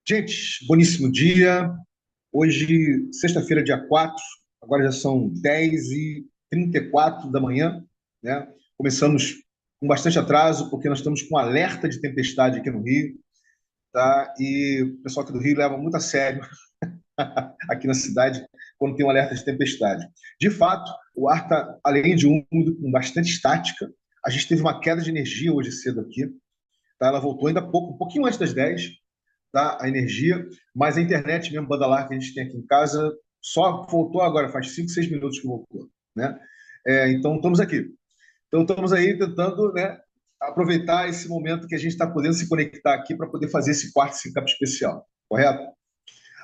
Gente, boníssimo dia. Hoje, sexta-feira, dia 4. Agora já são 10h34 da manhã, né? Começamos com bastante atraso, porque nós estamos com alerta de tempestade aqui no Rio, tá? E o pessoal aqui do Rio leva muito a sério aqui na cidade quando tem um alerta de tempestade. De fato, o ar está, além de úmido, com bastante estática. A gente teve uma queda de energia hoje cedo aqui, tá? Ela voltou ainda pouco, um pouquinho antes das 10, tá? A energia, mas a internet mesmo, banda larga que a gente tem aqui em casa, só voltou agora, faz 5, 6 minutos que voltou, né? Então, estamos aqui. Então, estamos aí tentando, né, aproveitar esse momento que a gente está podendo se conectar aqui para poder fazer esse quarto Syncap especial, correto?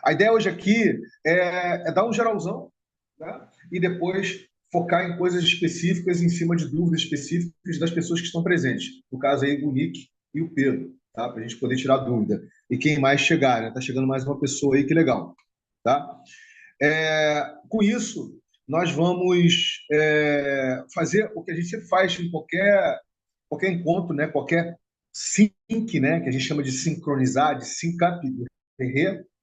A ideia hoje aqui é dar um geralzão, né? E depois focar em coisas específicas, em cima de dúvidas específicas das pessoas que estão presentes. No caso aí, o Nick e o Pedro, tá? Para a gente poder tirar dúvida. E quem mais chegar, né? Tá chegando mais uma pessoa aí, que legal, tá? Com isso, nós vamos fazer o que a gente sempre faz em qualquer encontro, né? Qualquer sync, né? Que a gente chama de sincronizar, de sync-up,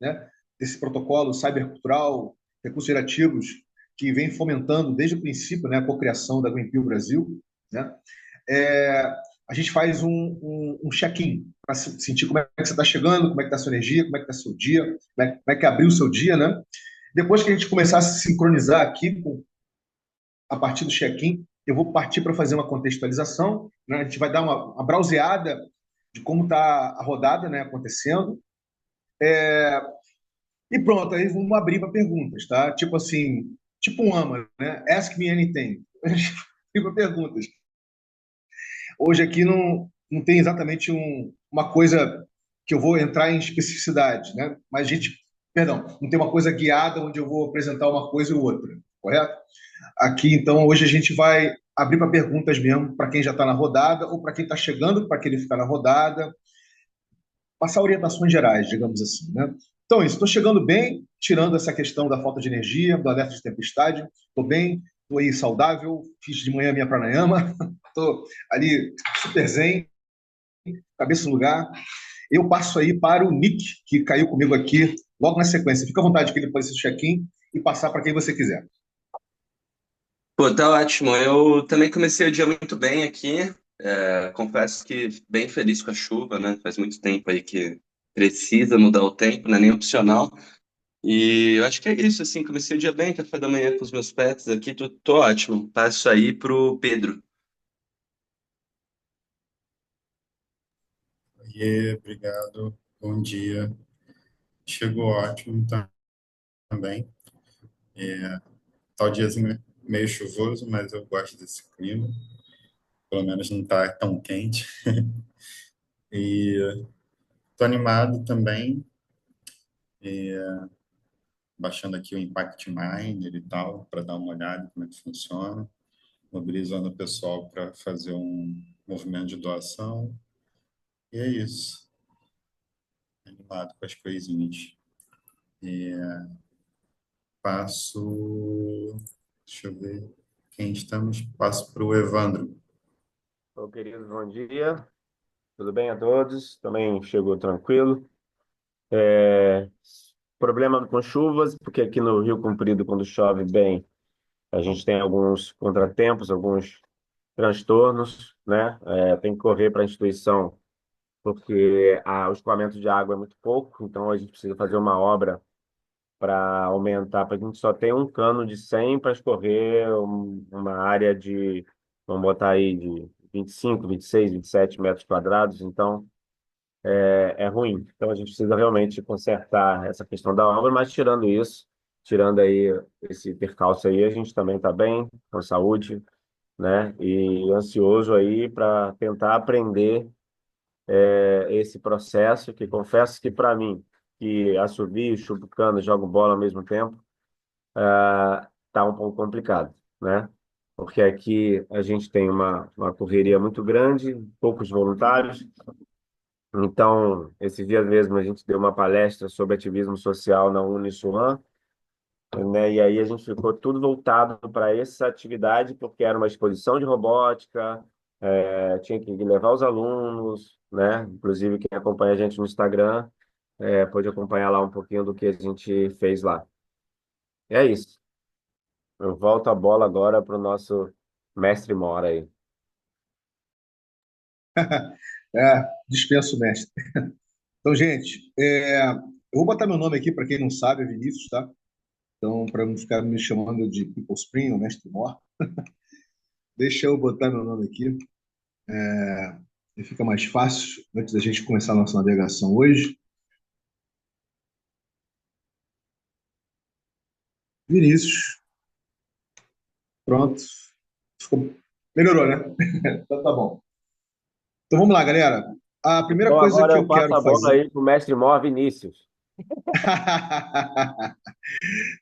né? Desse protocolo cybercultural, recursos gerativos, que vem fomentando desde o princípio, né, a cocriação da Greenpeace Brasil, né? É, a gente faz um check-in para sentir como é que você está chegando, como é que está a sua energia, como é que está seu dia, como é que abriu o seu dia, né? Depois que a gente começar a se sincronizar aqui, a partir do check-in, eu vou partir para fazer uma contextualização, né? A gente vai dar uma browseada de como está a rodada, né, acontecendo. E pronto, aí vamos abrir para perguntas, tá? Tipo assim, tipo um AMA, né? Ask me anything. A gente abre para perguntas. Hoje aqui não tem exatamente uma coisa que eu vou entrar em especificidade, né? Mas a gente, perdão, não tem uma coisa guiada onde eu vou apresentar uma coisa ou outra, correto? Aqui, então, hoje a gente vai abrir para perguntas mesmo, para quem já está na rodada ou para quem está chegando para querer ficar na rodada, passar orientações gerais, digamos assim, né? Então, isso, estou chegando bem, tirando essa questão da falta de energia, do alerta de tempestade, estou bem, estou aí saudável, fiz de manhã minha pranayama, estou ali super zen, cabeça no lugar. Eu passo aí para o Nick, que caiu comigo aqui logo na sequência. Fica à vontade que ele pode esse check-in e passar para quem você quiser. Pô, tá ótimo. Eu também comecei o dia muito bem aqui. Confesso que bem feliz com a chuva, né? Faz muito tempo aí que precisa mudar o tempo, não é nem opcional. E eu acho que é isso, assim. Comecei o dia bem, café da manhã com os meus pets aqui, tô ótimo. Passo aí pro Pedro. Oiê, obrigado. Bom dia. Chegou ótimo também. Tá o diazinho meio chuvoso, mas eu gosto desse clima. Pelo menos não tá tão quente. E tô animado também, baixando aqui o Impact Miner e tal, para dar uma olhada como é que funciona, mobilizando o pessoal para fazer um movimento de doação. E é isso. Animado com as coisinhas. E passo. Deixa eu ver quem estamos. Passo para o Evandro. Ô, querido, bom dia. Tudo bem a todos? Também chegou tranquilo. É, Problema com chuvas, porque aqui no Rio Comprido, quando chove bem, a gente tem alguns contratempos, alguns transtornos, né? Tem que correr para a instituição, porque o escoamento de água é muito pouco, então a gente precisa fazer uma obra para aumentar, para a gente só ter um cano de 100 para escorrer uma área de, vamos botar aí, de 25, 26, 27 metros quadrados, então é ruim. Então a gente precisa realmente consertar essa questão da obra, mas tirando isso, tirando aí esse percalço aí, a gente também está bem, com saúde, né? E ansioso aí para tentar aprender esse processo, que confesso que para mim, que assovio, chupo cano, jogo bola ao mesmo tempo, tá um pouco complicado, né? Porque aqui a gente tem uma correria muito grande, poucos voluntários. Então, esse dia mesmo a gente deu uma palestra sobre ativismo social na Uniswan, né? E aí a gente ficou tudo voltado para essa atividade, porque era uma exposição de robótica, tinha que levar os alunos, né? Inclusive quem acompanha a gente no Instagram pôde acompanhar lá um pouquinho do que a gente fez lá. E é isso. Eu volto a bola agora para o nosso mestre Mora aí. Dispenso o mestre. Então, gente, eu vou botar meu nome aqui, para quem não sabe, é Vinícius, tá? Então, para não ficar me chamando de People Spring ou Mestre Mor, deixa eu botar meu nome aqui, e fica mais fácil antes da gente começar a nossa navegação hoje. Vinícius, pronto. Ficou... Melhorou, né? Então tá bom. Então vamos lá, galera. A primeira Então coisa agora que eu eu passo quero a bola fazer. aí para o mestre Mor Vinícius.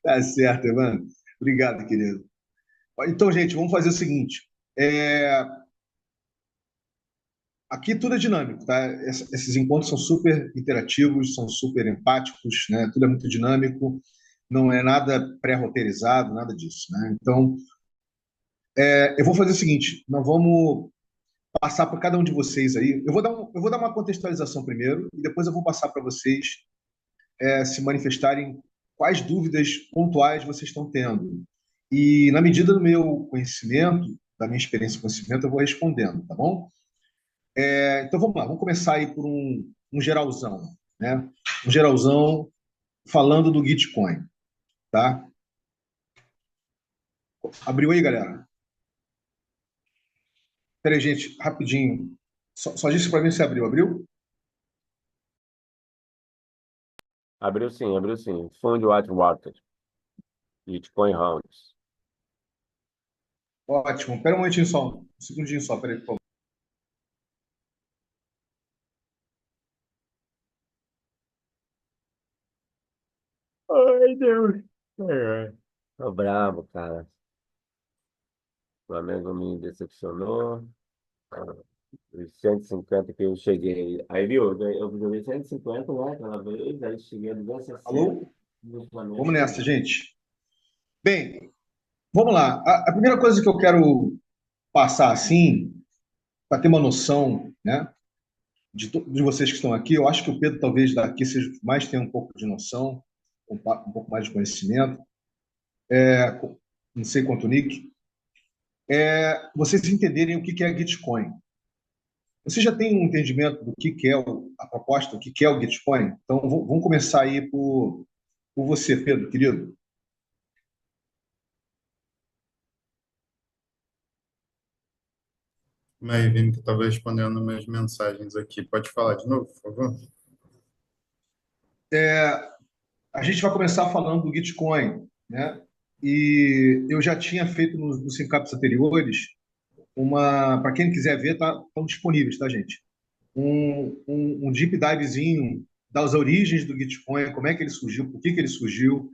Tá certo, Evandro. Obrigado, querido. Então, gente, vamos fazer o seguinte. É, Aqui tudo é dinâmico, tá? Esses encontros são super interativos, são super empáticos, né? Tudo é muito dinâmico, não é nada pré-roteirizado, nada disso, né? Então, eu vou fazer o seguinte: nós vamos passar para cada um de vocês aí. Eu vou dar uma contextualização primeiro e depois eu vou passar para vocês se manifestarem quais dúvidas pontuais vocês estão tendo. E, na medida do meu conhecimento, da minha experiência e conhecimento, eu vou respondendo, tá bom? Então vamos lá, vamos começar aí por um geralzão, né? Um geralzão falando do Gitcoin, tá? Abriu aí, galera? Peraí, gente, rapidinho. Só disse para mim se abriu. Abriu? Abriu sim. Fund Whitewater, Bitcoin Rounds. Ótimo. Pera um momentinho só, um segundinho só, peraí, por favor. Ai, Deus. Tô bravo, cara. O Flamengo me decepcionou. Os 150 que eu cheguei. Aí, viu? Eu joguei 150, né? Aquela vez, aí cheguei a 260 Alô? no Flamengo Vamos nessa, caiu. gente. Bem, vamos lá. A primeira coisa que eu quero passar assim, para ter uma noção, né, de vocês que estão aqui, eu acho que o Pedro talvez daqui seja o que mais tem um pouco de noção, um pouco mais de conhecimento, não sei quanto o Nick, vocês entenderem o que é Gitcoin. Você já tem um entendimento do que é a proposta, o que é o Gitcoin? Então, vamos começar aí por você, Pedro, querido. Mas, Vini, que estava respondendo minhas mensagens aqui. Pode falar de novo, por favor? A gente vai começar falando do Gitcoin, né? E eu já tinha feito nos syncaps anteriores para quem quiser ver, estão disponíveis, tá, gente? Um deep divezinho das origens do Gitcoin, como é que ele surgiu, por que ele surgiu,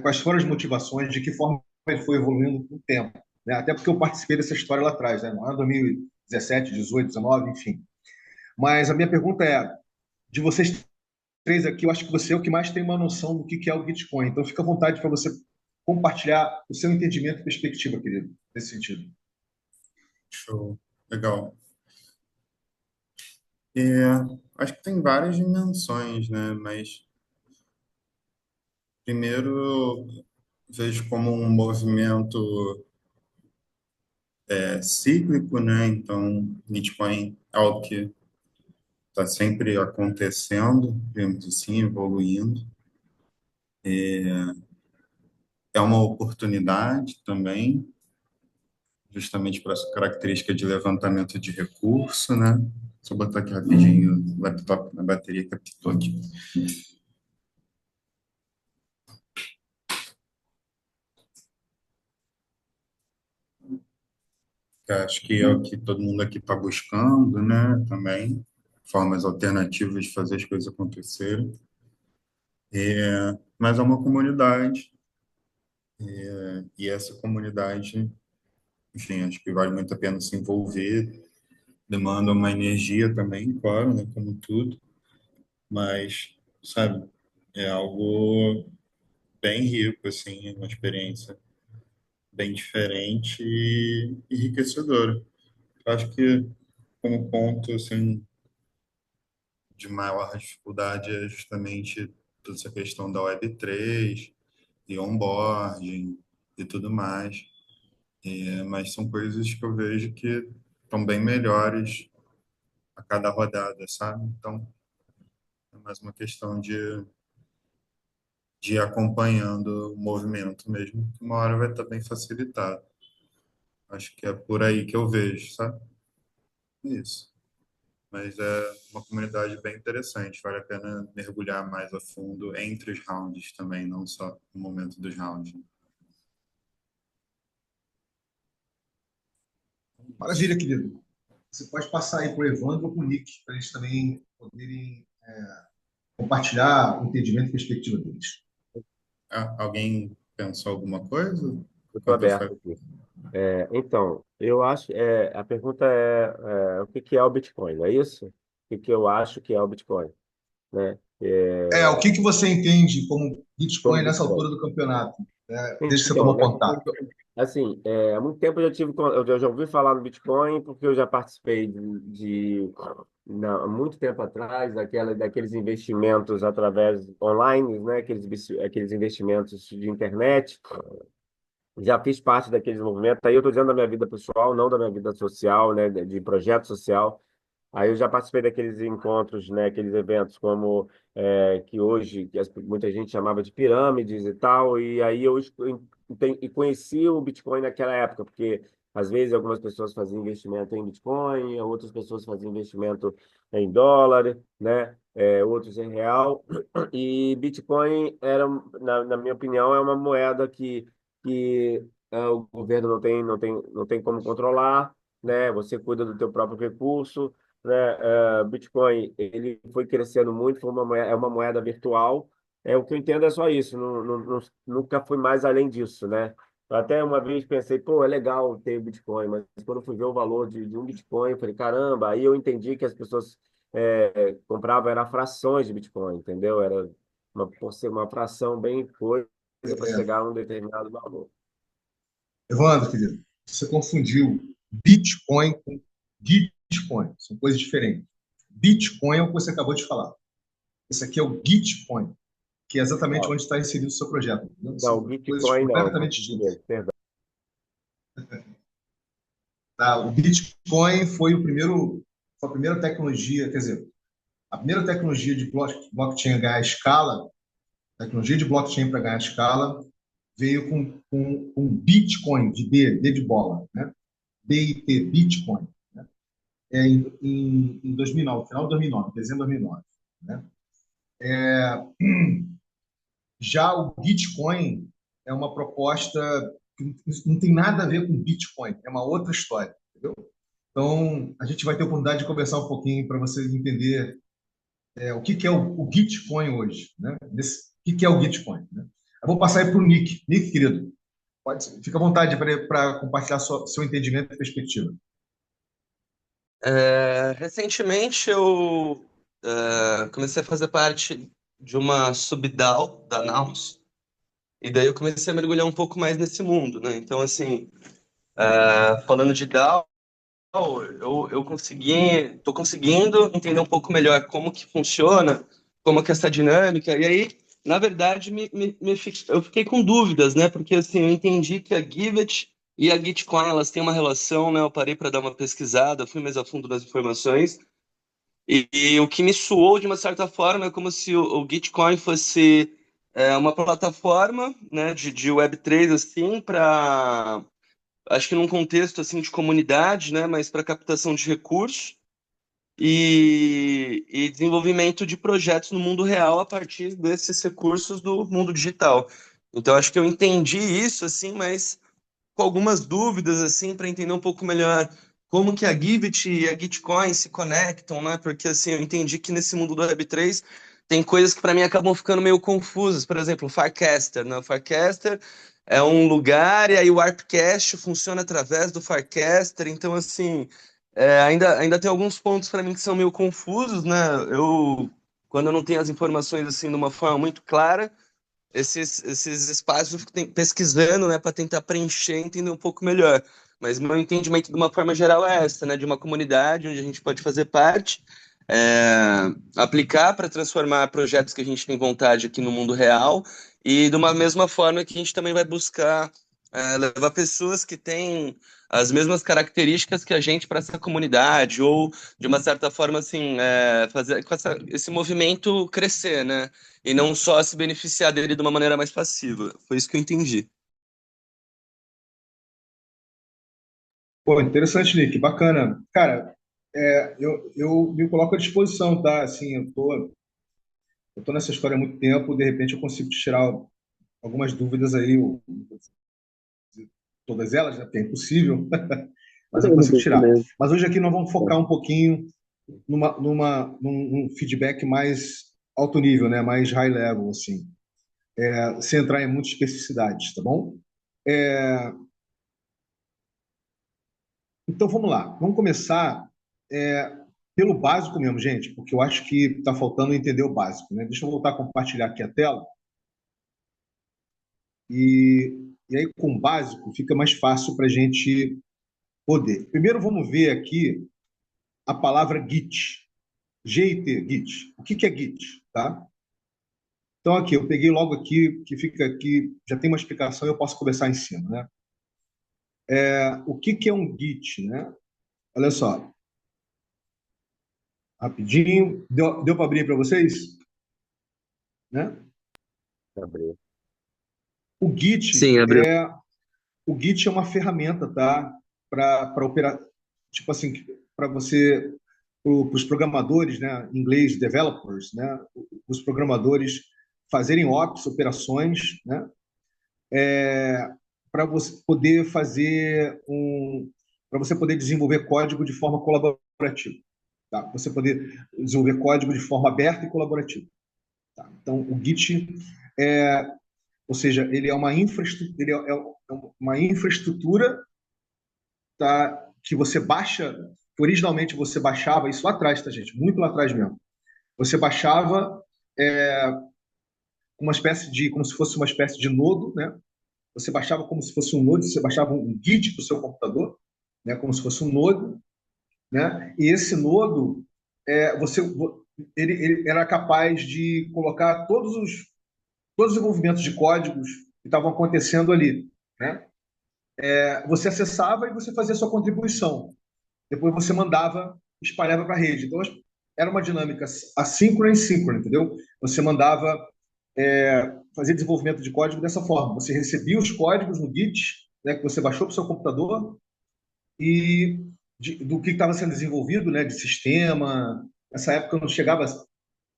quais foram as motivações, de que forma ele foi evoluindo com o tempo. Né? Até porque eu participei dessa história lá atrás, né? No ano 2017, 18, 19, enfim. Mas a minha pergunta é, de vocês três aqui, eu acho que você é o que mais tem uma noção do que é o Bitcoin. Então, fica à vontade para você compartilhar o seu entendimento e perspectiva, querido, nesse sentido. Show. Legal. É, acho que tem várias dimensões, né? Mas, primeiro, vejo como um movimento cíclico, né? Então, Bitcoin é algo que está sempre acontecendo, digamos assim, evoluindo. É uma oportunidade também, justamente por essa característica de levantamento de recurso, né? Deixa eu botar aqui rapidinho o laptop na bateria que apitou aqui. Que acho que é o que todo mundo aqui está buscando, né? Também, formas alternativas de fazer as coisas acontecerem. Mas é uma comunidade, e essa comunidade, enfim, acho que vale muito a pena se envolver, demanda uma energia também, claro, né? Como tudo, mas, sabe, é algo bem rico, assim, uma experiência bem diferente e enriquecedora. Acho que, como ponto, assim, de maior dificuldade é justamente toda essa questão da Web3 e onboarding e tudo mais. Mas são coisas que eu vejo que estão bem melhores a cada rodada, sabe? Então, é mais uma questão de ir acompanhando o movimento mesmo, que uma hora vai estar bem facilitado. Acho que é por aí que eu vejo, sabe? Isso. Mas é uma comunidade bem interessante, vale a pena mergulhar mais a fundo entre os rounds também, não só no momento dos rounds. Maravilha, querido. Você pode passar aí para o Evandro ou para o Nick, para eles também poderem compartilhar o entendimento e perspectiva deles. Alguém pensou alguma coisa? Eu estou Enquanto eu aberto falo. aqui. Então, eu acho, a pergunta o que que é o Bitcoin, é isso? O que que eu acho que é o Bitcoin, né? O que que você entende como Como Bitcoin nessa Bitcoin. altura do campeonato, né? Desde que você Então, tomou contato? assim, há muito tempo eu já ouvi falar no Bitcoin porque eu já participei há muito tempo atrás, daqueles investimentos através online, né? Aqueles investimentos de internet. Já fiz parte daqueles movimentos. Aí eu estou dizendo da minha vida pessoal, não da minha vida social, né? De projeto social. Aí eu já participei daqueles encontros, né? Aqueles eventos como que hoje muita gente chamava de pirâmides e tal. E aí e conheci o Bitcoin naquela época, porque às vezes algumas pessoas faziam investimento em Bitcoin, outras pessoas faziam investimento em dólar, né? Outros em real. E Bitcoin era, na minha opinião, é uma moeda que o governo não tem como controlar, né? Você cuida do teu próprio recurso, né? Bitcoin ele foi crescendo muito, é uma moeda virtual. O que eu entendo é só isso, nunca fui mais além disso, né? Eu até uma vez pensei, pô, é legal ter Bitcoin, mas quando eu fui ver o valor de um Bitcoin, eu falei, caramba, aí eu entendi que as pessoas compravam era frações de Bitcoin, entendeu? Era por ser uma fração bem coisa para É, chegar a um determinado valor. Evandro, querido, você confundiu Bitcoin com Gitcoin. São coisas diferentes. Bitcoin é o que você acabou de falar. Esse aqui é o Gitcoin, que é exatamente Não, onde está inserido o seu projeto. Entendeu? não, São coisas Bitcoin não, eu completamente confundi distintas. mesmo, perdão. Tá? O Bitcoin foi a primeira tecnologia, quer dizer, a primeira tecnologia de blockchain a ganhar escala, tecnologia de blockchain para ganhar escala, veio com Bitcoin, D de bola, né? BIT, Bitcoin, né? Em 2009, final de 2009, dezembro de 2009. Né? Já o Bitcoin é uma proposta que não tem nada a ver com Bitcoin, é uma outra história, entendeu? Então, a gente vai ter a oportunidade de conversar um pouquinho para você entender o que é o Bitcoin hoje, né? O que é o Bitcoin, né? Eu vou passar aí para o Nick. Nick, querido, fica à vontade para compartilhar seu entendimento e perspectiva. Recentemente eu comecei a fazer parte de uma subDAO da Naus, e daí eu comecei a mergulhar um pouco mais nesse mundo, né? Então, assim, falando de DAO, tô conseguindo entender um pouco melhor como que funciona, como que é essa dinâmica, e aí, na verdade, eu fiquei com dúvidas, né? Porque, assim, eu entendi que a Givet e a Gitcoin, elas têm uma relação, né? Eu parei para dar uma pesquisada, fui mais a fundo nas informações, e o que me soou, de uma certa forma, é como se o Gitcoin fosse uma plataforma, né, de Web3, assim, para acho que num contexto assim de comunidade, né, mas para captação de recursos e desenvolvimento de projetos no mundo real a partir desses recursos do mundo digital. Então acho que eu entendi isso assim, mas com algumas dúvidas assim para entender um pouco melhor como que a Givit e a Gitcoin se conectam, né? Porque assim, eu entendi que nesse mundo do Web3 tem coisas que para mim acabam ficando meio confusas. Por exemplo, o Farcaster, né? O Farcaster é um lugar e aí o Warpcast funciona através do Farcaster. Então, assim, ainda tem alguns pontos para mim que são meio confusos, né? Quando eu não tenho as informações assim de uma forma muito clara, esses espaços eu fico pesquisando, né, para tentar preencher e entender um pouco melhor. Mas meu entendimento de uma forma geral é essa, né, de uma comunidade onde a gente pode fazer parte, é, aplicar para transformar projetos que a gente tem vontade aqui no mundo real, e de uma mesma forma que a gente também vai buscar levar pessoas que têm as mesmas características que a gente para essa comunidade, ou de uma certa forma assim, fazer com esse movimento crescer, né? E não só se beneficiar dele de uma maneira mais passiva. Foi isso que eu entendi. Pô, interessante, Nick, bacana. Cara, eu me coloco à disposição, tá? Assim, eu tô nessa história há muito tempo, de repente eu consigo te tirar algumas dúvidas aí, todas elas, né? Porque é impossível, mas eu consigo tirar. Beleza. Mas hoje aqui nós vamos focar um pouquinho num feedback mais alto nível, né? Mais high level, assim, sem entrar em muitas especificidades, tá bom? É, então vamos lá, vamos começar é, pelo básico mesmo, gente, porque eu acho que está faltando entender o básico, né? Deixa eu voltar a compartilhar aqui a tela e aí com o básico fica mais fácil para a gente poder. Primeiro vamos ver aqui a palavra Git, G-I-T, Git. O que que é Git, tá? Então aqui, eu peguei logo aqui, que fica aqui, já tem uma explicação e eu posso começar em cima, né? O que que é um Git, né? Olha só, rapidinho, deu para abrir para vocês? Né? Gabriel. O Git Sim, abriu. é o Git é uma ferramenta, tá? Para operar, tipo assim, para você, para os programadores, né? Em inglês, developers, né? Os programadores fazerem ops, operações, né? Para você poder para você poder desenvolver código de forma colaborativa, tá? Você poder desenvolver código de forma aberta e colaborativa. Tá? Então, o Git é, ou seja, ele é uma infraestrutura, uma infraestrutura, tá, que você baixa, que originalmente você baixava, isso lá atrás, tá, gente? Muito lá atrás mesmo. Você baixava como se fosse uma espécie de nodo, né? Você baixava como se fosse um nodo, você baixava um Git para o seu computador, né? Como se fosse um nodo, né? E esse nodo, você, ele era capaz de colocar todos os envolvimentos de códigos que estavam acontecendo ali, né? Você acessava e você fazia a sua contribuição. Depois você mandava, espalhava para a rede. Então, era uma dinâmica assíncrona e síncrona, entendeu? Você mandava fazer desenvolvimento de código dessa forma. Você recebia os códigos no Git, né, que você baixou para o seu computador, e do que estava sendo desenvolvido, né, de sistema. Nessa época não chegava,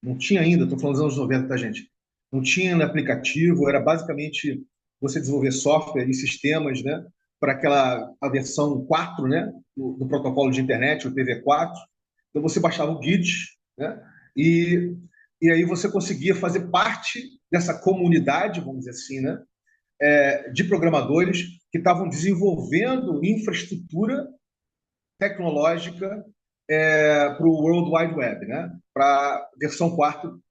não tinha ainda, estou falando dos anos 90, tá, gente? Não tinha no aplicativo, era basicamente você desenvolver software e sistemas, né, para a versão 4, né, do protocolo de internet, o IPv4. Então você baixava o Git, né, e, e aí você conseguia fazer parte dessa comunidade, vamos dizer assim, né, de programadores que estavam desenvolvendo infraestrutura tecnológica para o World Wide Web, né? Para a versão 4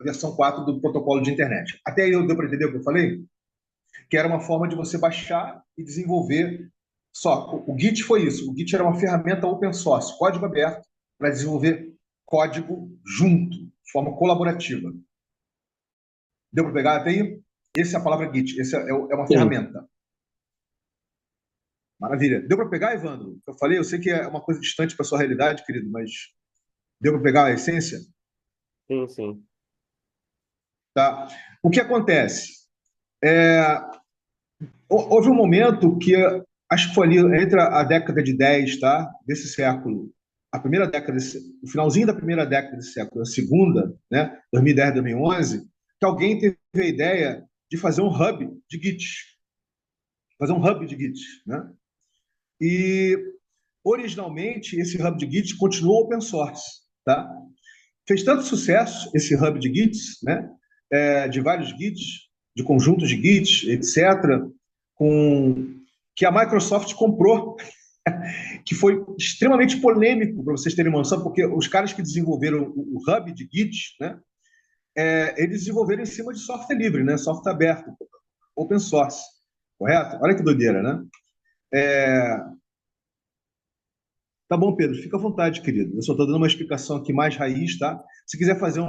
do protocolo de internet. Até aí deu para entender o que eu falei? Que era uma forma de você baixar e desenvolver só. O Git foi isso. O Git era uma ferramenta open source, código aberto, para desenvolver código junto, de forma colaborativa. Deu para pegar até aí? Essa é a palavra Git. Essa é uma Sim. ferramenta. Maravilha. Deu para pegar, Evandro? Eu falei, eu sei que é uma coisa distante para sua realidade, querido, mas deu para pegar a essência? Sim, sim. Tá? O que acontece? Houve um momento que, acho que foi ali entre a década de 10, tá? Desse século, a primeira década, o finalzinho da primeira década desse século, a segunda, né? 2010, 2011, que alguém teve a ideia de fazer um hub de Git. Fazer um hub de Git, né? E, originalmente, esse hub de Git continuou open source, tá? Fez tanto sucesso esse hub de Gits, né? De vários Gits, de conjuntos de Gits, etc., que a Microsoft comprou, que foi extremamente polêmico, para vocês terem uma noção, porque os caras que desenvolveram o hub de Git, né? Eles desenvolveram em cima de software livre, né? Software aberto, open source, correto? Olha que doideira, né? Tá bom, Pedro, fica à vontade, querido. Eu só estou dando uma explicação aqui mais raiz, tá? Se quiser fazer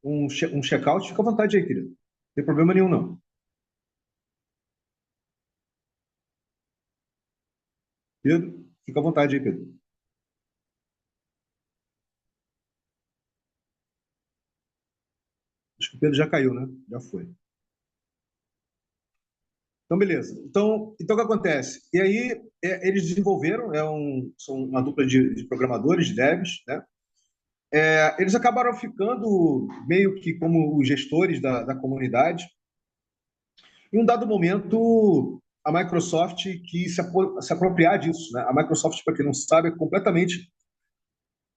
um check-out, fica à vontade aí, querido. Não tem problema nenhum, não. Pedro, fica à vontade aí, Pedro. Acho que o Pedro já caiu, né? Já foi. Então, beleza. Então o que acontece? E aí, eles desenvolveram, são uma dupla de programadores, de devs, né? Eles acabaram ficando meio que como os gestores da comunidade. Em um dado momento, a Microsoft quis se apropriar disso, né? A Microsoft, para quem não sabe, é completamente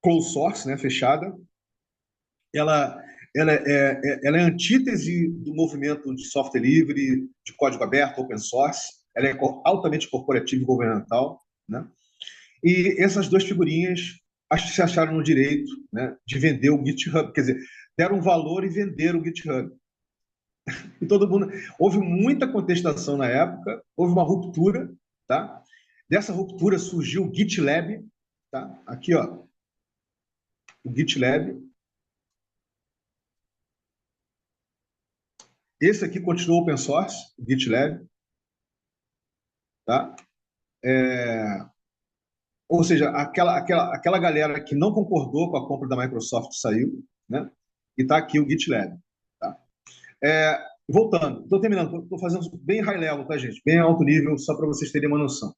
closed source, né? Fechada. Ela, ela é a antítese do movimento de software livre, de código aberto, open source. Ela é altamente corporativa e governamental, né? E essas duas figurinhas acho que se acharam no direito, né, de vender o GitHub, quer dizer, deram valor e venderam o GitHub. E todo mundo, houve muita contestação na época, houve uma ruptura, tá? Dessa ruptura surgiu o GitLab, tá? Aqui, ó, o GitLab. Esse aqui continua open source, o GitLab, tá? Ou seja, aquela galera que não concordou com a compra da Microsoft saiu, né? E está aqui o GitLab. Tá? Voltando, estou terminando, estou fazendo bem high level, tá, gente? Bem alto nível, só para vocês terem uma noção.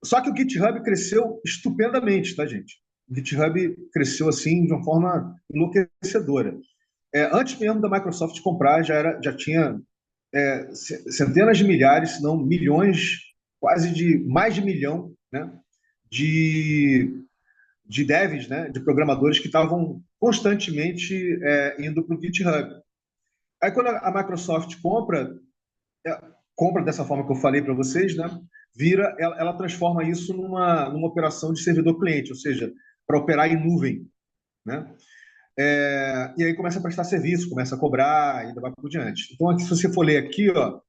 Só que o GitHub cresceu estupendamente, tá, gente? O GitHub cresceu assim de uma forma enlouquecedora. Antes mesmo da Microsoft comprar, já tinha centenas de milhares, se não milhões, quase de mais de milhão, né? De devs, né, de programadores que estavam constantemente indo para o GitHub. Aí quando a Microsoft compra dessa forma que eu falei para vocês, né, ela transforma isso numa operação de servidor cliente, ou seja, para operar em nuvem, né? E aí começa a prestar serviço, começa a cobrar, e ainda vai por diante. Então, aqui, se você for ler aqui, ó,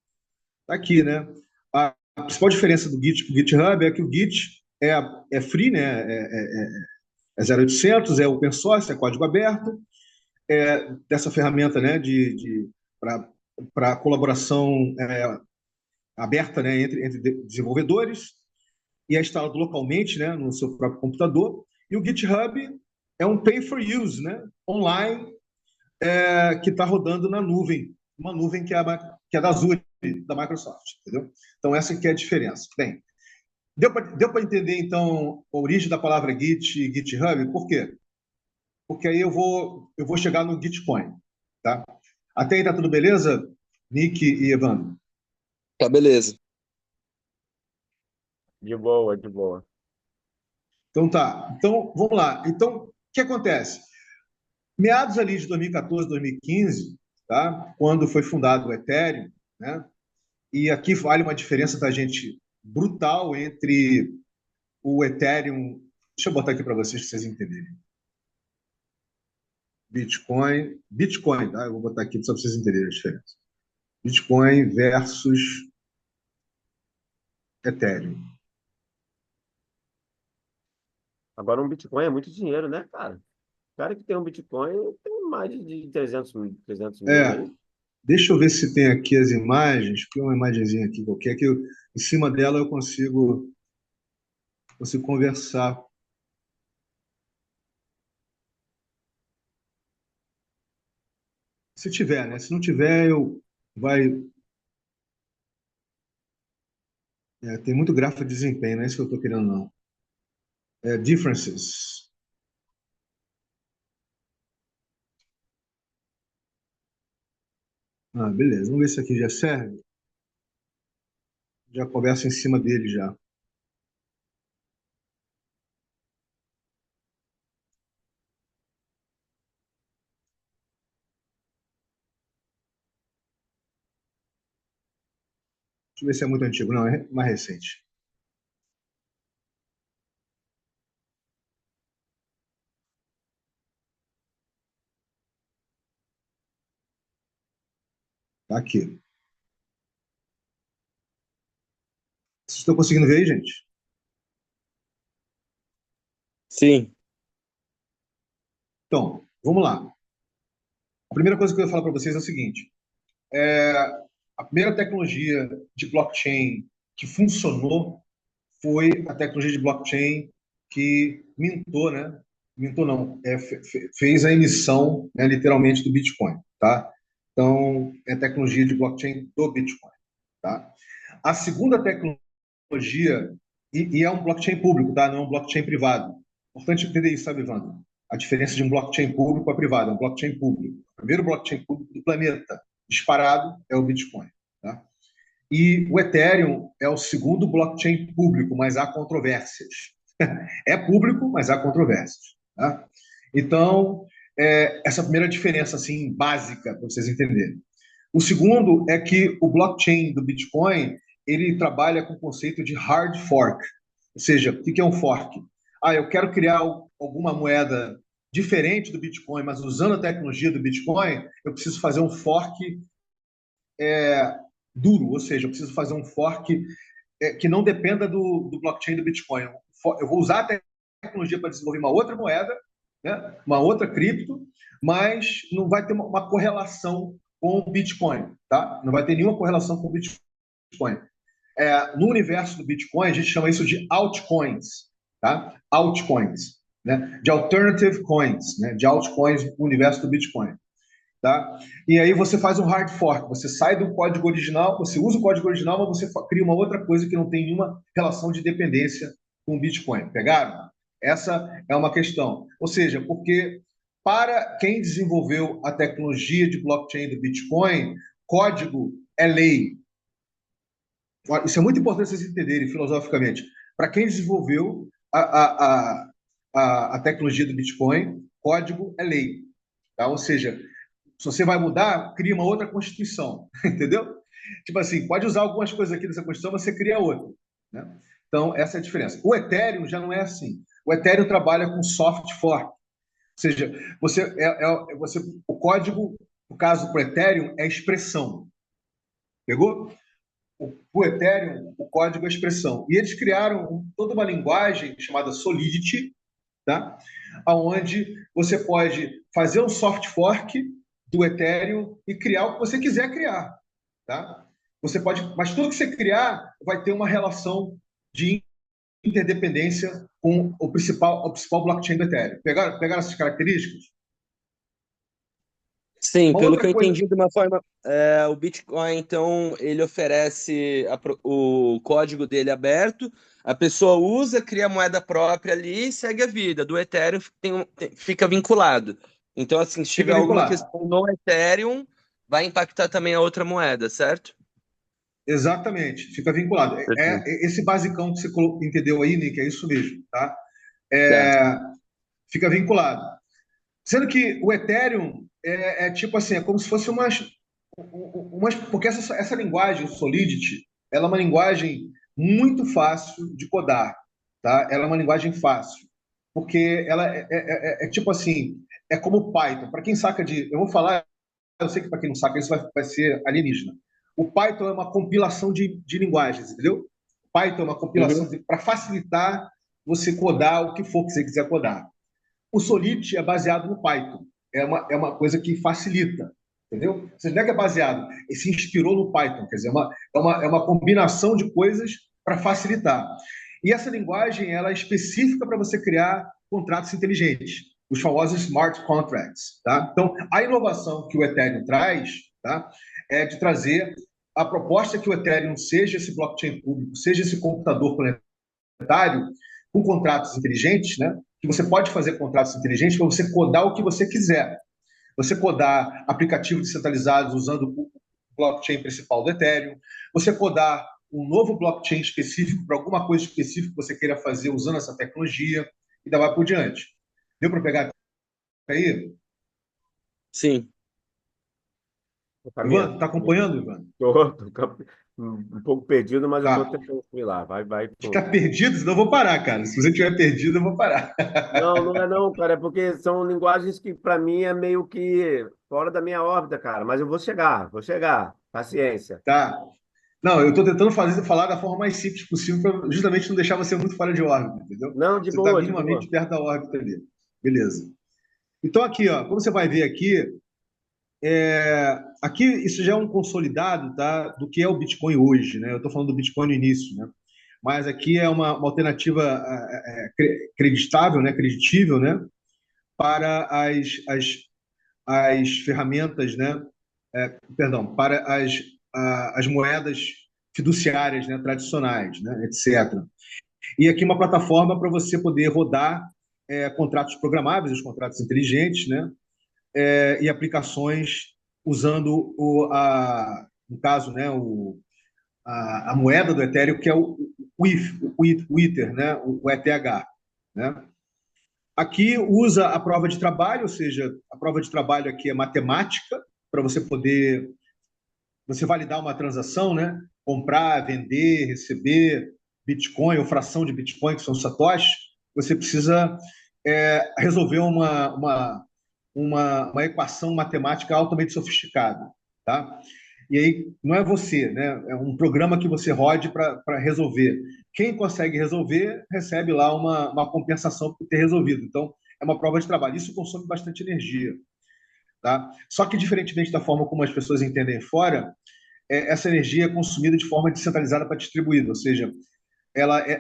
tá aqui, né? A principal diferença do Git para o GitHub é que o Git é free, né? É 0800, é open source, é código aberto, dessa ferramenta, né, para colaboração aberta, né, entre desenvolvedores, e é instalado localmente, né, no seu próprio computador. E o GitHub é um pay for use, né, online, que está rodando na nuvem, uma nuvem que é da Azure, da Microsoft, entendeu? Então, essa aqui é a diferença. Bem, deu para entender, então, a origem da palavra Git e GitHub? Por quê? Porque aí eu vou chegar no Gitcoin, tá? Até aí tá tudo beleza, Nick e Evandro? Tá, beleza. De boa, de boa. Então tá. Então, vamos lá. Então, o que acontece? Meados ali de 2014, 2015, tá? Quando foi fundado o Ethereum, né? E aqui vale uma diferença, tá, gente, brutal entre o Ethereum. Deixa eu botar aqui para vocês, para vocês entenderem. Bitcoin, tá? Eu vou botar aqui só para vocês entenderem a diferença. Bitcoin versus Ethereum. Agora um Bitcoin é muito dinheiro, né, cara? O cara que tem um Bitcoin tem mais de 300 mil É, aí. deixa eu ver se tem aqui as imagens, porque uma imagenzinha aqui qualquer, em cima dela eu consigo conversar. Se tiver, né? Se não tiver, tem muito gráfico de desempenho, não é isso que eu estou querendo, não. Differences. Ah, beleza. Vamos ver se aqui já serve. Já conversa em cima dele já. Deixa eu ver se é muito antigo. Não, é mais recente. Tá aqui. Vocês estão conseguindo ver aí, gente? Sim. Então, vamos lá. A primeira coisa que eu ia falar para vocês é o seguinte: é, a primeira tecnologia de blockchain que funcionou foi a tecnologia de blockchain que mintou, né? Mintou não, fez a emissão, né, literalmente, do Bitcoin, tá? Então, é a tecnologia de blockchain do Bitcoin, tá? A segunda tecnologia, e é um blockchain público, tá? Não é um blockchain privado. Importante entender isso, sabe, Evandro? A diferença de um blockchain público para privado. É um blockchain público. O primeiro blockchain público do planeta, disparado, é o Bitcoin, tá? E o Ethereum é o segundo blockchain público, mas há controvérsias. É público, mas há controvérsias, tá? Então, essa primeira diferença assim básica para vocês entenderem. O segundo é que o blockchain do Bitcoin ele trabalha com o conceito de hard fork, ou seja, o que é um fork? Ah, eu quero criar alguma moeda diferente do Bitcoin, mas usando a tecnologia do Bitcoin, eu preciso fazer um fork duro, ou seja, eu preciso fazer um fork que não dependa do blockchain do Bitcoin. Eu vou usar a tecnologia para desenvolver uma outra moeda, né, uma outra cripto, mas não vai ter uma correlação com o Bitcoin, tá? Não vai ter nenhuma correlação com o Bitcoin. No universo do Bitcoin, a gente chama isso de altcoins, tá? Altcoins, né? De alternative coins, né? De altcoins no universo do Bitcoin. Tá? E aí você faz um hard fork, você sai do código original, você usa o código original, mas você cria uma outra coisa que não tem nenhuma relação de dependência com o Bitcoin. Pegaram? Essa é uma questão. Ou seja, porque para quem desenvolveu a tecnologia de blockchain do Bitcoin, código é lei. Isso é muito importante vocês entenderem filosoficamente. Para quem desenvolveu a tecnologia do Bitcoin, código é lei. Tá? Ou seja, se você vai mudar, cria uma outra Constituição, entendeu? Tipo assim, pode usar algumas coisas aqui dessa Constituição, mas você cria outra, né? Então, essa é a diferença. O Ethereum já não é assim. O Ethereum trabalha com soft fork, ou seja, o código, no caso para o Ethereum, é expressão. Pegou? O Ethereum, o código é expressão. E eles criaram toda uma linguagem chamada Solidity, tá? Onde você pode fazer um soft fork do Ethereum e criar o que você quiser criar, tá? Você pode, mas tudo que você criar vai ter uma relação de interdependência com o principal blockchain do Ethereum. Pegaram essas características? Sim, Uma pelo que outra eu coisa, entendi de uma forma, o Bitcoin, então, ele oferece o código dele aberto, a pessoa usa, cria a moeda própria ali e segue a vida. Do Ethereum fica vinculado. Então, assim, se tiver fica alguma vinculado. questão no Ethereum, vai impactar também a outra moeda, certo? Exatamente, fica vinculado. Perfeito. Esse basicão que você entendeu aí, Nick, é isso mesmo, tá? Certo. É, fica vinculado. Sendo que o Ethereum é tipo assim, é como se fosse porque essa linguagem, o Solidity, ela é uma linguagem muito fácil de codar, tá? Ela é uma linguagem fácil, porque ela é tipo assim, é como o Python. Para quem saca eu vou falar, eu sei que para quem não saca isso vai ser alienígena. O Python é uma compilação de linguagens, entendeu? Python é uma compilação Uhum. para facilitar você codar o que for que você quiser codar. O Solidity é baseado no Python. É uma coisa que facilita, entendeu? Você não é que é baseado, ele se inspirou no Python, quer dizer, é uma combinação de coisas para facilitar. E essa linguagem ela é específica para você criar contratos inteligentes, os famosos smart contracts. Tá? Então, a inovação que o Ethereum traz, tá, é de trazer a proposta que o Ethereum seja esse blockchain público, seja esse computador planetário com contratos inteligentes, né? Que você pode fazer contratos inteligentes para você codar o que você quiser. Você codar aplicativos descentralizados usando o blockchain principal do Ethereum, você codar um novo blockchain específico para alguma coisa específica que você queira fazer usando essa tecnologia e daí vai por diante. Deu para pegar aí? Sim. Ivan, está acompanhando, Ivan? Tô um pouco perdido, mas eu estou Tá. tentando ir lá. Vai, Está fundo. perdido? Senão eu vou parar, cara. Se você estiver perdido, eu vou parar. Não, não é não, cara. É porque são linguagens que para mim é meio que fora da minha órbita, cara. Mas eu vou chegar, vou chegar. Paciência. Tá. Não, eu estou tentando falar da forma mais simples possível para justamente não deixar você muito fora de órbita, entendeu? Não, de Você está boa, de boa. minimamente perto da órbita ali. Beleza. Então, aqui, ó, como você vai ver aqui, aqui isso já é um consolidado, tá, do que é o Bitcoin hoje, né? Eu estou falando do Bitcoin no início, né? Mas aqui é uma alternativa creditável, né? Creditível, né? Para as ferramentas, né? Perdão, para as moedas fiduciárias, né? Tradicionais, né? Etc. E aqui uma plataforma para você poder rodar contratos programáveis, os contratos inteligentes, né? E aplicações usando no caso, né, a moeda do Ethereum, que é o Ether, né, o ETH. Né? Aqui usa a prova de trabalho, ou seja, a prova de trabalho aqui é matemática, para você poder validar uma transação, né? Comprar, vender, receber Bitcoin ou fração de Bitcoin, que são satoshis, você precisa resolver uma equação matemática altamente sofisticada, tá? E aí não é você, né? É um programa que você rode para resolver. Quem consegue resolver recebe lá uma compensação por ter resolvido. Então, é uma prova de trabalho. Isso consome bastante energia, tá? Só que, diferentemente da forma como as pessoas entendem fora, essa energia é consumida de forma descentralizada para distribuída, ou seja,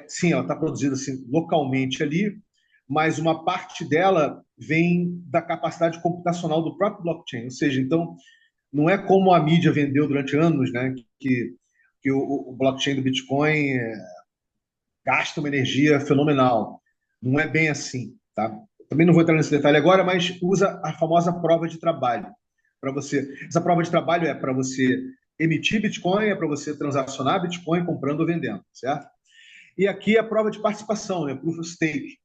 sim, ela está produzida assim, localmente ali, mas uma parte dela vem da capacidade computacional do próprio blockchain, ou seja, então não é como a mídia vendeu durante anos, né, que o blockchain do Bitcoin gasta uma energia fenomenal. Não é bem assim, tá? Também não vou entrar nesse detalhe agora, mas usa a famosa prova de trabalho para você. Essa prova de trabalho é para você emitir Bitcoin, é para você transacionar Bitcoin comprando ou vendendo, certo? E aqui é a prova de participação, né? Proof of Stake.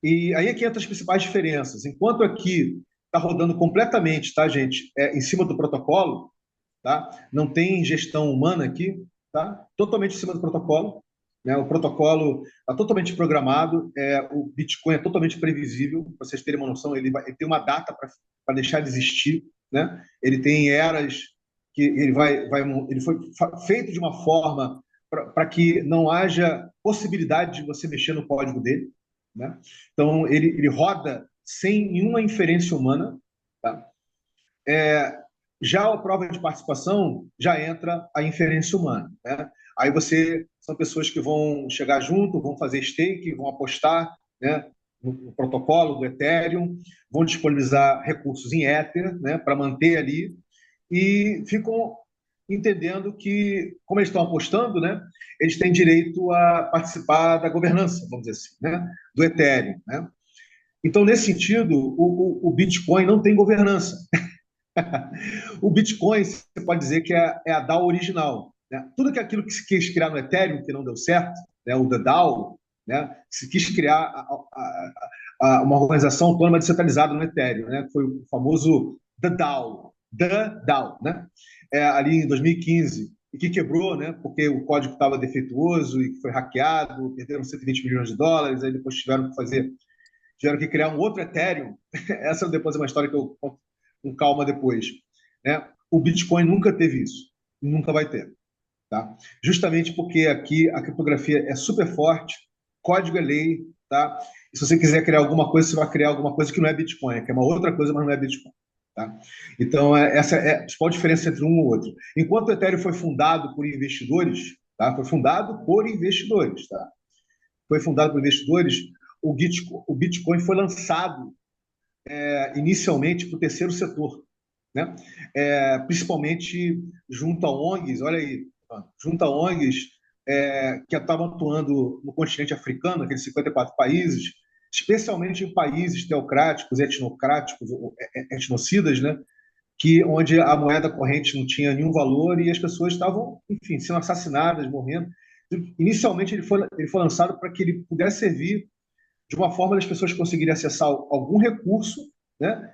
E aí é que entra as principais diferenças. Enquanto aqui está rodando completamente, tá, gente, em cima do protocolo, tá? Não tem gestão humana aqui, tá? Totalmente em cima do protocolo, né? O protocolo está totalmente programado, o Bitcoin é totalmente previsível, para vocês terem uma noção, ele tem uma data para deixar de existir, né? Ele tem eras que ele foi feito de uma forma para que não haja possibilidade de você mexer no código dele, né? Então ele roda sem nenhuma inferência humana, tá? Já a prova de participação já entra a inferência humana, né? Aí são pessoas que vão chegar junto, vão fazer stake, vão apostar, né, no protocolo do Ethereum, vão disponibilizar recursos em Ether, né, para manter ali e ficam entendendo que, como eles estão apostando, né, eles têm direito a participar da governança, vamos dizer assim, né, do Ethereum, né? Então, nesse sentido, o Bitcoin não tem governança. O Bitcoin, você pode dizer que é a DAO original, né? Tudo que aquilo que se quis criar no Ethereum, que não deu certo, né? O The DAO, né? Se quis criar uma organização autônoma descentralizada no Ethereum, né? Foi o famoso The DAO, né? Ali em 2015, e que quebrou, né? Porque o código estava defeituoso e foi hackeado, perderam 120 milhões de dólares, aí depois tiveram que criar um outro Ethereum. Essa depois é uma história que eu conto com calma depois, né? O Bitcoin nunca teve isso, nunca vai ter, tá? Justamente porque aqui a criptografia é super forte, código é lei, tá? E se você quiser criar alguma coisa, você vai criar alguma coisa que não é Bitcoin, que é uma outra coisa, mas não é Bitcoin, tá? Então essa é a principal diferença entre um e o outro. Enquanto o Ethereum foi fundado por investidores, tá? Foi fundado por investidores, tá? Foi fundado por investidores. O Bitcoin foi lançado inicialmente para o terceiro setor, né? Principalmente junto a ONGs, olha aí, junto a ONGs que estavam atuando no continente africano, aqueles 54 países, especialmente em países teocráticos, etnocráticos, etnocidas, né? Onde a moeda corrente não tinha nenhum valor e as pessoas estavam, enfim, sendo assassinadas, morrendo. Inicialmente ele foi lançado para que ele pudesse servir de uma forma das pessoas conseguirem acessar algum recurso, né?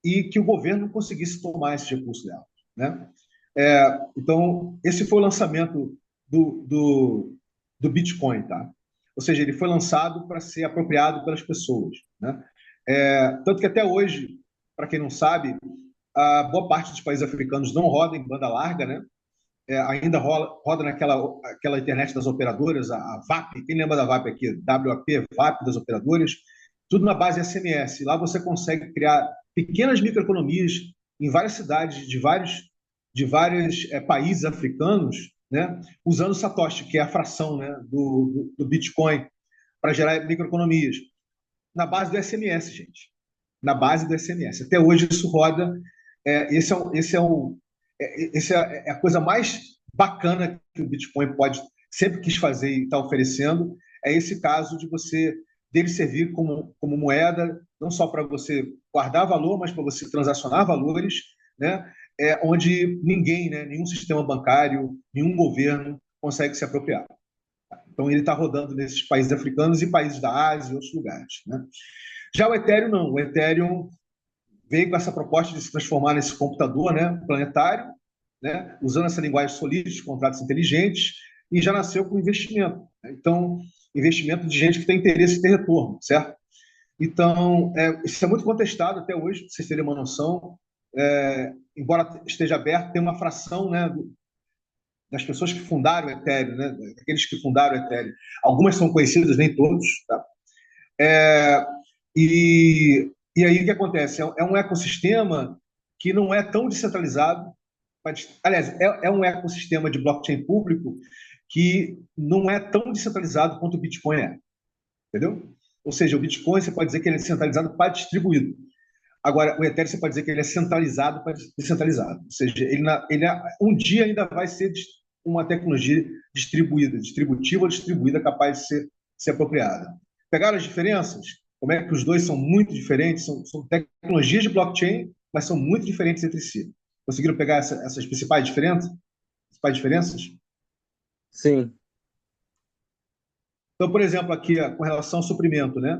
E que o governo conseguisse tomar esse recurso dela, né? Então, esse foi o lançamento do Bitcoin, tá? Ou seja, ele foi lançado para ser apropriado pelas pessoas, né? Tanto que até hoje, para quem não sabe, a boa parte dos países africanos não roda em banda larga, né? Ainda roda aquela internet das operadoras, a VAP. Quem lembra da VAP aqui? WAP, VAP das operadoras, tudo na base SMS. Lá você consegue criar pequenas microeconomias em várias cidades de vários países africanos, né, usando o Satoshi, que é a fração, né, do Bitcoin, para gerar microeconomias. Na base do SMS, gente. Na base do SMS. Até hoje isso roda. Essa é a coisa mais bacana que o Bitcoin sempre quis fazer e está oferecendo. É esse caso dele servir como moeda, não só para você guardar valor, mas para você transacionar valores, né? Onde ninguém, né, nenhum sistema bancário, nenhum governo consegue se apropriar. Então, ele está rodando nesses países africanos e países da Ásia e outros lugares, né? Já o Ethereum, não. O Ethereum veio com essa proposta de se transformar nesse computador, né, planetário, né, usando essa linguagem Solidity, contratos inteligentes, e já nasceu com investimento, né? Então, investimento de gente que tem interesse em ter retorno, certo? Então, isso é muito contestado até hoje, para vocês terem uma noção. Embora esteja aberto, tem uma fração, né, das pessoas que fundaram o Ethereum, né, daqueles que fundaram o Ethereum. Algumas são conhecidas, nem todos, tá? E aí o que acontece? É um ecossistema que não é tão descentralizado. Aliás, é um ecossistema de blockchain público que não é tão descentralizado quanto o Bitcoin é. Entendeu? Ou seja, o Bitcoin você pode dizer que ele é descentralizado para distribuído. Agora, o Ethereum você pode dizer que ele é centralizado para descentralizado. Ou seja, um dia ainda vai ser uma tecnologia distributiva ou distribuída capaz de ser apropriada. Pegaram as diferenças? Como é que os dois são muito diferentes? São tecnologias de blockchain, mas são muito diferentes entre si. Conseguiram pegar essas principais diferenças? Sim. Então, por exemplo, aqui com relação ao suprimento, né?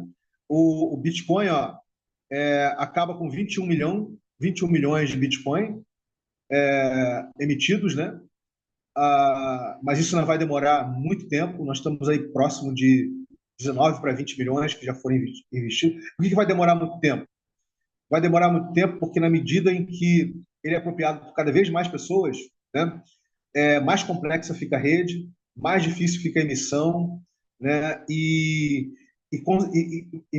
O Bitcoin acaba com 21 milhões de Bitcoin emitidos, né? Mas isso não vai demorar muito tempo. Nós estamos aí próximo de 19 para 20 milhões que já foram investidos. Por que vai demorar muito tempo? Vai demorar muito tempo porque, na medida em que ele é apropriado por cada vez mais pessoas, né, mais complexa fica a rede, mais difícil fica a emissão, né, e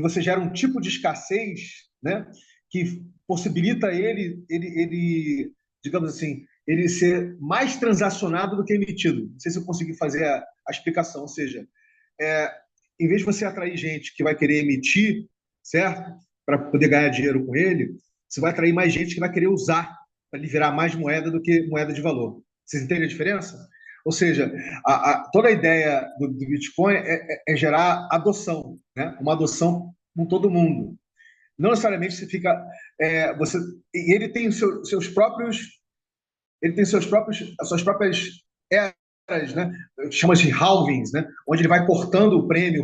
você gera um tipo de escassez, né, que possibilita ele, digamos assim, ele ser mais transacionado do que emitido. Não sei se eu consegui fazer a explicação. Ou seja, em vez de você atrair gente que vai querer emitir, certo? Para poder ganhar dinheiro com ele, você vai atrair mais gente que vai querer usar para lhe virar mais moeda do que moeda de valor. Vocês entendem a diferença? Ou seja, toda a ideia do Bitcoin é gerar adoção, né? Uma adoção com todo mundo. Não necessariamente você fica... e ele tem seus próprios... as suas próprias eras, né? Chama de halvings, né? Onde ele vai cortando o prêmio,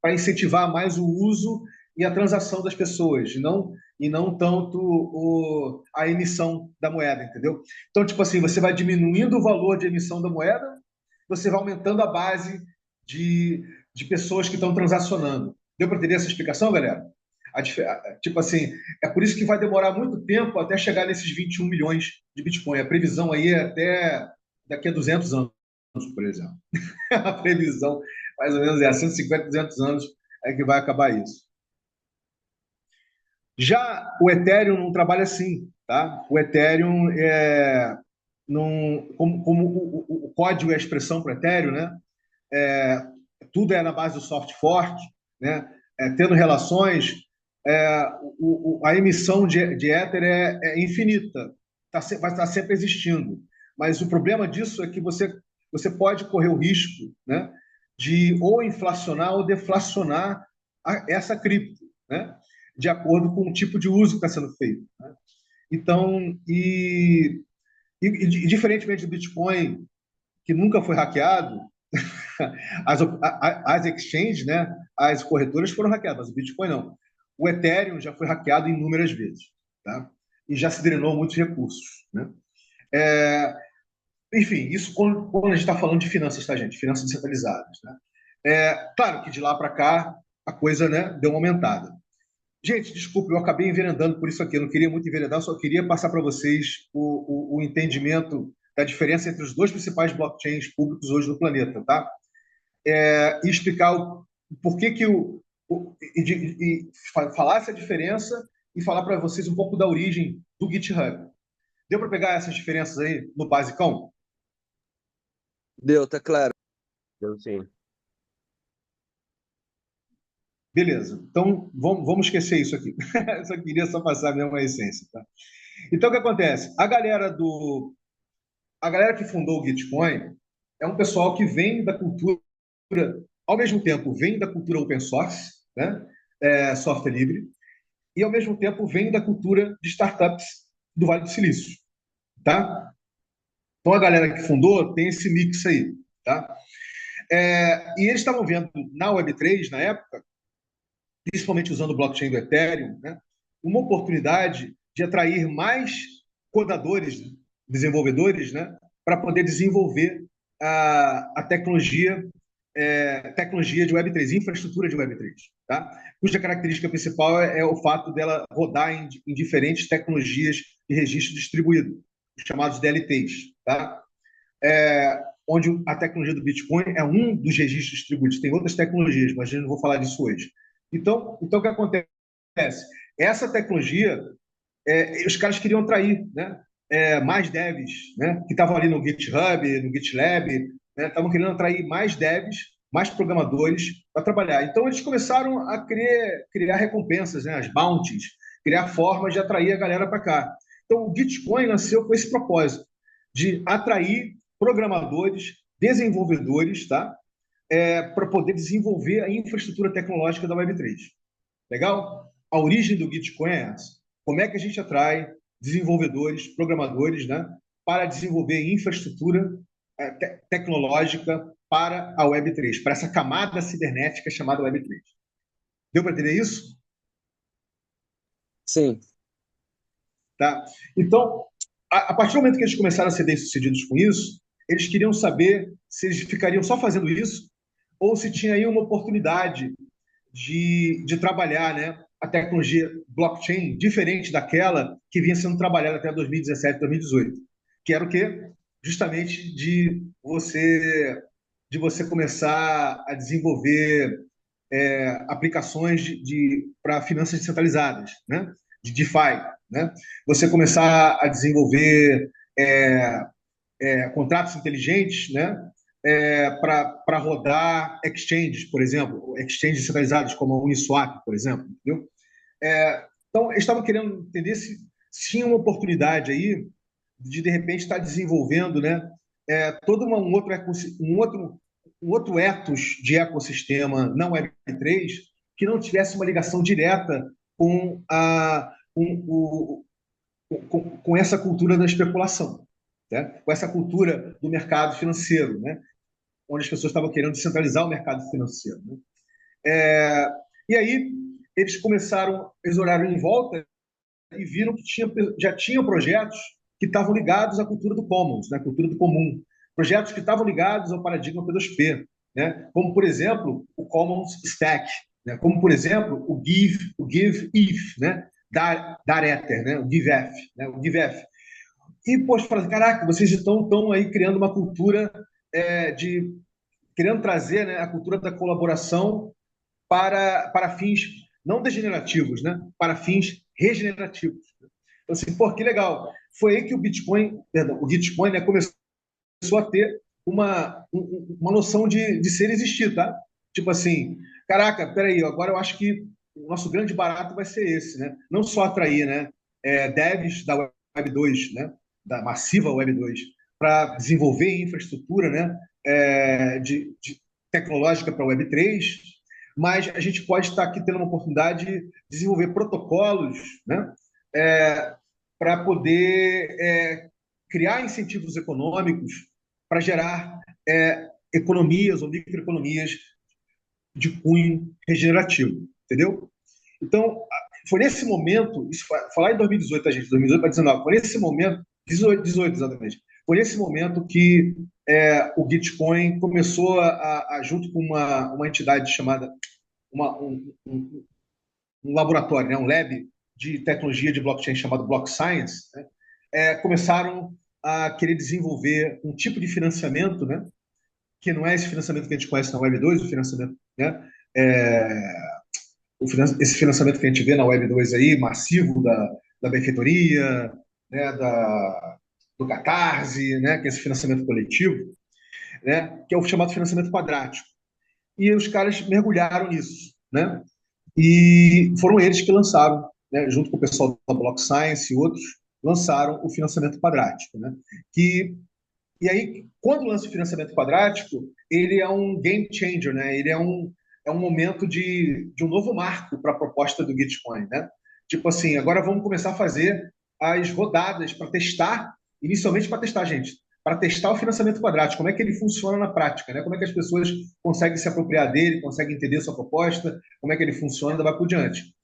para incentivar mais o uso e a transação das pessoas, e não tanto a emissão da moeda, entendeu? Então, tipo assim, você vai diminuindo o valor de emissão da moeda, você vai aumentando a base de pessoas que estão transacionando. Deu para entender essa explicação, galera? Tipo assim, é por isso que vai demorar muito tempo até chegar nesses 21 milhões de Bitcoin. A previsão aí é até daqui a 200 anos, por exemplo. A previsão, mais ou menos, é a 150, 200 anos é que vai acabar isso. Já o Ethereum não trabalha assim, tá? O Ethereum como o código e a expressão para o Ethereum, né? Tudo é na base do soft fork, né? Tendo relações, a emissão de Ether é infinita, vai estar sempre existindo. Mas o problema disso é que você pode correr o risco, né, de ou inflacionar ou deflacionar essa cripto, né, de acordo com o tipo de uso que está sendo feito, né? Então, diferentemente do Bitcoin, que nunca foi hackeado, as exchanges, né, as corretoras foram hackeadas, mas o Bitcoin não. O Ethereum já foi hackeado inúmeras vezes, tá? E já se drenou muitos recursos, né? Enfim, isso quando a gente está falando de finanças, tá, gente? Finanças descentralizadas, né? Claro que de lá para cá a coisa, né, deu uma aumentada. Gente, desculpe, eu acabei enveredando por isso aqui. Eu não queria muito enveredar, só queria passar para vocês o entendimento da diferença entre os dois principais blockchains públicos hoje no planeta, tá? E explicar por que que falar essa diferença e falar para vocês um pouco da origem do GitHub. Deu para pegar essas diferenças aí no basicão? Deu, tá claro. Então, sim. Beleza. Então, vamos esquecer isso aqui. Eu só queria passar mesmo a essência, tá? Então, o que acontece? A galera que fundou o Gitcoin é um pessoal que vem da cultura, ao mesmo tempo, vem da cultura open source, né? Software livre, e ao mesmo tempo vem da cultura de startups do Vale do Silício, tá? Então, a galera que fundou tem esse mix aí, tá? E eles estavam vendo na Web3, na época, principalmente usando o blockchain do Ethereum, né, uma oportunidade de atrair mais codadores, desenvolvedores, né, para poder desenvolver a tecnologia, tecnologia de Web3, infraestrutura de Web3, tá? Cuja característica principal é o fato dela rodar em diferentes tecnologias de registro distribuído, chamados DLTs, tá? Onde a tecnologia do Bitcoin é um dos registros distribuídos. Tem outras tecnologias, mas eu não vou falar disso hoje. Então o que acontece? Essa tecnologia, os caras queriam atrair, né, mais devs, né, que estavam ali no GitHub, no GitLab, né, estavam querendo atrair mais devs, mais programadores para trabalhar. Então eles começaram a criar recompensas, né, as bounties, criar formas de atrair a galera para cá. Então o Gitcoin nasceu com esse propósito de atrair programadores, desenvolvedores, tá? Para poder desenvolver a infraestrutura tecnológica da Web3. Legal? A origem do Gitcoin é essa. Como é que a gente atrai desenvolvedores, programadores, né, para desenvolver infraestrutura tecnológica para a Web3, para essa camada cibernética chamada Web3. Deu para entender isso? Sim. Tá? Então, a partir do momento que eles começaram a ser bem-sucedidos com isso, eles queriam saber se eles ficariam só fazendo isso ou se tinha aí uma oportunidade de trabalhar, né, a tecnologia blockchain diferente daquela que vinha sendo trabalhada até 2017, 2018, que era o quê? Justamente de você começar a desenvolver aplicações para finanças descentralizadas, né? De DeFi, né? Você começar a desenvolver contratos inteligentes, né? Para rodar exchanges, por exemplo, exchanges centralizados como a Uniswap, por exemplo, entendeu? Então, eles estavam querendo entender se tinha uma oportunidade aí de repente, estar desenvolvendo, né, todo um outro ethos de ecossistema não Web3 que não tivesse uma ligação direta com essa cultura da especulação, né? Com essa cultura do mercado financeiro, né? Onde as pessoas estavam querendo descentralizar o mercado financeiro, né? E aí eles olharam em volta e viram que já tinham projetos que estavam ligados à cultura do commons, né, cultura do comum, projetos que estavam ligados ao paradigma P2P, né, como, por exemplo, o Commons Stack, né, como, por exemplo, o Give-If, né, dar Ether, né, o GiveF. Né, o GiveF. E, poxa, falando, caraca, vocês estão aí criando uma cultura querendo trazer, né, a cultura da colaboração para fins não degenerativos, né, para fins regenerativos. Então, assim, pô, que legal. Foi aí que o Gitcoin, né, começou a ter uma noção de ser existir, tá? Tipo assim, caraca, peraí, agora eu acho que o nosso grande barato vai ser esse, né? Não só atrair, né, devs da Web 2, né, da massiva Web 2, para desenvolver infraestrutura, né, de tecnológica para a Web 3, mas a gente pode estar aqui tendo uma oportunidade de desenvolver protocolos, né, para poder criar incentivos econômicos para gerar economias ou microeconomias de cunho regenerativo, entendeu? Então, foi nesse momento, falar em 2018, gente, 2018 para 2019, foi nesse momento, 18 exatamente, foi nesse momento que o Gitcoin começou junto com uma entidade chamada, um laboratório, né, um lab de tecnologia de blockchain chamado Block Science, né, começaram a querer desenvolver um tipo de financiamento, né, que não é esse financiamento que a gente conhece na Web 2, o financiamento, né, esse financiamento que a gente vê na Web 2 aí, massivo da benfeitoria, né, do Catarse, né, que é esse financiamento coletivo, né, que é o chamado financiamento quadrático. E os caras mergulharam nisso, né? E foram eles que lançaram, né, junto com o pessoal da Block Science e outros, lançaram o financiamento quadrático, né? E aí, quando lança o financiamento quadrático, ele é um game changer, né? Ele é um momento de um novo marco para a proposta do Gitcoin, né? Tipo assim, agora vamos começar a fazer as rodadas para testar, inicialmente para testar, gente, para testar o financiamento quadrático, como é que ele funciona na prática, né? Como é que as pessoas conseguem se apropriar dele, conseguem entender sua proposta, como é que ele funciona e vai por diante.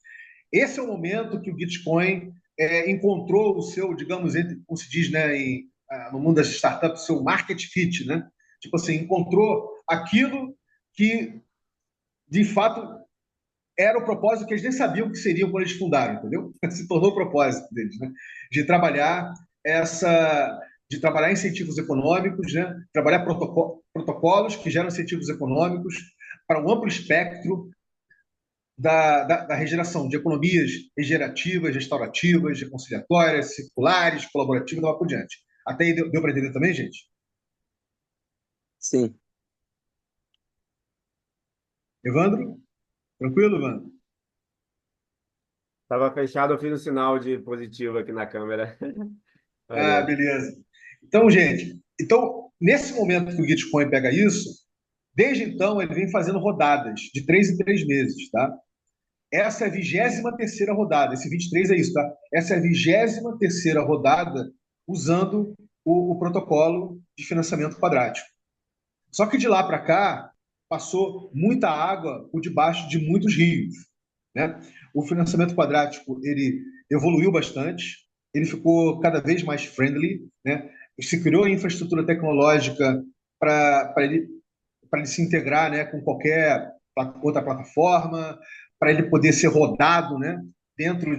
Esse é o momento que o Bitcoin encontrou o seu, digamos, como se diz, né, no mundo das startups, o seu market fit, né? Tipo assim, encontrou aquilo que, de fato, era o propósito que eles nem sabiam que seriam quando eles fundaram, entendeu? Se tornou o propósito deles, né? De trabalhar de trabalhar incentivos econômicos, né? Trabalhar protocolos que geram incentivos econômicos para um amplo espectro da regeneração, de economias regenerativas, restaurativas, reconciliatórias, circulares, colaborativas e lá por diante. Até aí deu para entender também, gente? Sim. Evandro? Tranquilo, Evandro? Estava fechado, eu fiz um sinal de positivo aqui na câmera. Ah, Valeu. beleza. Então, gente, nesse momento que o Bitcoin pega isso, desde então ele vem fazendo rodadas de 3 em 3 meses, tá? Essa é a 23ª rodada. Esse 23 é isso, tá? Essa é a 23ª rodada usando o protocolo de financiamento quadrático. Só que de lá para cá passou muita água por debaixo de muitos rios, né? O financiamento quadrático ele evoluiu bastante, ele ficou cada vez mais friendly, né? Se criou infraestrutura tecnológica para ele se integrar, né, com qualquer outra plataforma, para ele poder ser rodado, né, dentro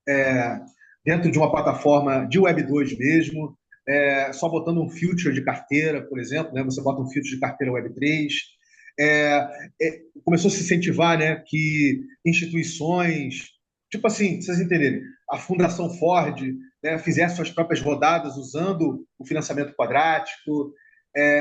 é, dentro de uma plataforma de Web 2 mesmo, só botando um filtro de carteira, por exemplo, né, você bota um filtro de carteira Web 3. Começou a se incentivar, né, que instituições, tipo assim, vocês entenderem, a Fundação Ford, né, fizesse suas próprias rodadas usando o financiamento quadrático,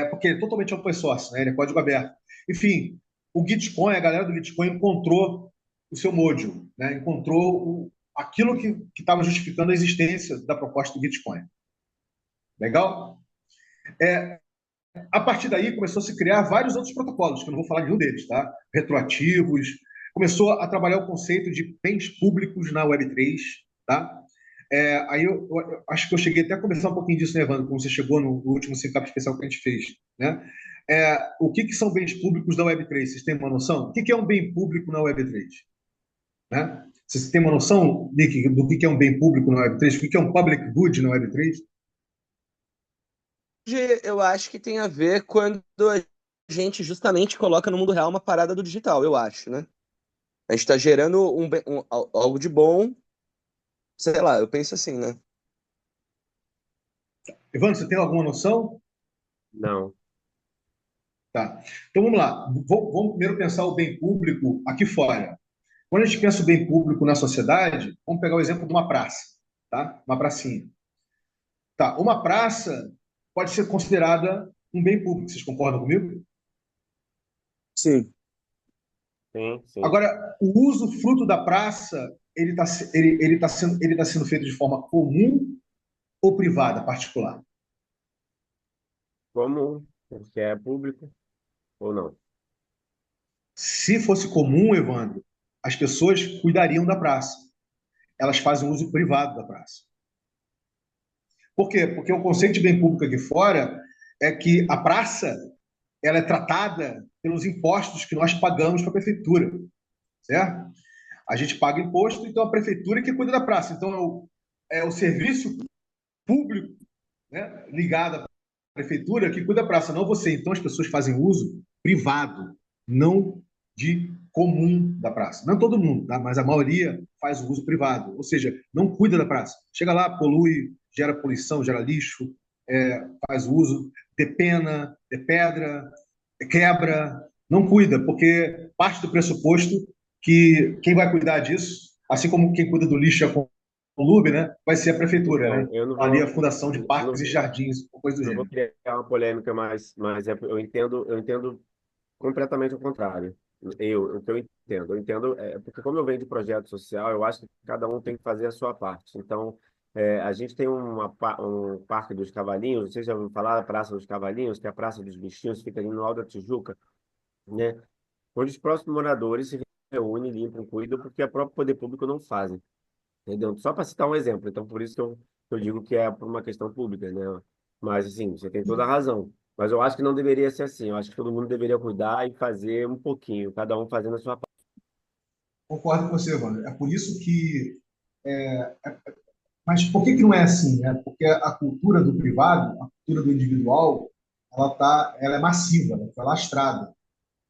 porque é totalmente open source, né, ele é código aberto. Enfim, a galera do Gitcoin encontrou o seu mojo, né, encontrou aquilo que estava justificando a existência da proposta do Gitcoin. Legal? A partir daí começou a se criar vários outros protocolos, que eu não vou falar de nenhum deles, tá? Retroativos. Começou a trabalhar o conceito de bens públicos na Web3, tá? Aí eu acho que eu cheguei até a conversar um pouquinho disso, né, Evandro, como você chegou no último Syncap especial que a gente fez, né? O que são bens públicos na Web3? Vocês têm uma noção? O que é um bem público na Web3? Né? Vocês têm uma noção, Nick, do que é um bem público na Web3? O que é um public good na Web3? Hoje eu acho que tem a ver quando a gente justamente coloca no mundo real uma parada do digital, eu acho, né? A gente está gerando algo de bom, sei lá, eu penso assim, né? Evandro, você tem alguma noção? Não. Tá. Então vamos lá. Vamos primeiro pensar o bem público aqui fora. Quando a gente pensa o bem público na sociedade, vamos pegar o exemplo de uma praça, tá? Uma pracinha. Tá. Uma praça pode ser considerada um bem público. Vocês concordam comigo? Sim. Sim, sim. Agora, o uso fruto da praça, ele tá sendo feito de forma comum ou privada, particular? Como? Se é público ou não? Se fosse comum, Evandro, as pessoas cuidariam da praça. Elas fazem uso privado da praça. Por quê? Porque o conceito de bem público aqui fora é que a praça ela é tratada pelos impostos que nós pagamos para a prefeitura, certo? A gente paga imposto, então a prefeitura é que cuida da praça. Então é o serviço público, né, ligado à prefeitura que cuida da praça, não você. Então as pessoas fazem uso privado, não de comum da praça. Não todo mundo, tá? Mas a maioria faz o uso privado, ou seja, não cuida da praça. Chega lá, polui, gera poluição, gera lixo, faz uso, depena, pedra, quebra, não cuida, porque parte do pressuposto que quem vai cuidar disso, assim como quem cuida do lixo é o Lube, né, vai ser a prefeitura, Então, né? eu não Ali a vou, Fundação de não, Parques e Jardins, ou coisa do não vou gênero. criar uma polêmica, mas eu entendo completamente ao contrário. O que eu entendo porque como eu venho de projeto social, eu acho que cada um tem que fazer a sua parte. Então, a gente tem um Parque dos Cavalinhos, vocês já ouviram falar da Praça dos Cavalinhos, que é a Praça dos Bichinhos, fica ali no Alto da Tijuca, né? Onde os próximos moradores se reúnem, limpam, cuidam, porque o próprio poder público não fazem, entendeu? Só para citar um exemplo. Então, por isso que eu digo que é por uma questão pública, né? Mas, assim, você tem toda a razão. Mas eu acho que não deveria ser assim. Eu acho que todo mundo deveria cuidar e fazer um pouquinho, cada um fazendo a sua parte. Concordo com você, mano. É por isso que. Mas por que que não é assim, né? Porque a cultura do privado, a cultura do individual, ela é massiva, ela foi lastrada.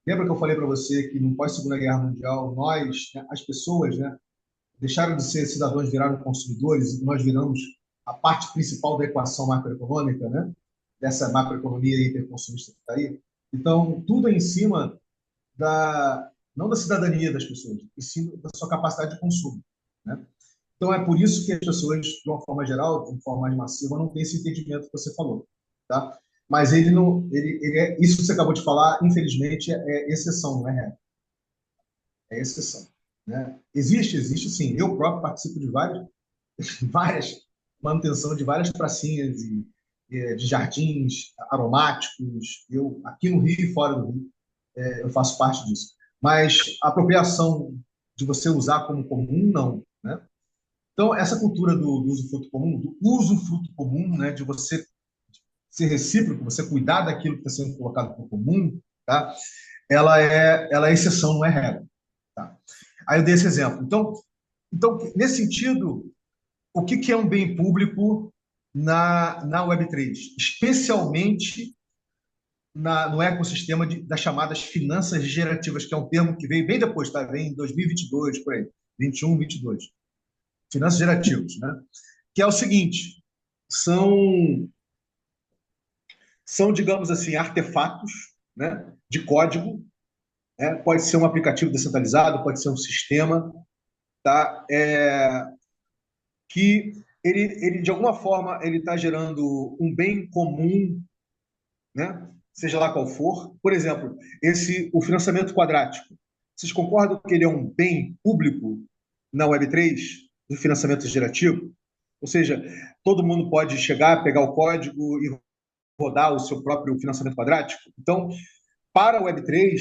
Lembra que eu falei para você que no pós-Segunda Guerra Mundial, nós, né, as pessoas, né, deixaram de ser cidadãos, viraram consumidores, e nós viramos a parte principal da equação macroeconômica, né? Dessa macroeconomia hiperconsumista que está aí. Então, tudo é em cima não da cidadania das pessoas, e sim da sua capacidade de consumo, né? Então, é por isso que as pessoas, de uma forma geral, de uma forma mais massiva, não têm esse entendimento que você falou, tá? Mas ele não, isso que você acabou de falar, infelizmente, é exceção, não é regra. É exceção, né? Existe sim. Eu próprio participo de várias manutenção de várias pracinhas de jardins aromáticos. Eu aqui no Rio e fora do Rio, eu faço parte disso. Mas a apropriação de você usar como comum, não, né? Então, essa cultura do uso fruto comum, né, de você ser recíproco, você cuidar daquilo que está sendo colocado como comum, tá? Ela é exceção, não é regra. Tá? Aí eu dei esse exemplo. Então, nesse sentido, o que é um bem público na Web3? Especialmente no ecossistema das chamadas finanças gerativas, que é um termo que veio bem depois, tá? Vem em 2022, por aí, 21, 22. Finanças gerativas, né? Que é o seguinte, são, digamos assim, artefatos, né, de código, né? Pode ser um aplicativo descentralizado, pode ser um sistema, tá? Que de alguma forma, ele está gerando um bem comum, né? Seja lá qual for. Por exemplo, o financiamento quadrático. Vocês concordam que ele é um bem público na Web3, do financiamento gerativo? Ou seja, todo mundo pode chegar, pegar o código e rodar o seu próprio financiamento quadrático? Então, para a Web3,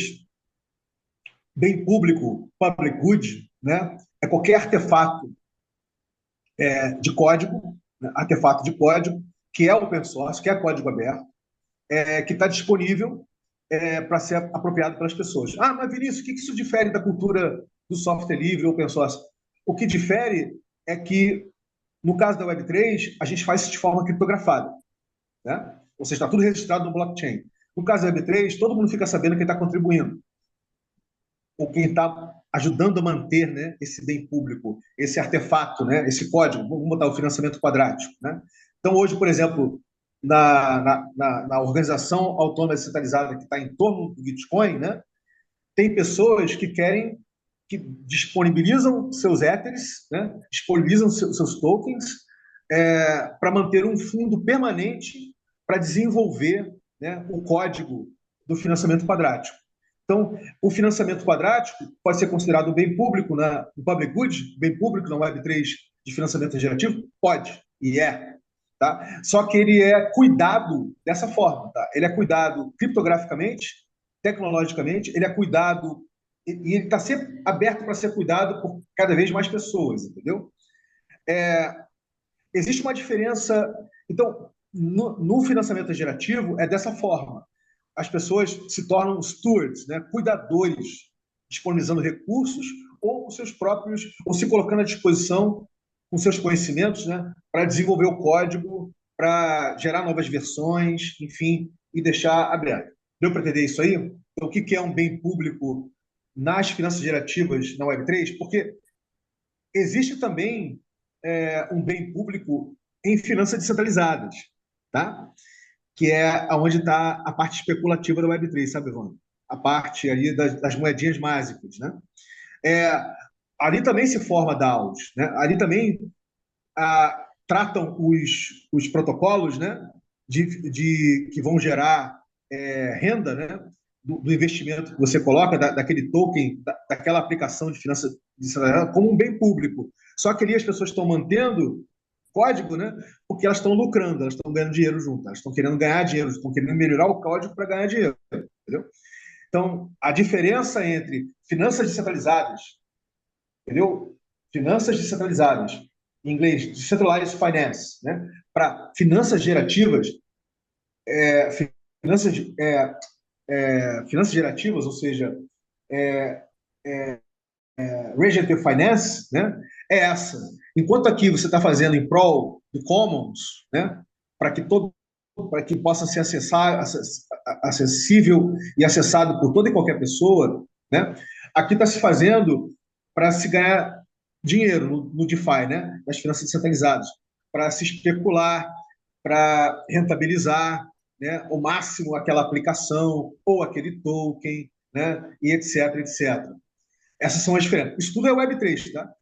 bem público, public good, né? É qualquer artefato de código, né? Artefato de código, que é open source, que é código aberto, que está disponível para ser apropriado pelas pessoas. Ah, mas Vinícius, o que isso difere da cultura do software livre, open source? O que difere é que, no caso da Web3, a gente faz isso de forma criptografada, né? Ou seja, está tudo registrado no blockchain. No caso da Web3, todo mundo fica sabendo quem está contribuindo, ou quem está ajudando a manter, né, esse bem público, esse artefato, né, esse código, vamos botar o financiamento quadrático, né? Então, hoje, por exemplo, na organização autônoma descentralizada que está em torno do Bitcoin, né, tem pessoas que disponibilizam seus Ethers, né, disponibilizam seus tokens para manter um fundo permanente para desenvolver, né, o código do financiamento quadrático. Então, o financiamento quadrático pode ser considerado um bem público no public good, bem público na Web3 de financiamento gerativo? Pode, e é. Tá? Só que ele é cuidado dessa forma. Tá? Ele é cuidado criptograficamente, tecnologicamente, ele é cuidado e ele está sempre aberto para ser cuidado por cada vez mais pessoas, entendeu? Existe uma diferença. Então, no financiamento gerativo, é dessa forma. As pessoas se tornam stewards, né, cuidadores, disponibilizando recursos ou os seus próprios, ou se colocando à disposição com seus conhecimentos, né, para desenvolver o código, para gerar novas versões, enfim, e deixar aberto. Deu para entender isso aí? Então, o que é um bem público nas finanças gerativas na Web3? Porque existe também um bem público em finanças descentralizadas, tá? Que é onde está a parte especulativa da Web3, sabe, Ivan? a parte aí das moedinhas mágicas, né? É, ali também se forma DAOs, né? Ali também tratam os protocolos, né? Que vão gerar renda, né? Do investimento que você coloca, daquele token, daquela aplicação de finanças descentralizadas, como um bem público. Só que ali as pessoas estão mantendo código, né? Porque elas estão lucrando, elas estão ganhando dinheiro junto, elas estão querendo ganhar dinheiro, estão querendo melhorar o código para ganhar dinheiro, entendeu? Então, a diferença entre finanças descentralizadas, entendeu? Finanças descentralizadas, em inglês, decentralized finance, né? Para finanças gerativas, é, finanças, é, finanças gerativas, ou seja, regenerative finance, né? É essa. Enquanto aqui você está fazendo em prol do commons, né? Para que possa ser acessível e acessado por toda e qualquer pessoa, né? Aqui está se fazendo para se ganhar dinheiro no DeFi, né? Nas finanças descentralizadas, para se especular, para rentabilizar, né? O máximo aquela aplicação ou aquele token, né? E etc, etc. Essas são as diferenças. Isso tudo é Web3, tá?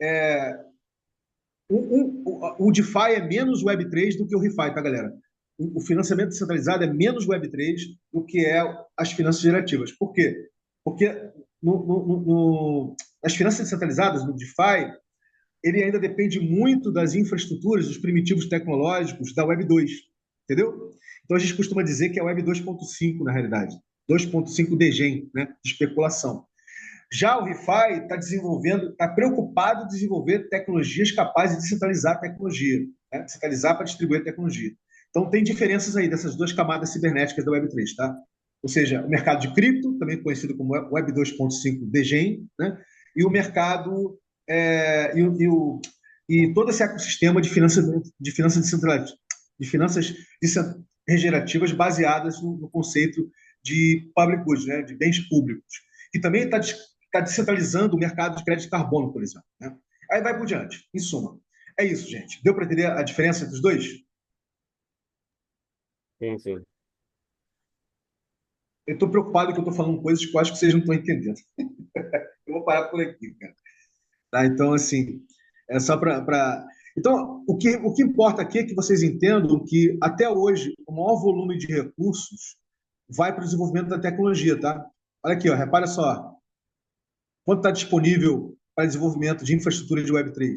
É, o DeFi é menos Web3 do que o ReFi, tá, galera? O financiamento descentralizado é menos Web3 do que as finanças gerativas. Por quê? Porque as finanças descentralizadas, no DeFi, ele ainda depende muito das infraestruturas, dos primitivos tecnológicos da Web2, entendeu? Então a gente costuma dizer que é Web 2.5, na realidade. 2.5 degen, né, de especulação. Já o ReFi está preocupado em desenvolver tecnologias capazes de descentralizar a tecnologia, né? Descentralizar para distribuir a tecnologia. Então, tem diferenças aí dessas duas camadas cibernéticas da Web3, tá? Ou seja, o mercado de cripto, também conhecido como Web 2.5 DGEN, né? E o mercado e todo esse ecossistema de finanças descentralizadas, de finanças regenerativas baseadas no conceito de public goods, né? De bens públicos, que também está descentralizando o mercado de crédito de carbono, por exemplo, né? Aí vai por diante. Em suma, é isso, gente. Deu para entender a diferença entre os dois? Sim, sim. Eu estou preocupado que eu estou falando coisas que eu acho que vocês não estão entendendo. Eu vou parar por aqui, cara. Tá? Então, assim, é só para. Então, o que importa aqui é que vocês entendam que, até hoje, o maior volume de recursos vai para o desenvolvimento da tecnologia, tá? Olha aqui, ó, repara só. Quanto está disponível para desenvolvimento de infraestrutura de Web3?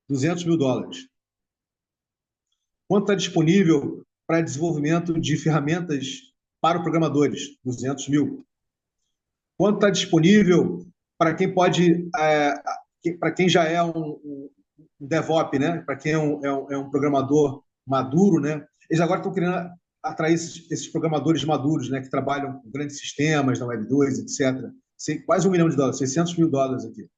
$200 mil. Quanto está disponível para desenvolvimento de ferramentas para programadores? 200 mil. Quanto está disponível para quem pode, para quem já é um DevOps, né? Para quem é um programador maduro, né? Eles agora estão querendo atrair esses programadores maduros, né? Que trabalham com grandes sistemas na Web2, etc. Quase $1 milhão, $600 mil aqui,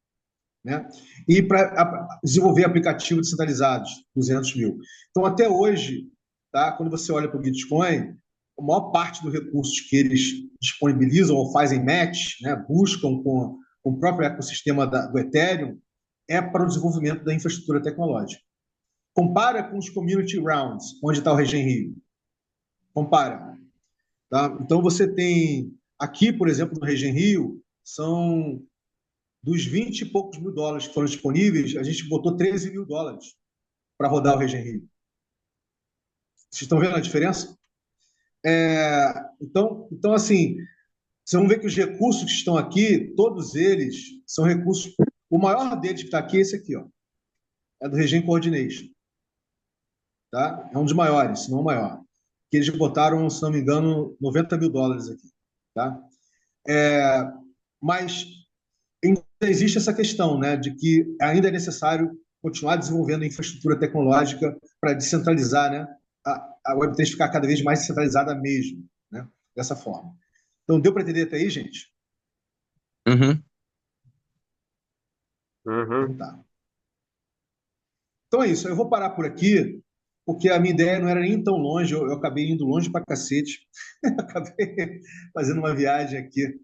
né? E para desenvolver aplicativos descentralizados, 200 mil. Então, até hoje, tá? Quando você olha para o Bitcoin, a maior parte dos recursos que eles disponibilizam ou fazem match, né? Buscam com o próprio ecossistema do Ethereum, é para o desenvolvimento da infraestrutura tecnológica. Compara com os Community Rounds, onde está o Regen Rio. Compara. Tá? Então, você tem aqui, por exemplo, no Regen Rio, são dos 20 e poucos mil dólares que foram disponíveis, a gente botou $13 mil para rodar o Regen Rio. Vocês estão vendo a diferença? Então, assim, vocês vão ver que os recursos que estão aqui, todos eles são recursos. O maior deles que está aqui é esse aqui, ó. É do Regen Coordination. Tá? É um dos maiores, se não o maior. Que eles botaram, se não me engano, $90 mil aqui. Tá? Mas ainda existe essa questão, né, de que ainda é necessário continuar desenvolvendo infraestrutura tecnológica para descentralizar, né, a Web3 ficar cada vez mais descentralizada mesmo, né, dessa forma. Então, deu para entender até aí, gente? Uhum. Então, tá. Então é isso, eu vou parar por aqui, porque a minha ideia não era nem tão longe, eu acabei indo longe para cacete, acabei fazendo uma viagem aqui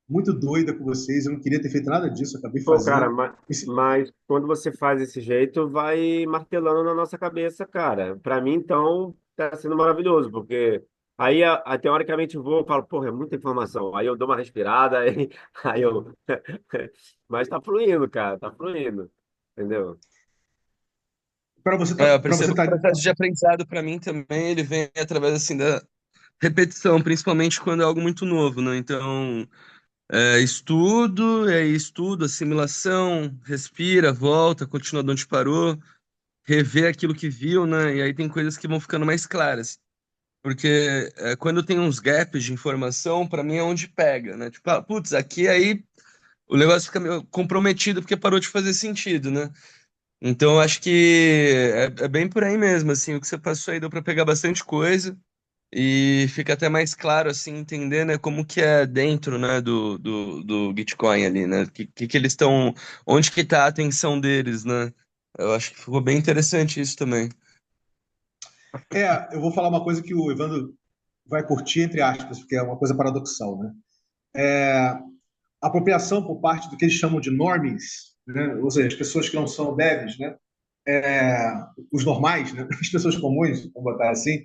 muito doida com vocês, eu não queria ter feito nada disso, acabei Pô, cara, fazendo. mas quando você faz desse jeito, vai martelando na nossa cabeça, cara. Para mim, então, tá sendo maravilhoso, porque Aí, teoricamente, eu vou, eu falo, porra, é muita informação. Aí eu dou uma respirada, aí eu. Mas tá fluindo, cara, tá fluindo. Entendeu? Eu para você percebo que tá, o processo de aprendizado para mim também ele vem através assim da repetição, principalmente quando é algo muito novo, né? Então, estudo, assimilação, respira, volta, continua de onde parou, rever aquilo que viu, né? E aí tem coisas que vão ficando mais claras. Porque quando tem uns gaps de informação, para mim é onde pega, né? Tipo, putz, aqui aí o negócio fica meio comprometido porque parou de fazer sentido, né? Então, eu acho que é bem por aí mesmo, assim, o que você passou aí deu para pegar bastante coisa e fica até mais claro, assim, entender, né, como que é dentro, né, do Bitcoin ali, né, que eles estão, onde que tá a atenção deles, né? Eu acho que ficou bem interessante isso também. eu vou falar uma coisa que o Evandro vai curtir, entre aspas, porque é uma coisa paradoxal, né? Apropriação por parte do que eles chamam de normies, né? Ou seja, as pessoas que não são devs, né? Os normais, né? As pessoas comuns, vamos botar assim,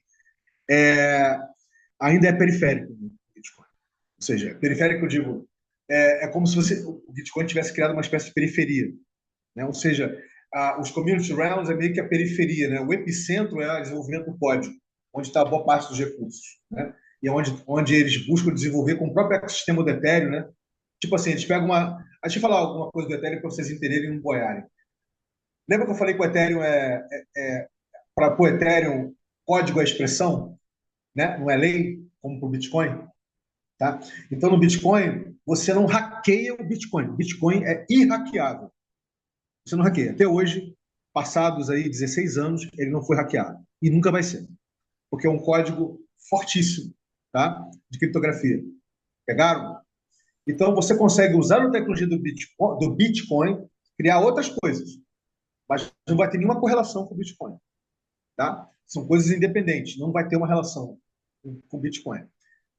ainda é periférico no Bitcoin. Ou seja, periférico, eu digo, é como se o Bitcoin tivesse criado uma espécie de periferia, né? Ou seja, os community realms é meio que a periferia, né? O epicentro é o desenvolvimento do código, onde está a boa parte dos recursos, né? E é onde eles buscam desenvolver com o próprio ecossistema do Ethereum, né? Tipo assim, eles pegam uma. Deixa eu falar alguma coisa do Ethereum para vocês entenderem e não boiarem. Lembra que eu falei que o Ethereum para o Ethereum, código é expressão, né? Não é lei, como para o Bitcoin, tá? Então, no Bitcoin, você não hackeia o Bitcoin. O Bitcoin é irhackeável. Você não hackeia. Até hoje, passados aí 16 anos, ele não foi hackeado. E nunca vai ser. Porque é um código fortíssimo, tá? De criptografia. Pegaram? Então, você consegue usar a tecnologia do Bitcoin, criar outras coisas, mas não vai ter nenhuma correlação com o Bitcoin, tá? São coisas independentes, não vai ter uma relação com o Bitcoin.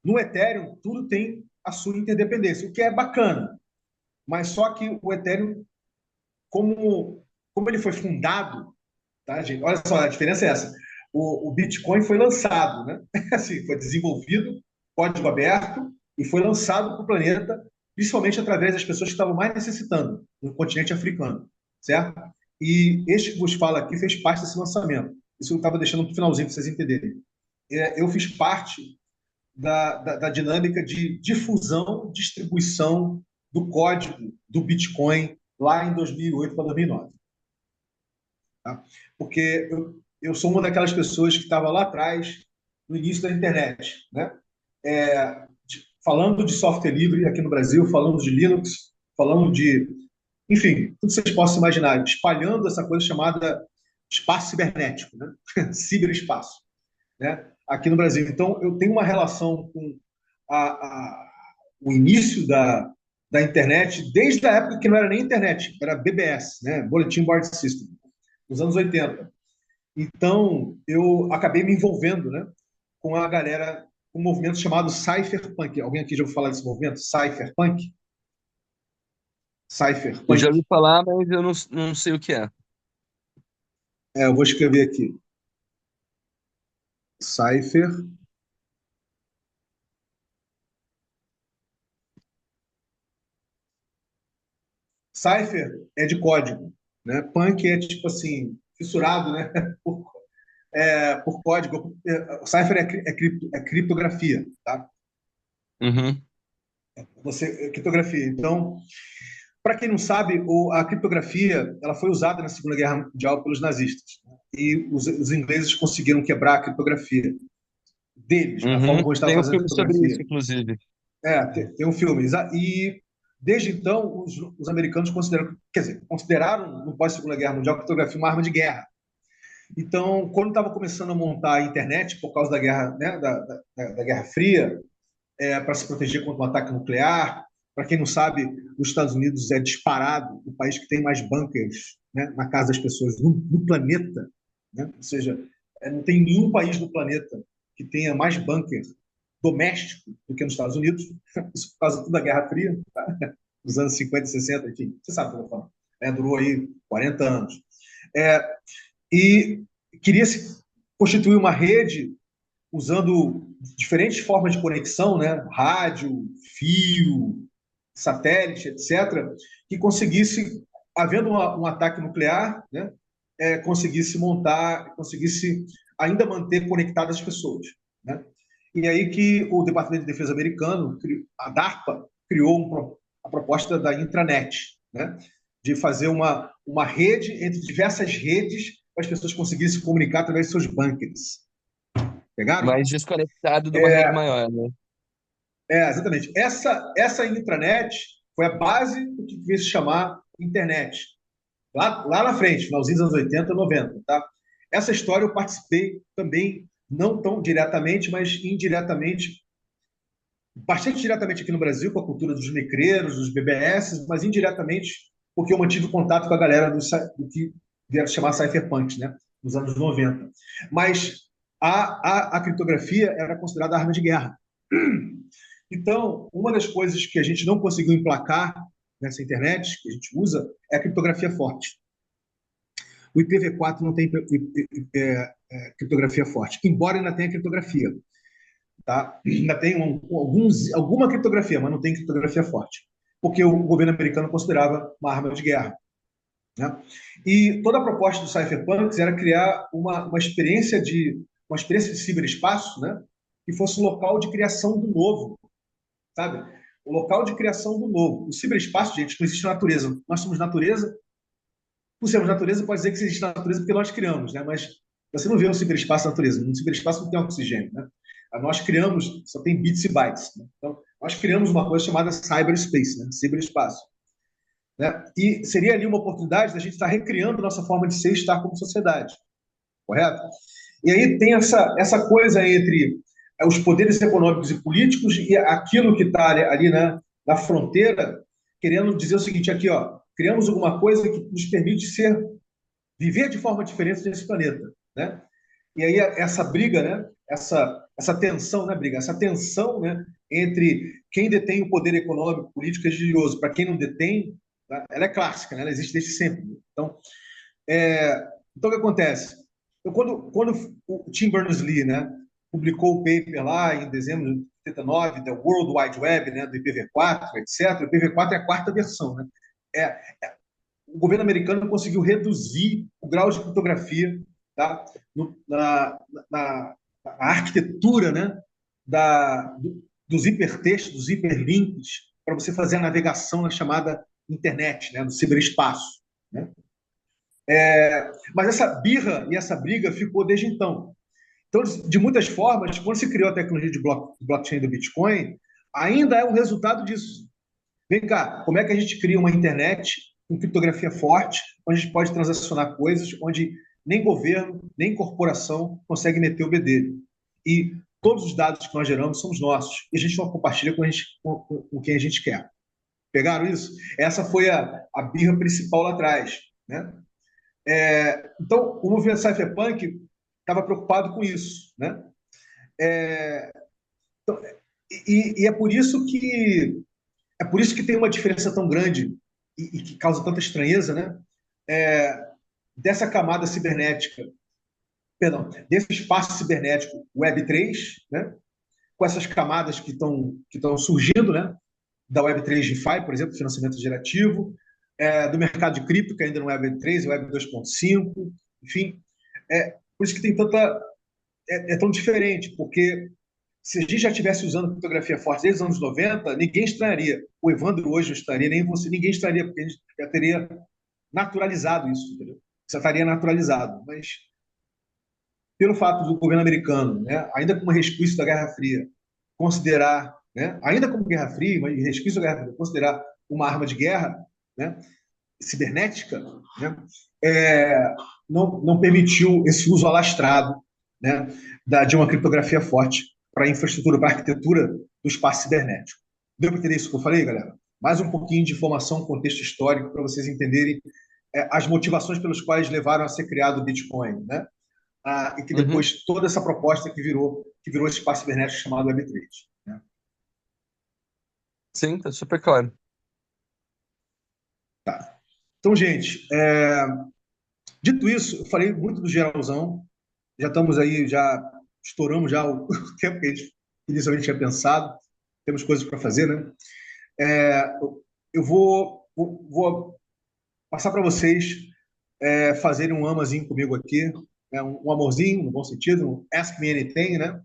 No Ethereum, tudo tem a sua interdependência, o que é bacana, mas só que o Ethereum, como ele foi fundado, tá, gente? Olha só, a diferença é essa. O Bitcoin foi lançado, né? Assim, foi desenvolvido, código aberto, e foi lançado para o planeta, principalmente através das pessoas que estavam mais necessitando, no continente africano, certo? E este que vos fala aqui fez parte desse lançamento. Isso eu estava deixando para o finalzinho para vocês entenderem. Eu fiz parte da dinâmica de difusão, distribuição do código do Bitcoin lá em 2008 para 2009. Tá? Porque eu sou uma daquelas pessoas que estava lá atrás, no início da internet, né? Falando de software livre aqui no Brasil, falando de Linux, falando de, enfim, tudo que vocês possam imaginar, espalhando essa coisa chamada espaço cibernético, né? Ciberespaço, né? Aqui no Brasil. Então, eu tenho uma relação com o início da internet, desde a época que não era nem internet, era BBS, né? Bulletin Board System, nos anos 80. Então, eu acabei me envolvendo, né, com a galera, um movimento chamado Cypherpunk. Alguém aqui já ouviu falar desse movimento? Cypherpunk? Eu já Cypherpunk. ouvi falar, mas eu não sei o que é. Eu vou escrever aqui. Cypher. Cypher é de código, né? Punk é tipo assim, fissurado, né? Por código. Cypher é criptografia, tá? Uhum. Criptografia. Então, para quem não sabe, a criptografia ela foi usada na Segunda Guerra Mundial pelos nazistas, né? E os ingleses conseguiram quebrar a criptografia deles, a Uhum. forma como eles estavam Tem um fazendo a filme sobre criptografia. isso, inclusive. Tem um filme. E desde então, os americanos consideraram no pós-Segunda Guerra Mundial a criptografia uma arma de guerra. Então, quando estava começando a montar a internet por causa da guerra, né, da Guerra Fria, para se proteger contra um ataque nuclear. Para quem não sabe, os Estados Unidos é disparado o país que tem mais bunkers, né, na casa das pessoas no planeta. Né? Ou seja, não tem nenhum país no planeta que tenha mais bunker doméstico do que nos Estados Unidos. Isso por causa da Guerra Fria, tá? Dos anos 50 e 60, enfim, você sabe o que eu estou falando. Durou aí 40 anos. E queria se constituir uma rede usando diferentes formas de conexão, né? Rádio, fio, satélite, etc., que conseguisse, havendo um ataque nuclear, né? Conseguisse montar, conseguisse ainda manter conectadas as pessoas, né? E aí que o Departamento de Defesa americano, a DARPA, criou a proposta da intranet, né? De fazer uma rede entre diversas redes para as pessoas conseguirem se comunicar através de seus bunkers. Pegaram? Mais desconectado de uma rede maior, né? Exatamente. Essa intranet foi a base do que veio se chamar internet. Lá na frente, finalzinho dos anos 80, 90, tá? Essa história eu participei também, não tão diretamente, mas indiretamente, bastante diretamente aqui no Brasil, com a cultura dos micreiros, dos BBS, mas indiretamente porque eu mantive contato com a galera do que vieram chamar cypherpunks, né? Nos anos 90. Mas a criptografia era considerada arma de guerra. Então, uma das coisas que a gente não conseguiu emplacar nessa internet, que a gente usa, é a criptografia forte. O IPv4 não tem criptografia forte, embora ainda tenha criptografia. Tá? Ainda tem alguma criptografia, mas não tem criptografia forte, porque o governo americano considerava uma arma de guerra. Né? E toda a proposta do Cypherpunks era criar uma experiência de ciberespaço, né? Que fosse um local de criação do novo, sabe? O local de criação do novo. O ciberespaço, gente, não existe natureza. Nós somos natureza. Por sermos natureza, pode dizer que existe natureza porque nós criamos, né? Mas você não vê um ciberespaço na natureza. No ciberespaço não tem oxigênio, né? Nós criamos, só tem bits e bytes. Né? Então, nós criamos uma coisa chamada cyberspace, né? Ciberespaço. Né? E seria ali uma oportunidade da gente estar recriando nossa forma de ser e estar como sociedade. Correto? E aí tem essa coisa entre os poderes econômicos e políticos e aquilo que está ali na fronteira, querendo dizer o seguinte, aqui, ó, criamos alguma coisa que nos permite viver de forma diferente nesse planeta, né? E aí essa briga, né? Essa tensão, né, briga? Essa tensão, né, entre quem detém o poder econômico, político e religioso para quem não detém, né, ela é clássica, né? Ela existe desde sempre. Então, o que acontece? Então, quando o Tim Berners-Lee, né, publicou o paper lá em dezembro de 79, da World Wide Web, né, do IPv4, etc., o IPv4 é a quarta versão. Né? O governo americano conseguiu reduzir o grau de criptografia, tá? Na arquitetura, né, dos hipertextos, dos hiperlinks, para você fazer a navegação na chamada internet, né, no ciberespaço. Né? Mas essa birra e essa briga ficou desde então. Então, de muitas formas, quando se criou a tecnologia de blockchain do Bitcoin, ainda é um resultado disso. Vem cá, como é que a gente cria uma internet com criptografia forte, onde a gente pode transacionar coisas, onde nem governo, nem corporação consegue meter o bedelho. E todos os dados que nós geramos somos nossos. E a gente não compartilha com quem a gente quer. Pegaram isso? Essa foi a birra principal lá atrás. Né? Então, o movimento cypherpunk estava preocupado com isso. Né? Então, e é por isso que tem uma diferença tão grande e que causa tanta estranheza, né? Dessa camada cibernética, perdão, desse espaço cibernético Web3, né? Com essas camadas que estão surgindo, né? Da Web3 DeFi, por exemplo, financiamento gerativo, do mercado de cripto, que ainda não é Web3, é Web 2.5, enfim. Por isso que tem tão diferente, porque se a gente já estivesse usando criptografia forte desde os anos 90, ninguém estranharia. O Evandro hoje não estaria, nem você, ninguém estaria, porque a gente já teria naturalizado isso, entendeu? Já estaria naturalizado. Mas, pelo fato do governo americano, né, ainda como resquício da Guerra Fria, considerar, né, ainda como Guerra Fria, mas resquício da Guerra Fria, considerar uma arma de guerra, né, cibernética, né, não permitiu esse uso alastrado, né, de uma criptografia forte para a infraestrutura, para a arquitetura do espaço cibernético. Deu para entender isso que eu falei, galera? Mais um pouquinho de informação, contexto histórico, para vocês entenderem as motivações pelas quais levaram a ser criado o Bitcoin, né? E que depois toda essa proposta que virou esse espaço cibernético chamado Web3. Né? Sim, tá super claro. Tá. Então, gente, dito isso, eu falei muito do geralzão, já estamos aí já estouramos já o tempo que a gente inicialmente tinha pensado. Temos coisas para fazer, né? É, eu vou passar para vocês fazerem um amazinho comigo aqui, né? Um amorzinho, no bom sentido, um Ask Me Anything, né?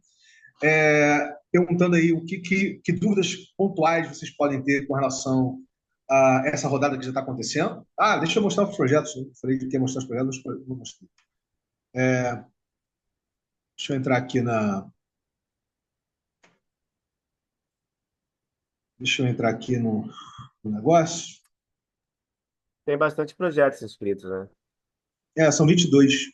Perguntando aí que dúvidas pontuais vocês podem ter com relação a essa rodada que já está acontecendo. Ah, deixa eu mostrar os projetos. Eu falei que ia mostrar os projetos, não mostrei. Deixa eu entrar aqui Deixa eu entrar aqui no negócio. Tem bastante projetos inscritos, né? São 22.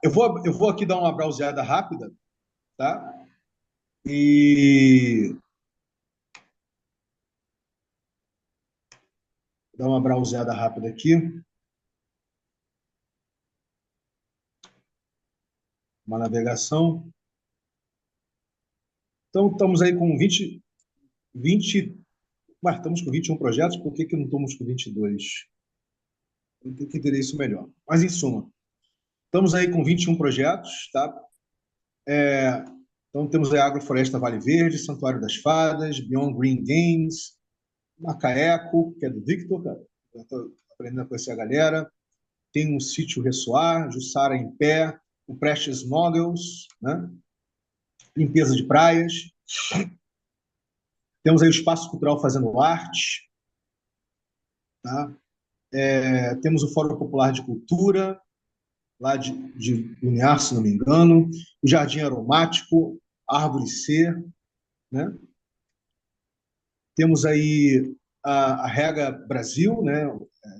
Eu vou aqui dar uma browseada rápida, tá? E dar uma browseada rápida aqui. Uma navegação. Então, estamos aí com 20. Mas estamos com 21 projetos, por que não estamos com 22? Eu tenho que entender isso melhor. Mas, em suma, estamos aí com 21 projetos, tá? Então, temos a Agrofloresta Vale Verde, Santuário das Fadas, Beyond Green Games, Macaeco, que é do Victor, cara. Eu estou aprendendo a conhecer a galera. Tem o Sítio Ressoar, Jussara em Pé, o Precious Models, né? Limpeza de praias. Temos aí o Espaço Cultural Fazendo Arte, tá? Temos o Fórum Popular de Cultura, lá de Uniar, se não me engano, o Jardim Aromático, Árvore C, né? Temos aí a Rega Brasil, né?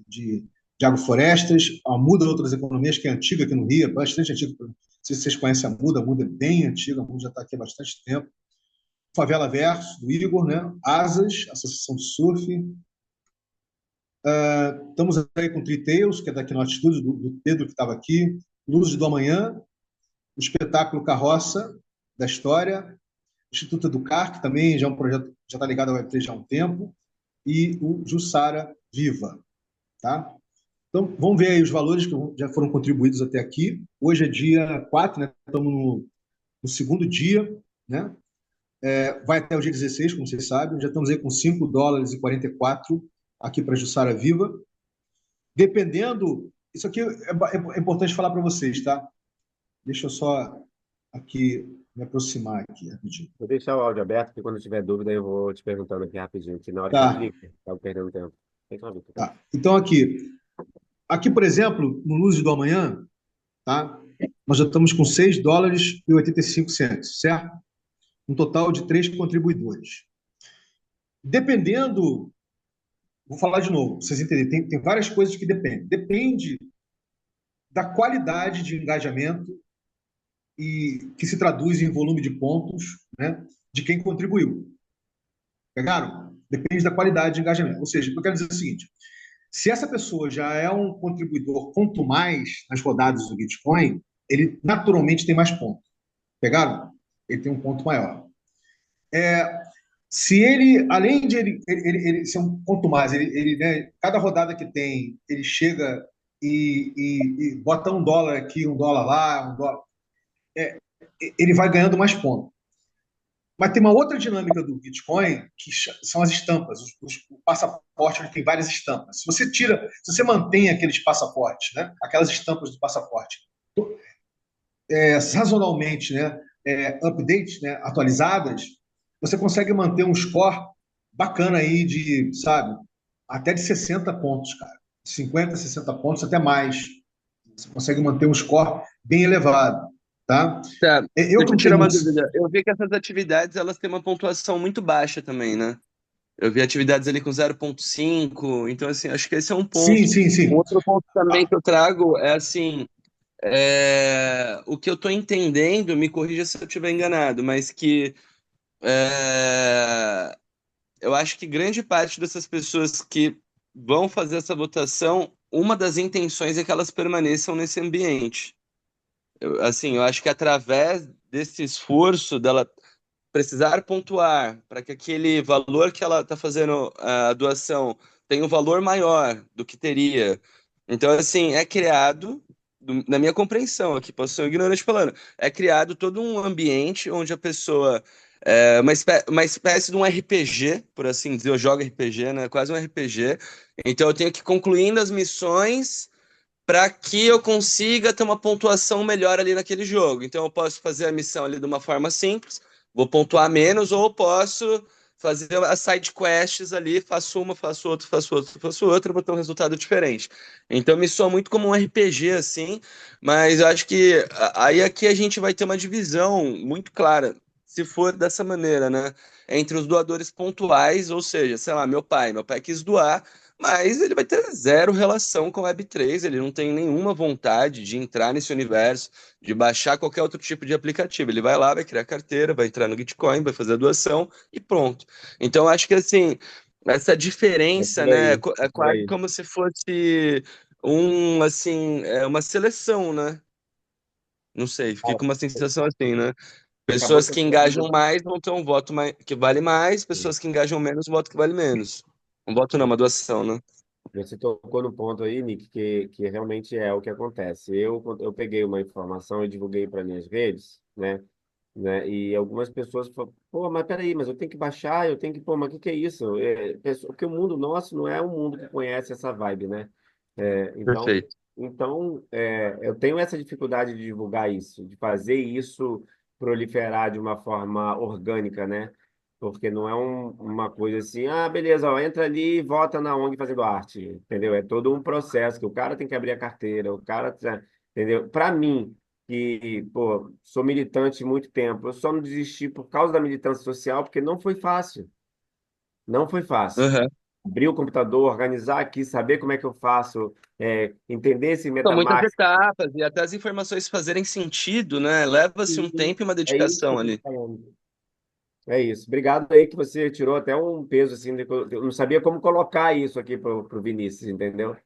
de agroflorestas, a Muda Outras Economias, que é antiga aqui no Rio, é bastante antiga. Não sei se vocês conhecem a Muda é bem antiga, a Muda já está aqui há bastante tempo. Favela Verso, do Igor, né? Asas, Associação de Surf. Estamos aí com Tritails, que é da Keynote Studios, do Pedro, que estava aqui. Luzes do Amanhã, o espetáculo Carroça da História, Instituto Educar, que também já é um projeto que já está ligado ao Web3 já há um tempo, e o Jussara Viva. Tá? Então, vamos ver aí os valores que já foram contribuídos até aqui. Hoje é dia 4, né? Estamos no segundo dia, né? Vai até o dia 16, como vocês sabem. Já estamos aí com $5,44 aqui para a Jussara Viva. Dependendo... Isso aqui é importante falar para vocês, tá? Deixa eu só aqui me aproximar aqui rapidinho. Vou deixar o áudio aberto, porque quando tiver dúvida eu vou te perguntando aqui rapidinho, que na hora que eu Tá, clico, estava perdendo tempo. Tem só dúvida. tá. Então, aqui, por exemplo, no Luzes do Amanhã, tá? Nós já estamos com $6,85, certo? Um total de 3 contribuidores. Dependendo, vou falar de novo, pra vocês entenderem, tem várias coisas que dependem. Depende da qualidade de engajamento e que se traduz em volume de pontos, né, de quem contribuiu. Pegaram? Depende da qualidade de engajamento. Ou seja, eu quero dizer o seguinte: se essa pessoa já é um contribuidor, quanto mais nas rodadas do Bitcoin, ele naturalmente tem mais pontos. Pegaram? Ele tem um ponto maior. Se ele, além de ele ser um ponto mais, né, cada rodada que tem, ele chega e bota $1 aqui, $1 lá, $1. Ele vai ganhando mais pontos. Mas tem uma outra dinâmica do Bitcoin, que são as estampas. O passaporte ele tem várias estampas. Se você mantém aqueles passaportes, né, aquelas estampas do passaporte, sazonalmente, né, updates, né, atualizadas, você consegue manter um score bacana aí de, sabe, até de 60 pontos, cara. 50, 60 pontos, até mais. Você consegue manter um score bem elevado, tá? Tá, Eu deixa eu não tirar tenho uma muito... dúvida. Eu vi que essas atividades elas têm uma pontuação muito baixa também, né? Eu vi atividades ali com 0,5, então assim, acho que esse é um Sim, ponto. sim, Um sim. outro ponto também que eu trago é assim, o que eu estou entendendo, me corrija se eu estiver enganado, mas que eu acho que grande parte dessas pessoas que vão fazer essa votação, uma das intenções é que elas permaneçam nesse ambiente. Assim, eu acho que através desse esforço dela precisar pontuar para que aquele valor que ela está fazendo a doação tenha um valor maior do que teria. Então, assim, é criado na minha compreensão aqui, posso ser um ignorante falando, é criado todo um ambiente onde a pessoa uma espécie de um RPG, por assim dizer, eu jogo RPG, né? Quase um RPG. Então eu tenho que ir concluindo as missões para que eu consiga ter uma pontuação melhor ali naquele jogo. Então eu posso fazer a missão ali de uma forma simples, vou pontuar menos, ou eu posso fazer as side quests ali, faço uma, faço outra, faço outra, faço outra, vou ter um resultado diferente. Então me soa muito como um RPG assim, mas eu acho que aí aqui a gente vai ter uma divisão muito clara, se for dessa maneira, né? Entre os doadores pontuais, ou seja, sei lá, meu pai quis doar, mas ele vai ter zero relação com a Web3, ele não tem nenhuma vontade de entrar nesse universo, de baixar qualquer outro tipo de aplicativo. Ele vai lá, vai criar carteira, vai entrar no Gitcoin, vai fazer a doação e pronto. Então, eu acho que assim, essa É diferença, por né, aí, é por quase aí. como se fosse uma seleção, né? Não sei, fiquei Ó, com uma sensação assim, né? você acabou Pessoas que engajam tocando. mais vão ter um voto que vale mais, pessoas que engajam menos, um voto que vale menos. Um voto não, uma doação, né? Você tocou no ponto aí, Nick, que realmente é o que acontece. Eu peguei uma informação e divulguei para minhas redes, né? E algumas pessoas falam, pô, mas peraí, mas eu tenho que baixar, eu tenho que, pô, mas o que que é isso? Porque o mundo nosso não é um mundo que conhece essa vibe, né? É, então, Perfeito. eu tenho essa dificuldade de divulgar isso, de fazer isso proliferar de uma forma orgânica, né? Porque não é uma coisa assim, ah, beleza, ó, entra ali e vota na ONG fazendo arte, entendeu? É todo um processo que o cara tem que abrir a carteira, entendeu? Para mim, que, pô, sou militante há muito tempo, eu só não desisti por causa da militância social, porque não foi fácil, não foi fácil. Aham. Abrir o computador, organizar aqui, saber como é que eu faço, entender esse São muitas MetaMask. etapas e até as informações fazerem sentido, né? Leva-se um tempo e uma É isso que dedicação eu tô ali. falando. É isso. Obrigado aí que você tirou até um peso assim, eu não sabia como colocar isso aqui pro Vinícius, entendeu?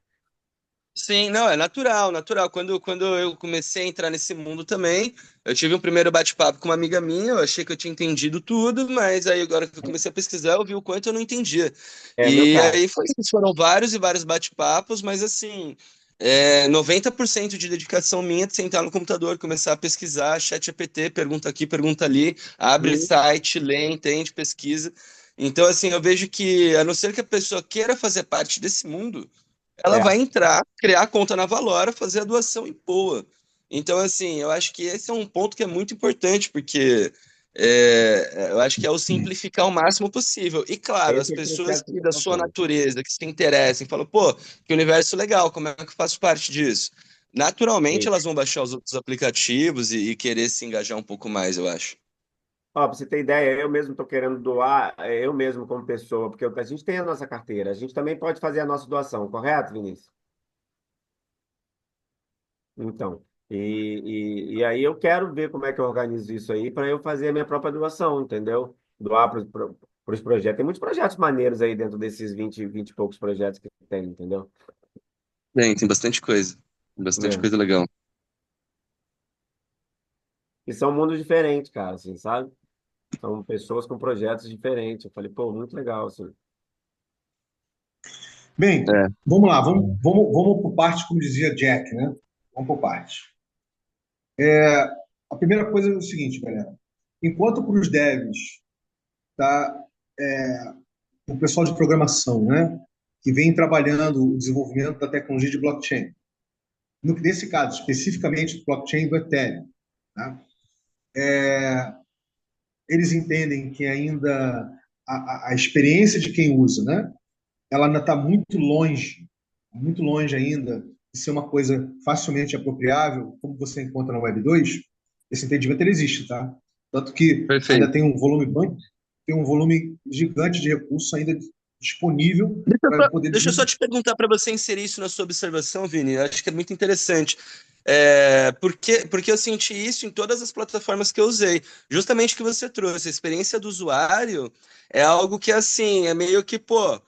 Sim, não, é natural, natural. Quando eu comecei a entrar nesse mundo também, eu tive um primeiro bate-papo com uma amiga minha, eu achei que eu tinha entendido tudo, mas aí agora que eu comecei a pesquisar, eu vi o quanto eu não entendia. É meu E caso. aí foram vários e vários bate-papos, mas assim, 90% de dedicação minha é de sentar no computador, começar a pesquisar, chat GPT, pergunta aqui, pergunta ali, abre Hum, site, lê, entende, pesquisa. Então, assim, eu vejo que, a não ser que a pessoa queira fazer parte desse mundo, ela É, vai entrar, criar a conta na Valora, fazer a doação em boa. Então, assim, eu acho que esse é um ponto que é muito importante, porque eu acho que é o simplificar o máximo possível. E, é claro, as esse pessoas processo que que você da está sua falando. natureza, que se interessem, falam, pô, que universo legal, como é que eu faço parte disso? Naturalmente, elas vão baixar os outros aplicativos e querer se engajar um pouco mais, eu acho. Ó, pra você ter ideia, eu mesmo estou querendo doar, eu mesmo como pessoa, porque a gente tem a nossa carteira, a gente também pode fazer a nossa doação, correto, Vinícius? Então, e aí eu quero ver como é que eu organizo isso aí para eu fazer a minha própria doação, entendeu? Doar para os projetos. Tem muitos projetos maneiros aí dentro desses 20 e poucos projetos que tem, entendeu? Tem bastante coisa. Bastante É. coisa legal. E são mundos diferentes, cara, assim, sabe? São pessoas com projetos diferentes. Eu falei, pô, muito legal, assim. Bem, É. vamos lá, vamos por parte, como dizia Jack, né? Vamos por parte. A primeira coisa é o seguinte, galera. Enquanto para os devs, tá, o pessoal de programação, né, que vem trabalhando o desenvolvimento da tecnologia de blockchain, nesse caso, especificamente do blockchain do Ethereum, tá? Eles entendem que ainda a experiência de quem usa, né, ela ainda está muito longe ainda de ser uma coisa facilmente apropriável, como você encontra na Web2. Esse entendimento ele existe, tá? Tanto que ainda Perfeito. tem um volume gigante de recursos ainda disponível para poder Deixa eu só desenvolver. te perguntar para você inserir isso na sua observação, Vini. Eu acho que é muito interessante. Porque eu senti isso em todas as plataformas que eu usei. Justamente o que você trouxe, a experiência do usuário é algo que, assim, é meio que, pô,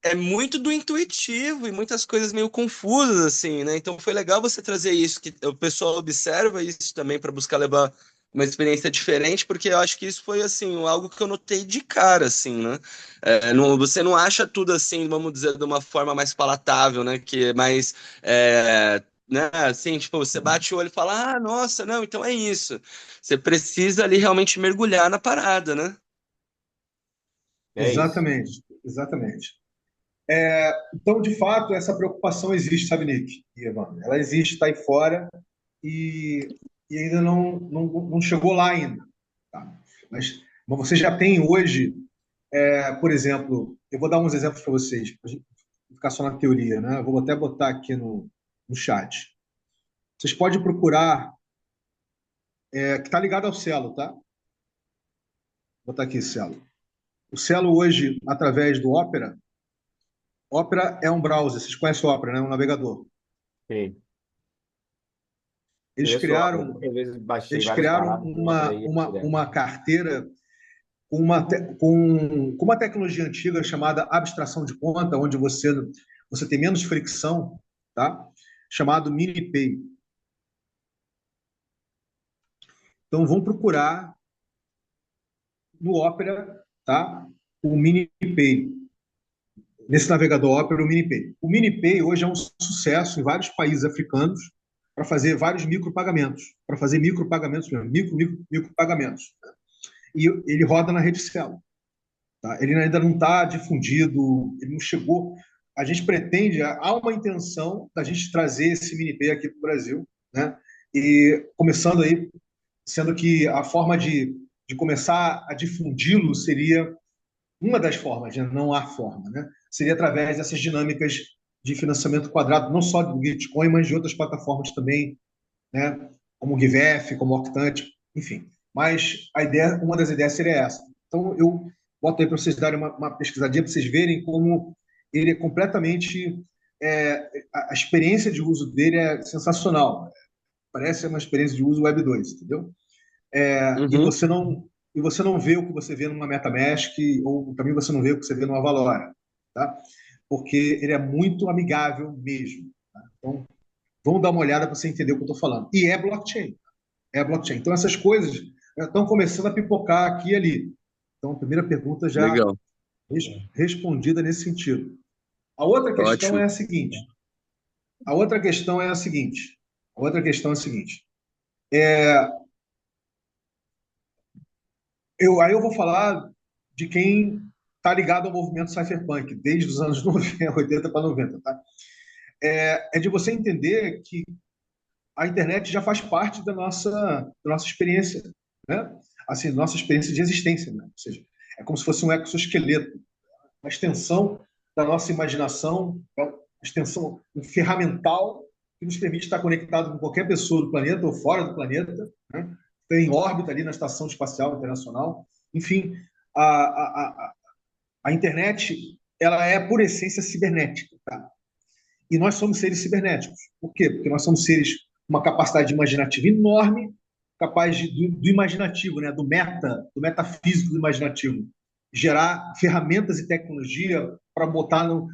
é muito do intuitivo e muitas coisas meio confusas, assim, né? Então foi legal você trazer isso, que o pessoal observa isso também para buscar levar uma experiência diferente, porque eu acho que isso foi, assim, algo que eu notei de cara, assim, né? Você não acha tudo assim, vamos dizer, de uma forma mais palatável, né? Que é mais né? Assim, tipo, você bate o olho e fala, ah, nossa, não, então é isso. Você precisa ali realmente mergulhar na parada, né? É isso. Exatamente, exatamente. Então, de fato, essa preocupação existe, sabe, Nick e Evandro? Ela existe, está aí fora e, e ainda não chegou lá ainda. Tá? Mas você já tem hoje, por exemplo, eu vou dar uns exemplos para vocês, para gente ficar só na teoria, né? Eu vou até botar aqui no chat. Vocês podem procurar, que está ligado ao Celo, tá? Vou botar aqui Celo. O Celo hoje, através do Opera, Opera é um browser, vocês conhecem o Opera, né? Um navegador. Sim. Eles Conheço Opera. criaram, Muitas vezes baixei eles várias criaram paradas no Opera aí direto. uma carteira com uma tecnologia antiga chamada abstração de conta, onde você tem menos fricção, tá? Chamado MiniPay. Então, vão procurar no Opera, tá? O MiniPay. Nesse navegador Opera, o MiniPay. O MiniPay hoje é um sucesso em vários países africanos para fazer vários micropagamentos, para fazer micropagamentos mesmo, micropagamentos. E ele roda na rede Celo. Tá? Ele ainda não está difundido, ele não chegou. A gente pretende, há uma intenção da gente trazer esse MiniPay aqui para o Brasil, né? E começando aí, sendo que a forma de começar a difundi-lo seria uma das formas, né? Não há forma, né? Seria através dessas dinâmicas de financiamento quadrado, não só do Bitcoin, mas de outras plataformas também, né? Como o Givef, como o Octante, enfim. Mas a ideia, uma das ideias seria essa. Então, eu boto aí para vocês darem uma pesquisadinha, para vocês verem como ele é completamente. A experiência de uso dele é sensacional. Parece uma experiência de uso Web 2, entendeu? E Uhum. você não vê o que você vê numa MetaMask, ou também você não vê o que você vê numa Valora, tá? Porque ele é muito amigável mesmo. Tá? Então, vamos dar uma olhada para você entender o que eu estou falando. E é blockchain. É blockchain. Então, essas coisas já estão começando a pipocar aqui e ali. Então, a primeira pergunta já Legal. respondida nesse sentido. A outra questão é Ótimo. a seguinte. A outra questão é a seguinte. A outra questão é a seguinte. Aí eu vou falar de quem está ligado ao movimento cypherpunk, desde os anos 90, 80 para 90. Tá? É de você entender que a internet já faz parte da nossa experiência, né? Assim, nossa experiência de existência, né? Ou seja, é como se fosse um exoesqueleto, uma extensão da nossa imaginação, uma extensão, um ferramental que nos permite estar conectado com qualquer pessoa do planeta ou fora do planeta, né? Tem em órbita ali na Estação Espacial Internacional. Enfim, a, a, a, a internet ela é, por essência, cibernética. Tá? E nós somos seres cibernéticos. Por quê? Porque nós somos seres com uma capacidade imaginativa enorme, capaz do imaginativo, né? do metafísico do imaginativo, gerar ferramentas e tecnologia para botar no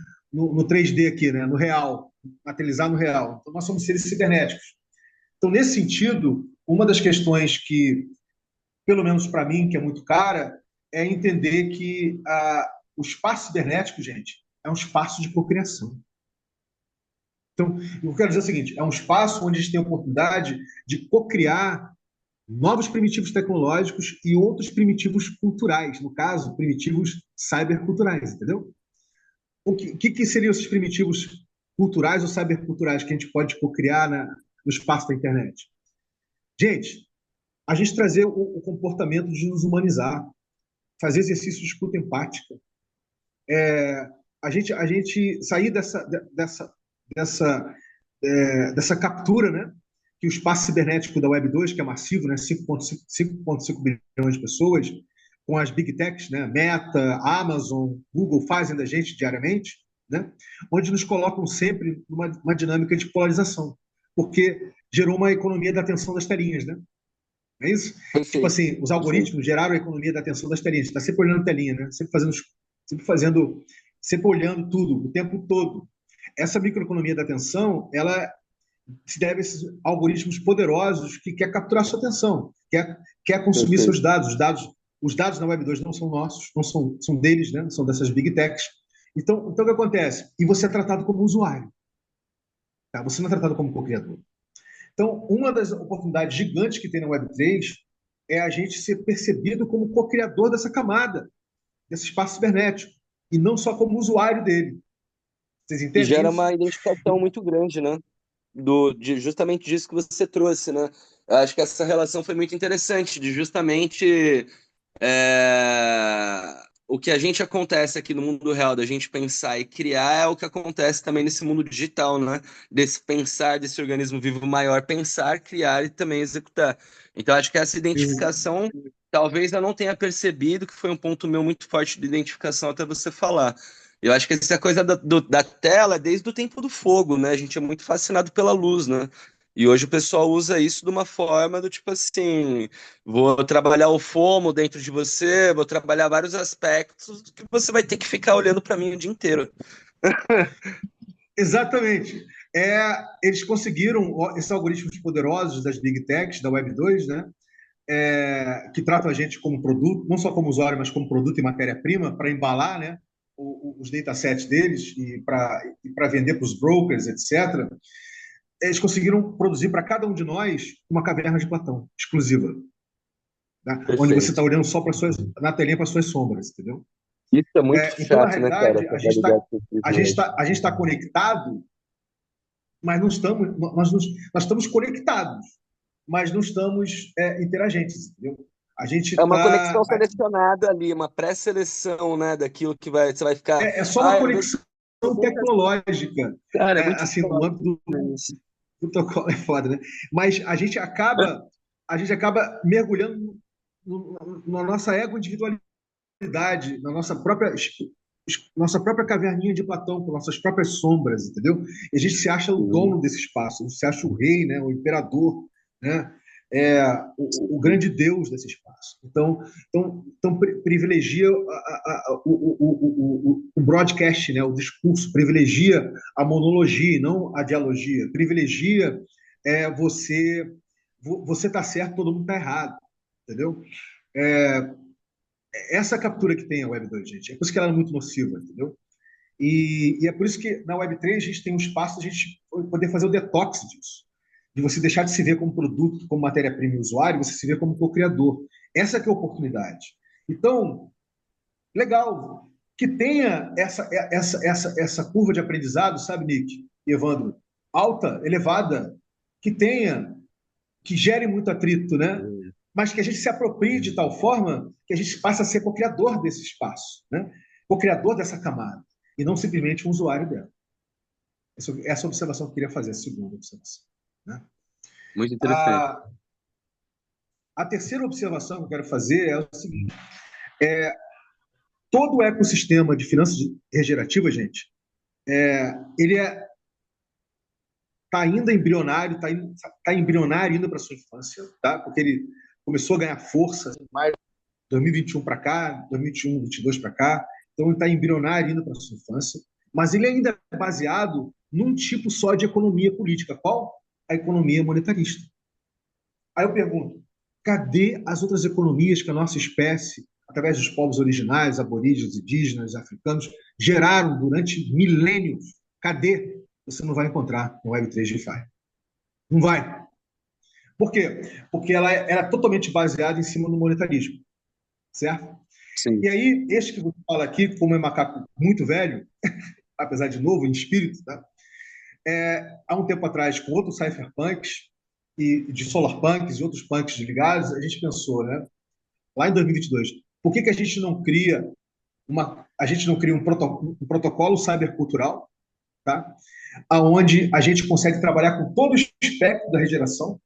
3D aqui, né? No real, materializar no real. Então, nós somos seres cibernéticos. Então, nesse sentido, uma das questões que, pelo menos para mim, que é muito cara, é entender que o espaço cibernético, gente, é um espaço de cocriação. Então, eu quero dizer o seguinte: é um espaço onde a gente tem a oportunidade de cocriar novos primitivos tecnológicos e outros primitivos culturais, no caso, primitivos cyberculturais, entendeu? O que seriam esses primitivos culturais ou cyberculturais que a gente pode cocriar no espaço da internet? Gente, a gente trazer o comportamento de nos humanizar, fazer exercício de escuta empática, a gente sair dessa captura, né? Que o espaço cibernético da Web 2, que é massivo, né? 5,5 bilhões de pessoas, com as big techs, né? Meta, Amazon, Google fazem da gente diariamente, né? Onde nos colocam sempre numa dinâmica de polarização, porque gerou uma economia da atenção das telinhas, né? É isso? Tipo Perfeito. assim, os Perfeito. algoritmos geraram a economia da atenção das telinhas. Está sempre olhando telinha, né? Sempre fazendo, sempre olhando tudo, o tempo todo. Essa microeconomia da atenção, ela se deve a esses algoritmos poderosos que quer capturar sua atenção, quer consumir Perfeito. seus dados. Os dados na Web 2 não são nossos, não são deles, né? São dessas big techs. Então, o que acontece? E você é tratado como usuário. tá? Você não é tratado como co-criador. Então, uma das oportunidades gigantes que tem na Web3 é a gente ser percebido como co-criador dessa camada, desse espaço cibernético, e não só como usuário dele. Vocês E entendem gera isso? uma identificação muito grande, né? Justamente disso que você trouxe, né? Eu acho que essa relação foi muito interessante, de justamente o que a gente acontece aqui no mundo real, da gente pensar e criar, é o que acontece também nesse mundo digital, né? Desse pensar, desse organismo vivo maior, pensar, criar e também executar. Então, acho que essa identificação, talvez eu não tenha percebido, que foi um ponto meu muito forte de identificação até você falar. Eu acho que essa coisa da tela é desde o tempo do fogo, né? A gente é muito fascinado pela luz, né? E hoje o pessoal usa isso de uma forma do tipo assim, vou trabalhar o FOMO dentro de você, vou trabalhar vários aspectos que você vai ter que ficar olhando para mim o dia inteiro. Exatamente. Eles conseguiram esses algoritmos poderosos das Big Techs, da Web2, né? Que tratam a gente como produto, não só como usuário, mas como produto e matéria-prima, para embalar, né, os datasets deles e para vender para os brokers, etc. Eles conseguiram produzir para cada um de nós uma caverna de Platão, exclusiva, tá? Onde você está Perfeito. olhando só na telinha para suas sombras, entendeu? Isso é muito Então, na chato, né, cara? realidade, Essa realidade que eu a vivo gente hoje. está, a gente está conectado, mas não estamos, nós estamos conectados, mas não estamos interagentes, entendeu? A gente É uma está. conexão selecionada ali, uma pré-seleção, né, daquilo que você vai ficar. É só uma Ah, eu vejo conexão tecnológica. cara, é muito Assim, no âmbito isso. do protocolo é foda, né? Mas a gente acaba mergulhando na nossa ego-individualidade, na nossa própria caverninha de Platão, com nossas próprias sombras, entendeu? E a gente se acha o Sim, dono desse espaço, a gente se acha o rei, né? O imperador, né? O sim. grande deus desse espaço. Então privilegia o broadcast, né? O discurso, privilegia a monologia e não a dialogia, privilegia você tá certo, todo mundo está errado, entendeu? É, essa captura que tem a Web2, gente, é por isso que ela é muito nociva, entendeu? E é por isso que na Web3 a gente tem um espaço de a gente poder fazer o detox disso. De você deixar de se ver como produto, como matéria-prima e usuário, você se ver como co-criador. Essa que é a oportunidade. Então, legal, que tenha essa curva de aprendizado, sabe, Nick e Evandro? Alta, elevada, que tenha, que gere muito atrito, né? Mas que a gente se aproprie de tal forma que a gente passe a ser co-criador desse espaço, né? Co-criador dessa camada, e não simplesmente um usuário dela. Essa observação que eu queria fazer, a segunda observação. Né? Muito interessante. A terceira observação que eu quero fazer é o seguinte: todo o ecossistema de finanças regenerativas, gente, ele está ainda embrionário, está embrionário ainda para sua infância, tá? Porque ele começou a ganhar força mais 2021 para cá, 2021, 2022 para cá, então ele está embrionário ainda para sua infância, mas ele ainda é baseado num tipo só de economia política. Qual? A economia monetarista. Aí eu pergunto, cadê as outras economias que a nossa espécie, através dos povos originais, aborígenes, indígenas, africanos, geraram durante milênios? Cadê? Você não vai encontrar no Web3 DeFi. Não vai. Por quê? Porque ela era totalmente baseada em cima do monetarismo, certo? Sim. E aí, este que você fala aqui, como é macaco muito velho, apesar de novo, em espírito, tá? Há um tempo atrás, com outros cypherpunks, e de solarpunks e outros punks ligados, a gente pensou, né? Lá em 2022, por que a gente não cria um protocolo cybercultural, tá? Aonde a gente consegue trabalhar com todo o espectro da regeneração,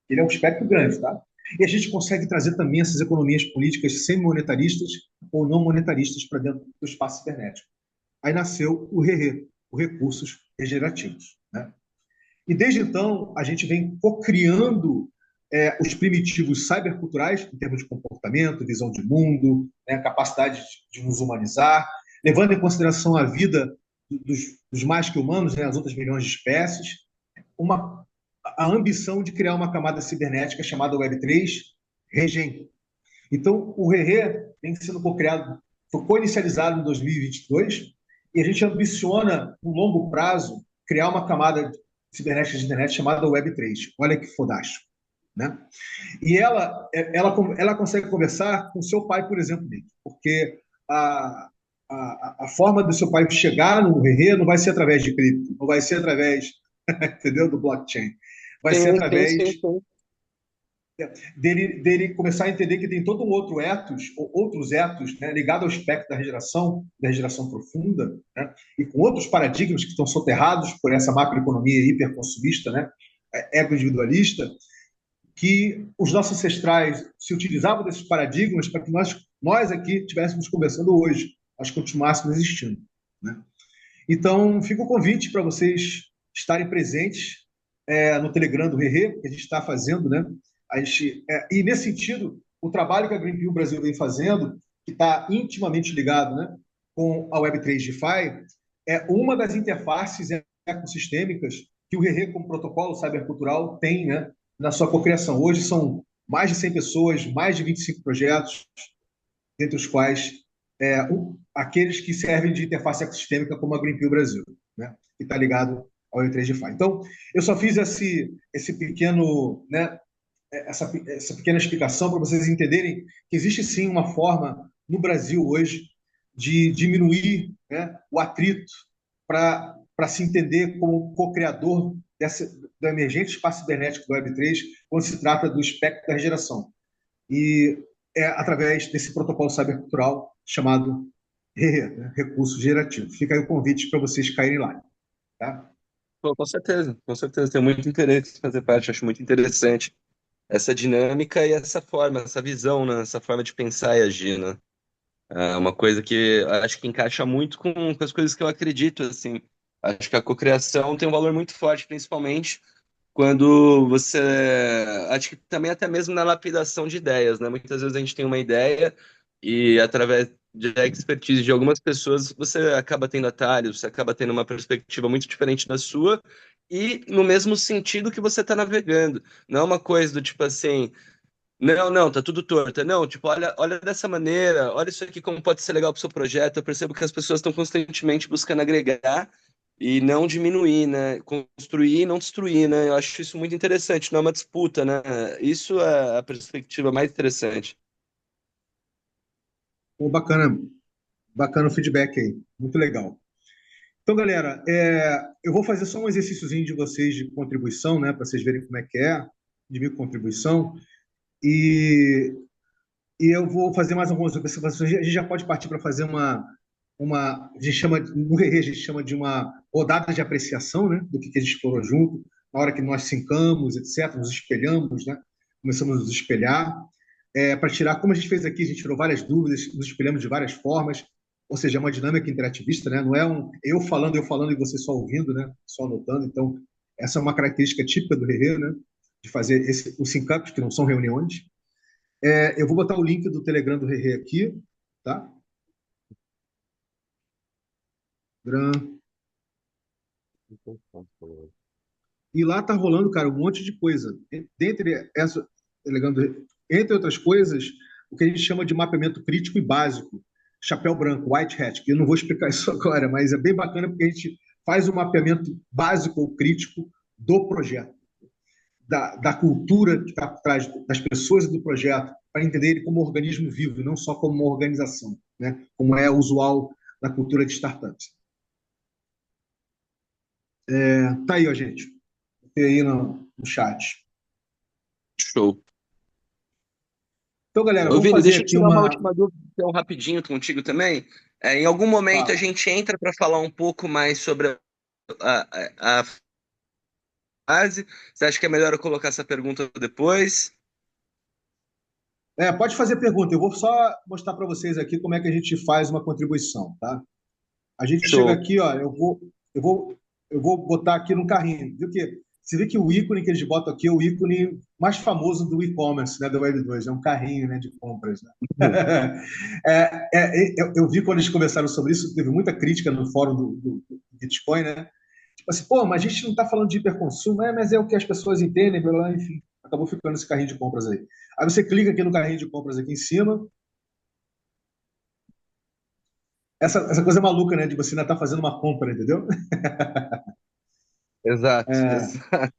ele é um espectro grande, tá? E a gente consegue trazer também essas economias políticas semi-monetaristas ou não monetaristas para dentro do espaço cibernético. Aí nasceu o RERE, o Recursos Regenerativos, né? E desde então, a gente vem co-criando os primitivos cyberculturais, em termos de comportamento, visão de mundo, né, capacidade de nos humanizar, levando em consideração a vida dos mais que humanos, né, as outras milhões de espécies, a ambição de criar uma camada cibernética chamada Web3 Regen. Então, o RERE vem sendo co-criado, foi co-inicializado em 2022, e a gente ambiciona, no longo prazo, criar uma camada cibernética de internet chamada Web3. Olha que fodástico, né? E ela consegue conversar com seu pai, por exemplo, Nick, porque a forma do seu pai chegar no Rê não vai ser através de cripto, não vai ser através, entendeu, do blockchain. Vai ser Sim, sim, através sim, sim. dele começar a entender que tem todo um outro ethos, ou outros ethos, né, ligado ao espectro da regeneração profunda, né, e com outros paradigmas que estão soterrados por essa macroeconomia hiperconsumista, né, ego-individualista, que os nossos ancestrais se utilizavam desses paradigmas para que nós aqui estivéssemos conversando hoje, nós continuássemos existindo, né? Então, fica o convite para vocês estarem presentes no Telegram do Rerê, que a gente está fazendo, né? E, nesse sentido, o trabalho que a Greenpeace Brasil vem fazendo, que está intimamente ligado, né, com a Web3 DeFi, é uma das interfaces ecossistêmicas que o Rerê, como protocolo cybercultural, tem, né, na sua cocriação. Hoje são mais de 100 pessoas, mais de 25 projetos, dentre os quais aqueles que servem de interface ecossistêmica, como a Greenpeace Brasil, né, que está ligado ao E3 DeFi. Então, eu só fiz esse pequeno, né, essa pequena explicação para vocês entenderem que existe sim uma forma no Brasil hoje de diminuir, né, o atrito para se entender como co-criador do emergente espaço cibernético do Web3 quando se trata do espectro da regeneração. E é através desse protocolo cybercultural chamado RE, né, Recurso Gerativo. Fica aí o convite para vocês caírem lá. Tá? Pô, com certeza, tenho muito interesse em fazer parte, acho muito interessante essa dinâmica e essa forma, essa visão, né? Essa forma de pensar e agir, né? É uma coisa que acho que encaixa muito com as coisas que eu acredito, assim. Acho que a cocriação tem um valor muito forte, principalmente quando você... Acho que também até mesmo na lapidação de ideias, né? Muitas vezes a gente tem uma ideia e através da expertise de algumas pessoas você acaba tendo atalhos, você acaba tendo uma perspectiva muito diferente da sua e no mesmo sentido que você está navegando. Não é uma coisa do tipo assim... Não, não, tá tudo torto. Não, tipo, olha dessa maneira, olha isso aqui como pode ser legal pro seu projeto. Eu percebo que as pessoas estão constantemente buscando agregar e não diminuir, né? Construir e não destruir, né? Eu acho isso muito interessante, não é uma disputa, né? Isso é a perspectiva mais interessante. Pô, bacana, bacana o feedback aí, muito legal. Então, galera, eu vou fazer só um exercíciozinho de vocês de contribuição, né, para vocês verem como é, de minha contribuição, e, e eu vou fazer mais algumas observações. A gente já pode partir para fazer a gente chama, no Rerê, a gente chama de uma rodada de apreciação, né, do que a gente explorou junto, na hora que nós sincamos, etc., nos espelhamos, né, começamos a nos espelhar, para tirar, como a gente fez aqui, a gente tirou várias dúvidas, nos espelhamos de várias formas, ou seja, é uma dinâmica interativista, né? Não é eu falando e você só ouvindo, né? Só anotando. Então, essa é uma característica típica do Rerê, né? De fazer os sync-ups, que não são reuniões. Eu vou botar o link do Telegram do Rerê aqui, tá? Telegram. E lá tá rolando, cara, um monte de coisa. Telegram entre outras coisas, o que a gente chama de mapeamento crítico e básico, chapéu branco, white hat, que eu não vou explicar isso agora, mas é bem bacana porque a gente faz o mapeamento básico ou crítico do projeto, da cultura que está por trás das pessoas e do projeto, para entender ele como um organismo vivo e não só como uma organização, né? Como é usual na cultura de startups. Tá aí, ó, gente. Tem aí no chat. Show. Então, galera, Ô, vamos Vini, fazer deixa eu aqui tirar uma uma. última dúvida então, rapidinho contigo também. Em algum momento a Fala. gente entra para falar um pouco mais sobre a fase. Você acha que é melhor eu colocar essa pergunta depois? Pode fazer pergunta. Eu vou só mostrar para vocês aqui como é que a gente faz uma contribuição, tá? A gente chega Show. aqui, ó, eu vou, eu vou botar aqui no carrinho. Você vê que o ícone que eles botam aqui é o ícone mais famoso do e-commerce, né, do Web2, é um carrinho, né, de compras, né? Eu vi quando eles conversaram sobre isso, teve muita crítica no fórum do Bitcoin, né? Tipo assim, pô, mas a gente não está falando de hiperconsumo, mas é o que as pessoas entendem, blá, blá, enfim. Acabou ficando esse carrinho de compras aí. Aí você clica aqui no carrinho de compras aqui em cima. Essa coisa maluca, né? De você ainda estar fazendo uma compra, entendeu? Exato, exato.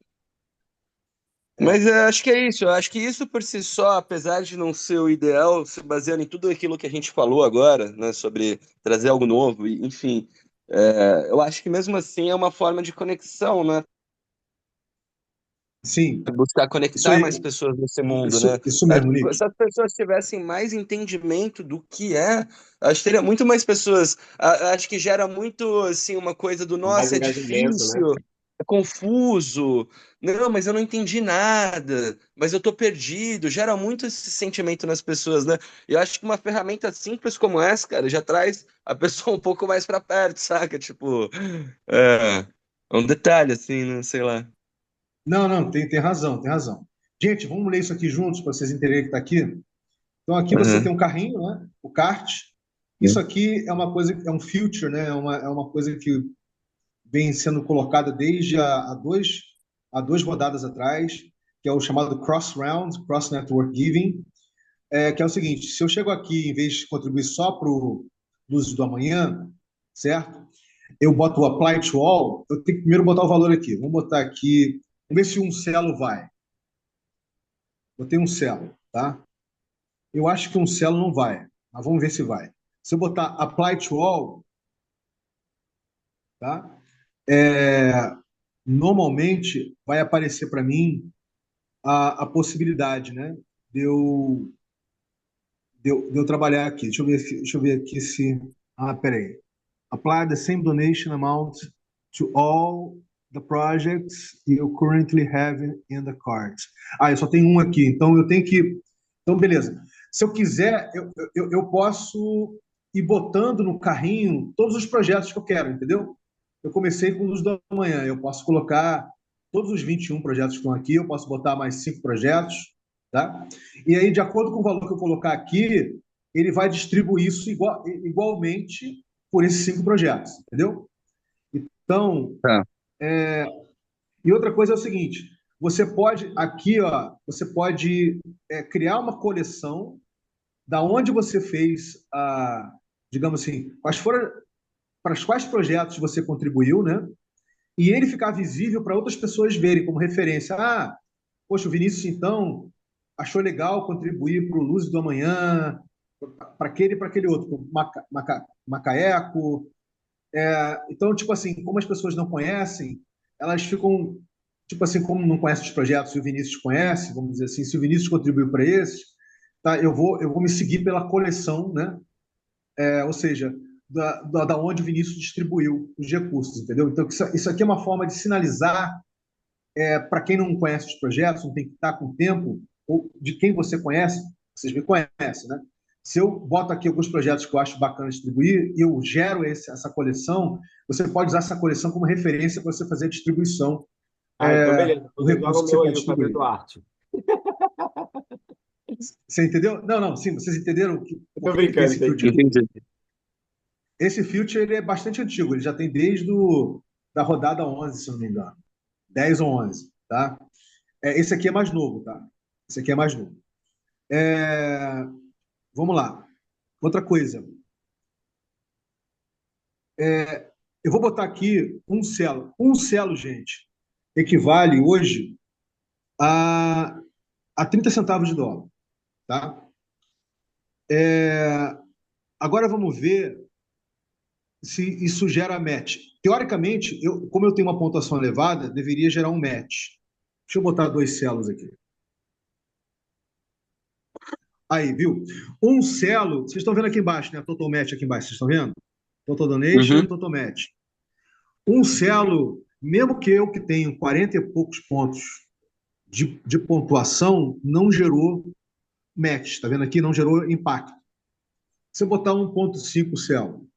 Mas eu acho que é isso. Eu acho que isso por si só, apesar de não ser o ideal, se baseando em tudo aquilo que a gente falou agora, né, sobre trazer algo novo, enfim, eu acho que mesmo assim é uma forma de conexão, né? Sim, Buscar isso conectar aí, mais pessoas nesse mundo, né? isso Acho mesmo, que Nick. se as pessoas tivessem mais entendimento do que é, acho que teria muito mais pessoas. Acho que gera muito, assim, uma coisa do, Mais nossa, é engajamento, né? difícil, é confuso, não, mas eu não entendi nada, mas eu tô perdido. Gera muito esse sentimento nas pessoas, né? E eu acho que uma ferramenta simples como essa, cara, já traz a pessoa um pouco mais pra perto, saca? Tipo, é um detalhe, assim, né? Sei lá. Não, não, tem razão, tem razão. Gente, vamos ler isso aqui juntos para vocês entenderem que está aqui. Então, aqui você tem Uhum. um carrinho, né? O kart. Isso aqui é uma coisa, é um future, né? É uma coisa que vem sendo colocada desde há duas rodadas atrás, que é o chamado Cross Round, Cross Network Giving, que é o seguinte: se eu chego aqui, em vez de contribuir só para o Luzes do Amanhã, certo? Eu boto o Apply to All, eu tenho que primeiro botar o valor aqui. Vamos botar aqui, vamos ver se um Celo vai. Botei um Celo, tá? Eu acho que um Celo não vai, mas vamos ver se vai. Se eu botar Apply to All, tá? É, normalmente vai aparecer para mim a possibilidade, né, de eu trabalhar aqui. Deixa eu ver aqui se. Ah, peraí. Apply the same donation amount to all the projects you currently have in the cart. Ah, eu só tenho um aqui, então eu tenho que. Então, beleza. Se eu quiser, eu posso ir botando no carrinho todos os projetos que eu quero, entendeu? Eu comecei com Luz da Manhã, eu posso colocar todos os 21 projetos que estão aqui, eu posso botar mais 5 projetos, tá? E aí, de acordo com o valor que eu colocar aqui, ele vai distribuir isso igualmente por esses 5 projetos, entendeu? Então, Tá. e outra coisa é o seguinte: você pode aqui, ó, você pode criar uma coleção da onde você fez digamos assim, para quais projetos você contribuiu, né? E ele ficar visível para outras pessoas verem como referência. Ah, poxa, o Vinícius então achou legal contribuir para o Luz do Amanhã, para aquele outro, para o Macaeco. Então, tipo assim, como as pessoas não conhecem, elas ficam, tipo assim, como não conhecem os projetos e o Vinícius conhece, vamos dizer assim, se o Vinícius contribuiu para esses, tá, eu vou me seguir pela coleção, né? Ou seja, da onde o Vinícius distribuiu os recursos, entendeu? Então, isso aqui é uma forma de sinalizar para quem não conhece os projetos, não tem que estar com tempo, ou de quem você conhece, vocês me conhecem, né? Se eu boto aqui alguns projetos que eu acho bacana distribuir, e eu gero essa coleção, você pode usar essa coleção como referência para você fazer a distribuição Ah, então beleza. do Então joga recurso o que você meu quer aí, o Fábio distribuir. Duarte. Você entendeu? Não, não, sim, vocês entenderam Tô por que tem brincando, esse filtro entendi. aqui? Entendi. Esse filtro ele é bastante antigo, ele já tem desde da rodada 11, se não me engano. 10 ou 11, tá? Esse aqui é mais novo, tá? Esse aqui é mais novo. É, Vamos lá. Outra coisa. Eu vou botar aqui um celo. Um celo, gente, equivale hoje a, a 30 centavos de dólar, tá? Agora vamos ver se isso gera match. Teoricamente, como eu tenho uma pontuação elevada, deveria gerar um match. Deixa eu botar dois celos aqui. Aí, viu? Um celo, vocês estão vendo aqui embaixo, né? Total match aqui embaixo, vocês estão vendo? Total donation, Uhum. total match. Um celo, mesmo que eu que tenho 40 e poucos pontos de pontuação, não gerou match, tá vendo aqui? Não gerou impacto. Se eu botar 1,5 celo,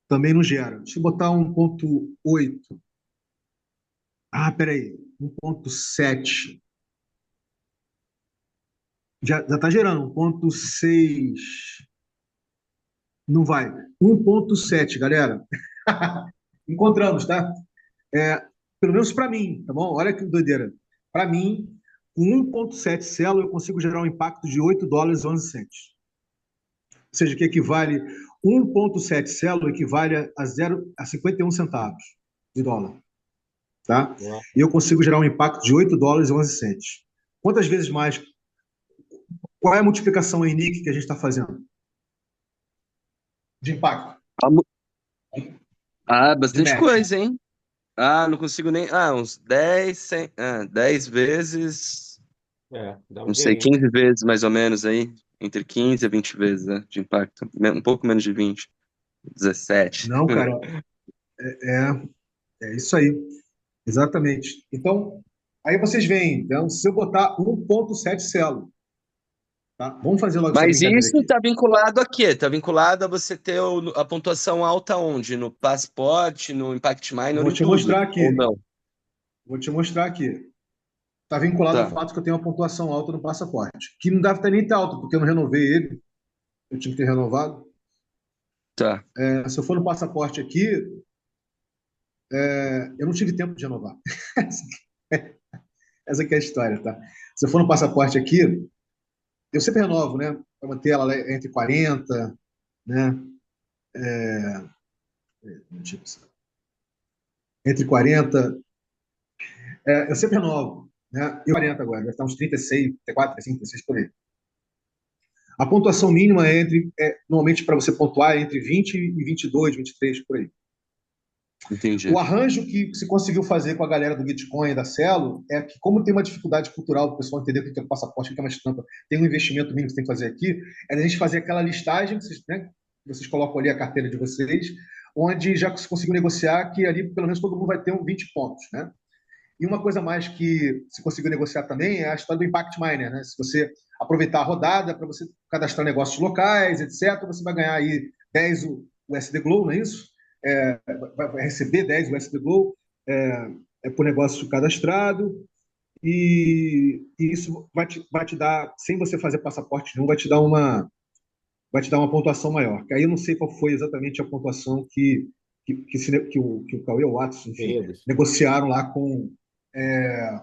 também não gera. Se eu botar 1,8, peraí, 1,7, já está gerando. 1,6, não vai. 1,7, galera. Encontramos, tá? É, Pelo menos para mim, tá bom? Olha que doideira. Para mim, com 1,7 celo, eu consigo gerar um impacto de 8 dólares e 11 centes. Ou seja, que equivale 1,7 celo equivale a 51 centavos. de dólar, tá? Ó, E eu consigo gerar um impacto de 8 dólares e 11 centes. Quantas vezes mais? Qual é a multiplicação em Nick que a gente está fazendo de impacto, Ah, de bastante match? coisa, hein? Não consigo nem. Uns 10 vezes. dá um Não sei, dinheirinho. 15 vezes mais ou menos aí. Entre 15 a 20 vezes, né, de impacto. Um pouco menos de 20. 17. Não, cara, é isso aí, exatamente. Então, aí vocês veem, então, se eu botar 1,7 celo, tá? Vamos fazer logo essa Mas brincadeira isso aqui. está vinculado a quê? Está vinculado a você ter a pontuação alta onde? No passaporte, no Impact Minor, Vou em te tudo? mostrar Ou aqui, não? vou te mostrar aqui. Está vinculado ao Tá, fato que eu tenho uma pontuação alta no passaporte, que não deve estar nem tão alto, porque eu não renovei ele, eu tinha que ter renovado. tá. Se eu for no passaporte aqui, eu não tive tempo de renovar. Essa aqui é a história, tá? Se eu for no passaporte aqui, eu sempre renovo, né? Para manter ela entre 40, né? Entre 40, eu sempre renovo, né? E 40 agora, deve estar uns 36, 34, 35, 36 por aí. A pontuação mínima normalmente para você pontuar é entre 20 e 22, 23 por aí. O Entendi. arranjo que se conseguiu fazer com a galera do Bitcoin e da Celo é que, como tem uma dificuldade cultural para o pessoal entender o que é o passaporte, o que é uma estampa, tem um investimento mínimo que você tem que fazer aqui, é a gente fazer aquela listagem, né, que vocês colocam ali a carteira de vocês, onde já se conseguiu negociar que ali pelo menos todo mundo vai ter uns 20 pontos, né? E uma coisa mais que se conseguiu negociar também é a história do Impact Miner, né? Se você aproveitar a rodada para você cadastrar negócios locais, etc., você vai ganhar aí 10 USD Glow, não é isso? Vai receber 10 USD Glow por negócio cadastrado, e isso vai te dar, sem você fazer passaporte nenhum, vai te dar uma pontuação maior. Que aí eu não sei qual foi exatamente a pontuação que o Cauê ou o Watson, enfim, Queridos, negociaram lá é,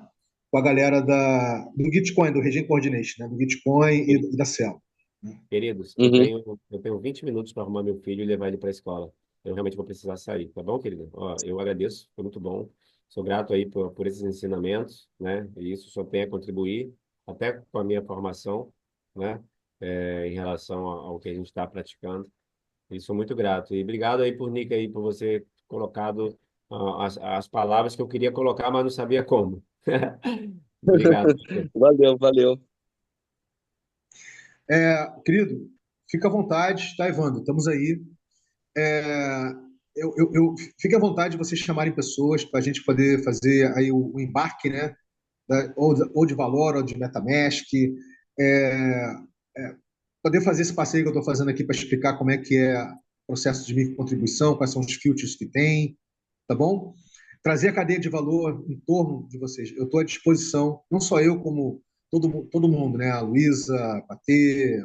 com a galera do Gitcoin, do Regen Coordination, né? Do Gitcoin e da Celo. Né? queridos, eu Uhum. tenho, eu tenho 20 minutos para arrumar meu filho e levar ele para a escola. Eu realmente vou precisar sair, tá bom, querido? Ó, eu agradeço, foi muito bom. Sou grato aí por esses ensinamentos, né? E isso só tem a contribuir, até com a minha formação, né? Em relação ao que a gente está praticando. E sou muito grato. E obrigado aí por Nick aí, por você ter colocado as palavras que eu queria colocar, mas não sabia como. Obrigado. Valeu, valeu. Querido, fica à vontade, tá, Evandro? Estamos aí. É, fique à vontade de vocês chamarem pessoas para a gente poder fazer aí o embarque, né? Ou de Valor, ou de MetaMask, é, poder fazer esse passeio que eu estou fazendo aqui para explicar como é que é o processo de microcontribuição, quais são os filtros que tem, tá bom? Trazer a cadeia de valor em torno de vocês. Eu estou à disposição, não só eu, como todo mundo, né? A Luísa, a Patê,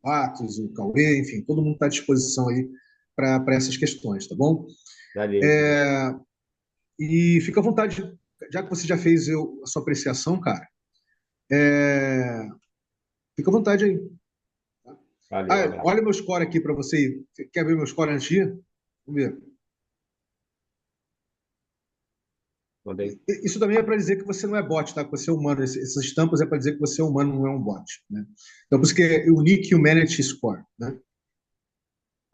o Atos, o Cauê, enfim, todo mundo está à disposição aí para essas questões, tá bom? Valeu. É, e fica à vontade, já que você já fez a sua apreciação, cara, é, fica à vontade aí. Valeu, abraço. Olha meu score aqui para você. Quer ver meu score antes de ir? Vamos ver. Mandei. Isso também é para dizer que você não é bot, tá? Que você é humano. Essas estampas é para dizer que você é humano, não é um bot. Né? Então, por isso que é o Nick Humanity Score. Né?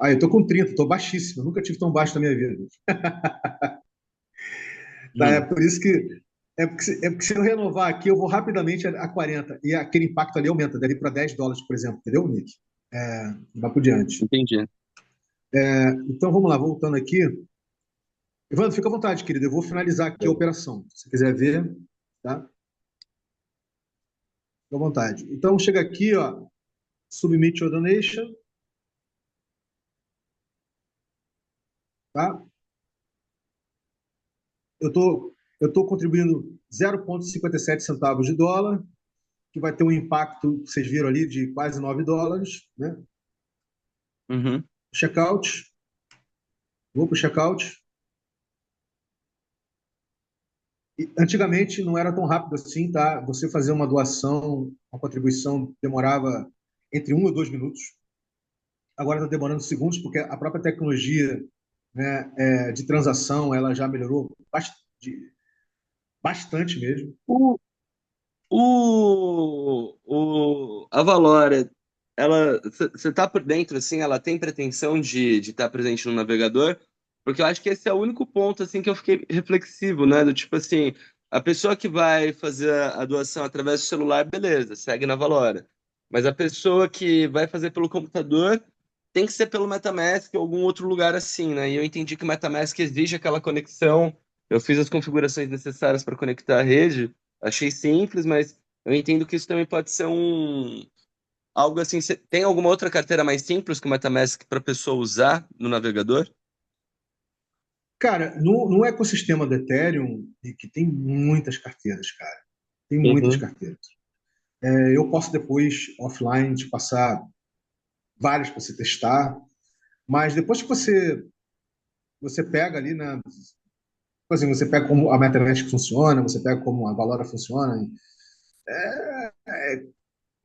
Eu tô com 30, tô baixíssimo. Eu nunca tive tão baixo na minha vida. Tá? É Hum, por isso que. É porque se eu renovar aqui, eu vou rapidamente a 40. E aquele impacto ali aumenta, dali para 10 dólares, por exemplo. Entendeu, Nick? Vai por diante. entendi. Então, vamos lá, voltando aqui. Evandro, fica à vontade, querido. Eu vou finalizar aqui a operação. Se você quiser ver, tá? Fica à vontade. Então, chega aqui, ó. Submit your donation, tá? Eu tô contribuindo 0,57 centavos de dólar, que vai ter um impacto, vocês viram ali, de quase 9 dólares, né? Uhum. Checkout. Vou para o checkout. Antigamente não era tão rápido assim, tá? Você fazer uma doação, uma contribuição demorava entre 1 e 2 minutos. Agora está demorando segundos, porque a própria tecnologia né, de transação, ela já melhorou bastante mesmo. O, a Valora, ela, você tá por dentro, assim, ela tem pretensão de estar presente no navegador? Porque eu acho que esse é o único ponto, assim, que eu fiquei reflexivo, né? Do tipo assim, a pessoa que vai fazer a doação através do celular, beleza, segue na Valora. Mas a pessoa que vai fazer pelo computador tem que ser pelo MetaMask ou algum outro lugar assim, né? E eu entendi que o MetaMask exige aquela conexão. Eu fiz as configurações necessárias para conectar a rede. Achei simples, mas eu entendo que isso também pode ser algo assim. Tem alguma outra carteira mais simples que o MetaMask para a pessoa usar no navegador? Cara, no ecossistema do Ethereum, e que tem muitas carteiras, cara. Tem muitas Uhum. carteiras. Eu posso depois, offline, te passar várias para você testar, mas depois que você pega ali, né? Tipo assim, você pega como a MetaMask funciona, você pega como a Valora funciona,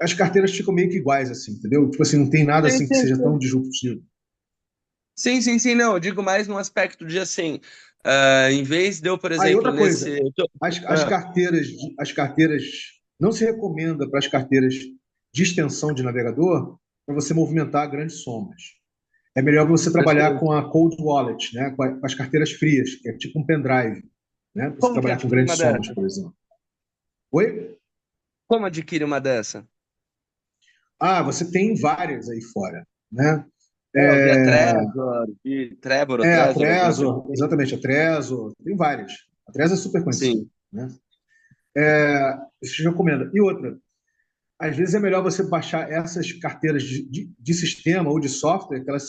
as carteiras ficam meio que iguais, assim, entendeu? Tipo assim, não tem nada Sim, assim que sim, seja tão sim. disruptivo. Sim, sim, sim, não. Eu digo mais no aspecto de assim, em vez de eu, por Aí, exemplo, outra coisa, nesse. as carteiras, não se recomenda para as carteiras de extensão de navegador para você movimentar grandes somas. É melhor você trabalhar Perfeito. com a cold wallet, né? Com as carteiras frias, que é tipo um pendrive, né? Você Como que trabalhar com adquire uma grandes somas, dessa? por exemplo. Oi? Como adquire uma dessa? Ah, você tem várias aí fora, né? Via É, Trezor, via Trevor ou a Trezor, alguma coisa Trezor, assim? exatamente, a Trezor, tem várias. A Trezor é super conhecida, Sim. né? Isso te recomendo. E outra, às vezes é melhor você baixar essas carteiras de sistema ou de software, que elas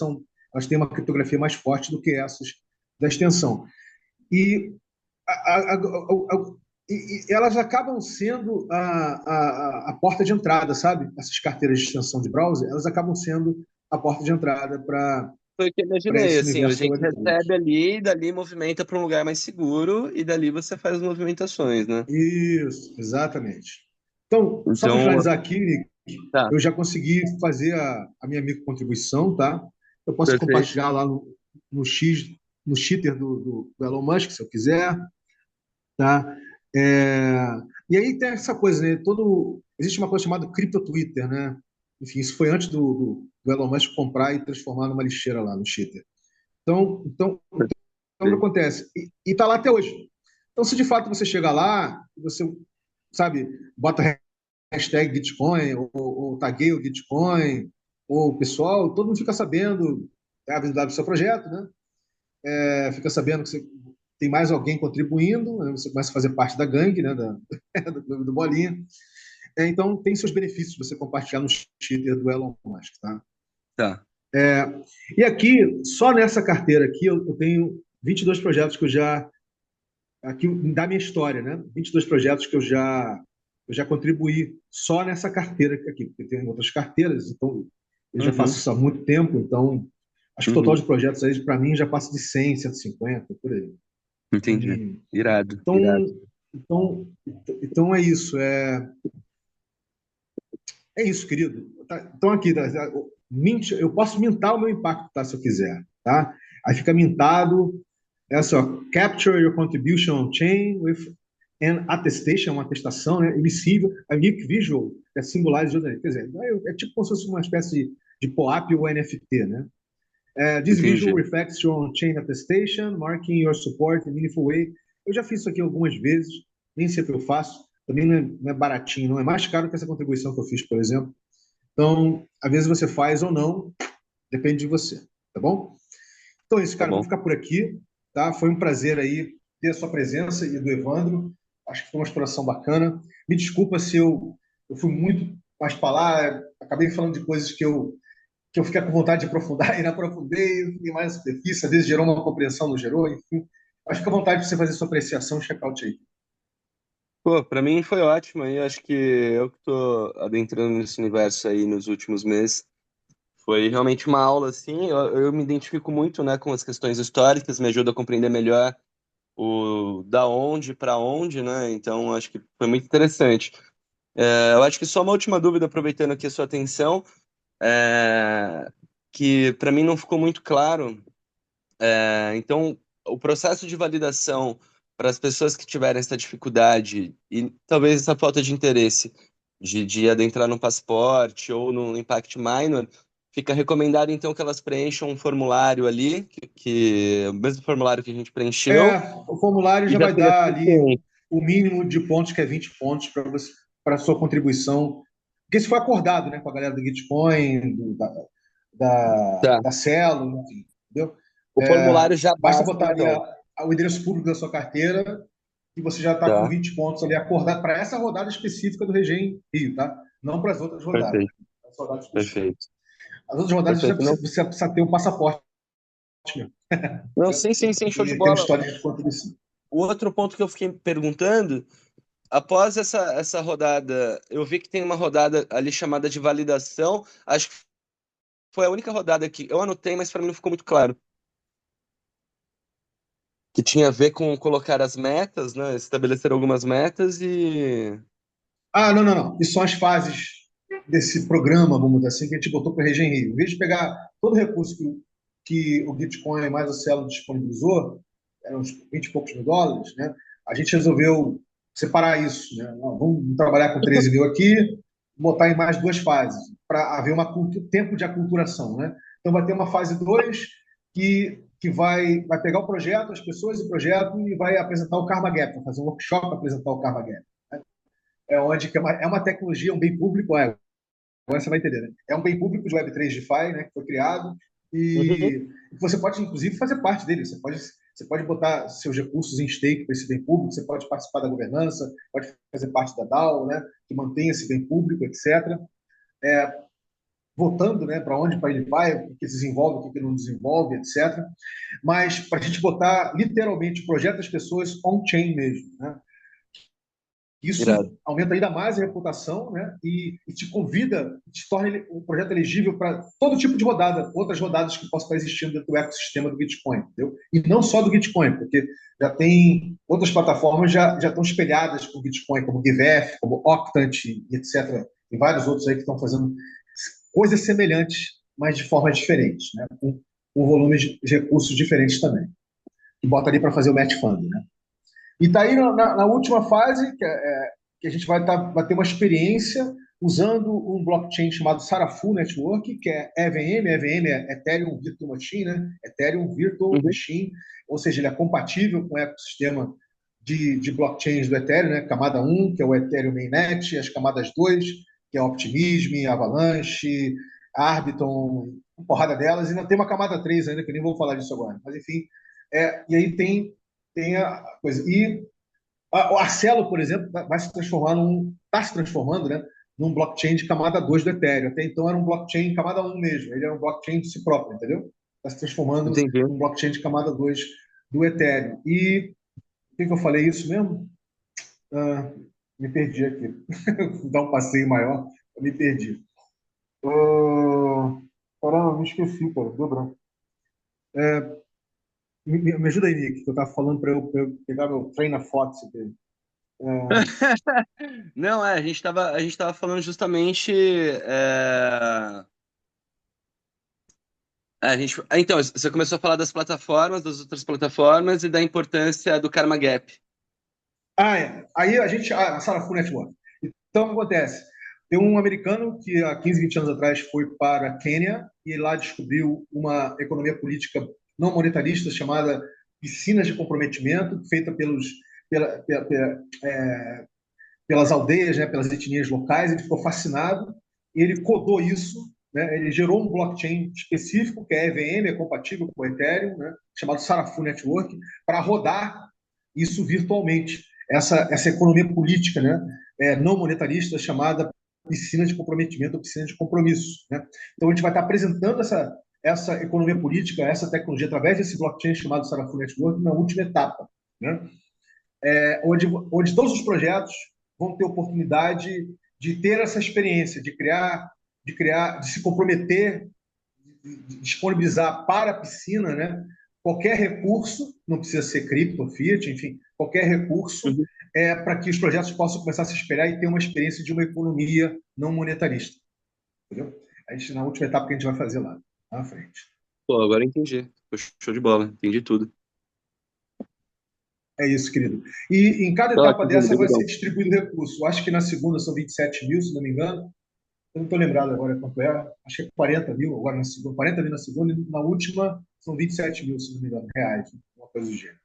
têm uma criptografia mais forte do que essas da extensão. E, e elas acabam sendo a porta de entrada, sabe? Essas carteiras de extensão de browser, elas acabam sendo a porta de entrada Foi o que eu para imaginei, esse assim, a universo da gente Web3. recebe ali, e dali movimenta para um lugar mais seguro, e dali você faz as movimentações, né? Isso, exatamente. Então, só para Então, finalizar aqui, Nick, tá, eu já consegui fazer a minha microcontribuição, tá? Eu posso perfeito. compartilhar lá no X, no Twitter do Elon Musk, se eu quiser, tá? É, e aí tem essa coisa, né? Existe uma coisa chamada Crypto Twitter, né? Enfim, isso foi antes do Elon Musk comprar e transformar numa lixeira lá no Twitter. Então, o que acontece? E tá lá até hoje. Então, se de fato você chega lá, você, sabe, bota hashtag Bitcoin, ou tagueia o Bitcoin, ou o pessoal, todo mundo fica sabendo a verdade do seu projeto, né? Fica sabendo que você tem mais alguém contribuindo, né? Você começa a fazer parte da gangue, né? Do Bolinha. Então, tem seus benefícios você compartilhar no Twitter do Elon Musk, tá? Tá. E aqui, só nessa carteira aqui, eu tenho 22 projetos que eu já aqui da minha história, né? 22 projetos que eu já contribuí só nessa carteira aqui, porque tem outras carteiras, então eu já faço Uhum, isso há muito tempo, então acho que o total uhum. de projetos aí para mim já passa de 100, 150, por aí, no Entendi. mínimo. Irado, irado. Então, então, então é isso, é isso, querido. Então aqui, eu posso mintar o meu impacto, tá, se eu quiser, tá? Aí fica mintado, só, capture your contribution on chain with an attestation, uma atestação, né? Receive a unique visual that symbolizes your identity. Quer dizer, é tipo como se fosse uma espécie de POAP ou NFT, né? This visual Entendi. reflects your on-chain attestation, marking your support in a meaningful way. Eu já fiz isso aqui algumas vezes, nem sempre eu faço. Também não é baratinho, não é mais caro que essa contribuição que eu fiz, por exemplo. Então, às vezes você faz ou não, depende de você, tá bom? Então é isso, Tá cara. Eu vou bom. ficar por aqui, tá? Foi um prazer aí ter a sua presença e do Evandro. Acho que foi uma exploração bacana. Me desculpa se eu fui muito mais para lá, acabei falando de coisas que eu fiquei com vontade de aprofundar e não aprofundei, fiquei mais na superfície, às vezes gerou uma compreensão, não gerou, enfim. Acho que fica à vontade de você fazer sua apreciação, check-out aí. Pô, pra mim foi ótimo aí, acho que eu que tô adentrando nesse universo aí nos últimos meses. Foi realmente uma aula, assim, eu me identifico muito, né, com as questões históricas, me ajuda a compreender melhor o da onde para onde, né, então acho que foi muito interessante. Eu acho que só uma última dúvida, aproveitando aqui a sua atenção, é, que para mim não ficou muito claro, Então, o processo de validação para as pessoas que tiverem essa dificuldade e talvez essa falta de interesse de adentrar no passaporte ou no Impact Minor, fica recomendado então que elas preencham um formulário ali, o mesmo formulário que a gente preencheu, O formulário e já já vai ter essa dar ali experiência. o mínimo de pontos, que é 20 pontos, para a sua contribuição. Porque isso foi acordado, né, com a galera do Gitcoin, Tá. da Celo, enfim, entendeu? O formulário já Basta basta, botar ali então. o endereço público da sua carteira e você já está com Tá, 20 pontos ali acordado para essa rodada específica do Regen Rio, tá? Não para as outras rodadas. perfeito, Essa rodada específica. perfeito, As outras rodadas perfeito. Não, você precisa ter um passaporte, né? não, sim, sim, sim, show de E ter um bola. histórico de contribuição. O outro ponto que eu fiquei perguntando, após essa rodada, eu vi que tem uma rodada ali chamada de validação. Acho que foi a única rodada que eu anotei, mas para mim não ficou muito claro. Que tinha a ver com colocar as metas, né? Estabelecer algumas metas e. Não, não, não. Isso são as fases desse programa, vamos dizer assim, que a gente botou para a Regen Rio. Em vez de pegar todo o recurso que o Bitcoin mais o Cielo disponibilizou, eram uns 20 e poucos mil dólares, né? A gente resolveu separar isso, né? Vamos trabalhar com 13 mil aqui, botar em mais duas fases, para haver tempo de aculturação, né? Então vai ter uma fase 2 que vai pegar o projeto, as pessoas do projeto e vai apresentar o Karma Gap, vai fazer um workshop para apresentar o Karma Gap. Onde que é uma tecnologia, um bem público, agora você vai entender, né? É um bem público de Web3 DeFi, né, que foi criado Uhum. e você pode, inclusive, fazer parte dele. Você pode botar seus recursos em stake para esse bem público, você pode participar da governança, pode fazer parte da DAO, né, que mantém esse bem público, etc. Votando, né, para onde para ele vai, o que desenvolve, o que não desenvolve, etc. Mas para a gente botar literalmente o projeto das pessoas on-chain mesmo, né? Isso Irado. aumenta ainda mais a reputação, né? E te convida, te torna o projeto elegível para todo tipo de rodada, outras rodadas que possam estar existindo dentro do ecossistema do Bitcoin, entendeu? E não só do Bitcoin, porque já tem outras plataformas já estão espelhadas com o Bitcoin, como GiveF, como Octant, e etc. Tem vários outros aí que estão fazendo coisas semelhantes, mas de formas diferentes, né? Com volumes de recursos diferentes também. E bota ali para fazer o match funding, né? E está aí na última fase, que a gente vai ter uma experiência usando um blockchain chamado Sarafu Network, que é EVM. EVM é Ethereum Virtual Machine, né? Ethereum Virtual Uhum. Machine, ou seja, ele é compatível com o ecossistema de blockchains do Ethereum, né? Camada 1, que é o Ethereum Mainnet, as camadas 2, que é Optimism, Avalanche, Arbitrum, uma porrada delas, e ainda tem uma camada 3 ainda, que eu nem vou falar disso agora. Mas, enfim, e aí tem a coisa. E o Arcelo, por exemplo, vai se transformar está se transformando, né, num blockchain de camada 2 do Ethereum. Até então era um blockchain camada 1 mesmo, ele era um blockchain de si próprio, entendeu? Está se transformando Entendi. num blockchain de camada 2 do Ethereum. E por que eu falei isso mesmo? Ah, me perdi aqui. Vou dar um passeio maior, eu me perdi. Caramba, me esqueci, cara, deu branco. Me ajuda aí, Nick, que eu estava falando para eu pegar meu train of thought aqui. Não, a gente tava falando justamente. Então, você começou a falar das plataformas, das outras plataformas e da importância do Karma Gap. Aí a Sarafu Network. Então, o que acontece? Tem um americano que há 15, 20 anos atrás foi para a Quênia e lá descobriu uma economia política não monetarista chamada piscinas de comprometimento, feita pela, pela, pela, pelas aldeias, né, pelas etnias locais. Ele ficou fascinado e ele codou isso, né, ele gerou um blockchain específico, que é EVM, é compatível com o Ethereum, né, chamado Sarafu Network, para rodar isso virtualmente. Essa economia política, né, não monetarista, chamada piscina de comprometimento ou piscina de compromisso. Né? Então, a gente vai estar apresentando essa economia política, essa tecnologia, através desse blockchain chamado Sarafu Network, na última etapa. Né? Onde todos os projetos vão ter oportunidade de ter essa experiência, de se comprometer, de disponibilizar para a piscina, né, qualquer recurso, não precisa ser cripto, fiat, enfim, qualquer recurso, Uhum. para que os projetos possam começar a se espelhar e ter uma experiência de uma economia não monetarista. Entendeu? Na última etapa que a gente vai fazer lá na frente. Pô, agora eu entendi. Show de bola, entendi tudo. É isso, querido. E em cada Tá, etapa que dessa vai ser legal. distribuído recurso. Eu acho que na segunda são 27 mil, se não me engano. Eu não estou lembrado agora quanto é. Acho que é 40 mil agora na segunda. 40 mil na segunda e na última são 27 mil, se não me engano, reais. Uma coisa do gênero.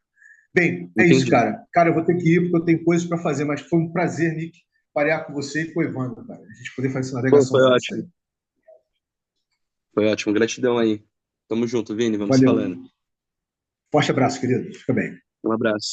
Bem, é isso, Entendi. cara. Cara, eu vou ter que ir porque eu tenho coisas para fazer, mas foi um prazer, Nick, parear com você e com o Evandro, cara. A gente poder fazer essa Pô, navegação foi juntos aí. ótimo. Foi ótimo. Gratidão aí. Tamo junto, Vini. Vamos se Valeu. falando. Forte abraço, querido. Fica bem. Um abraço.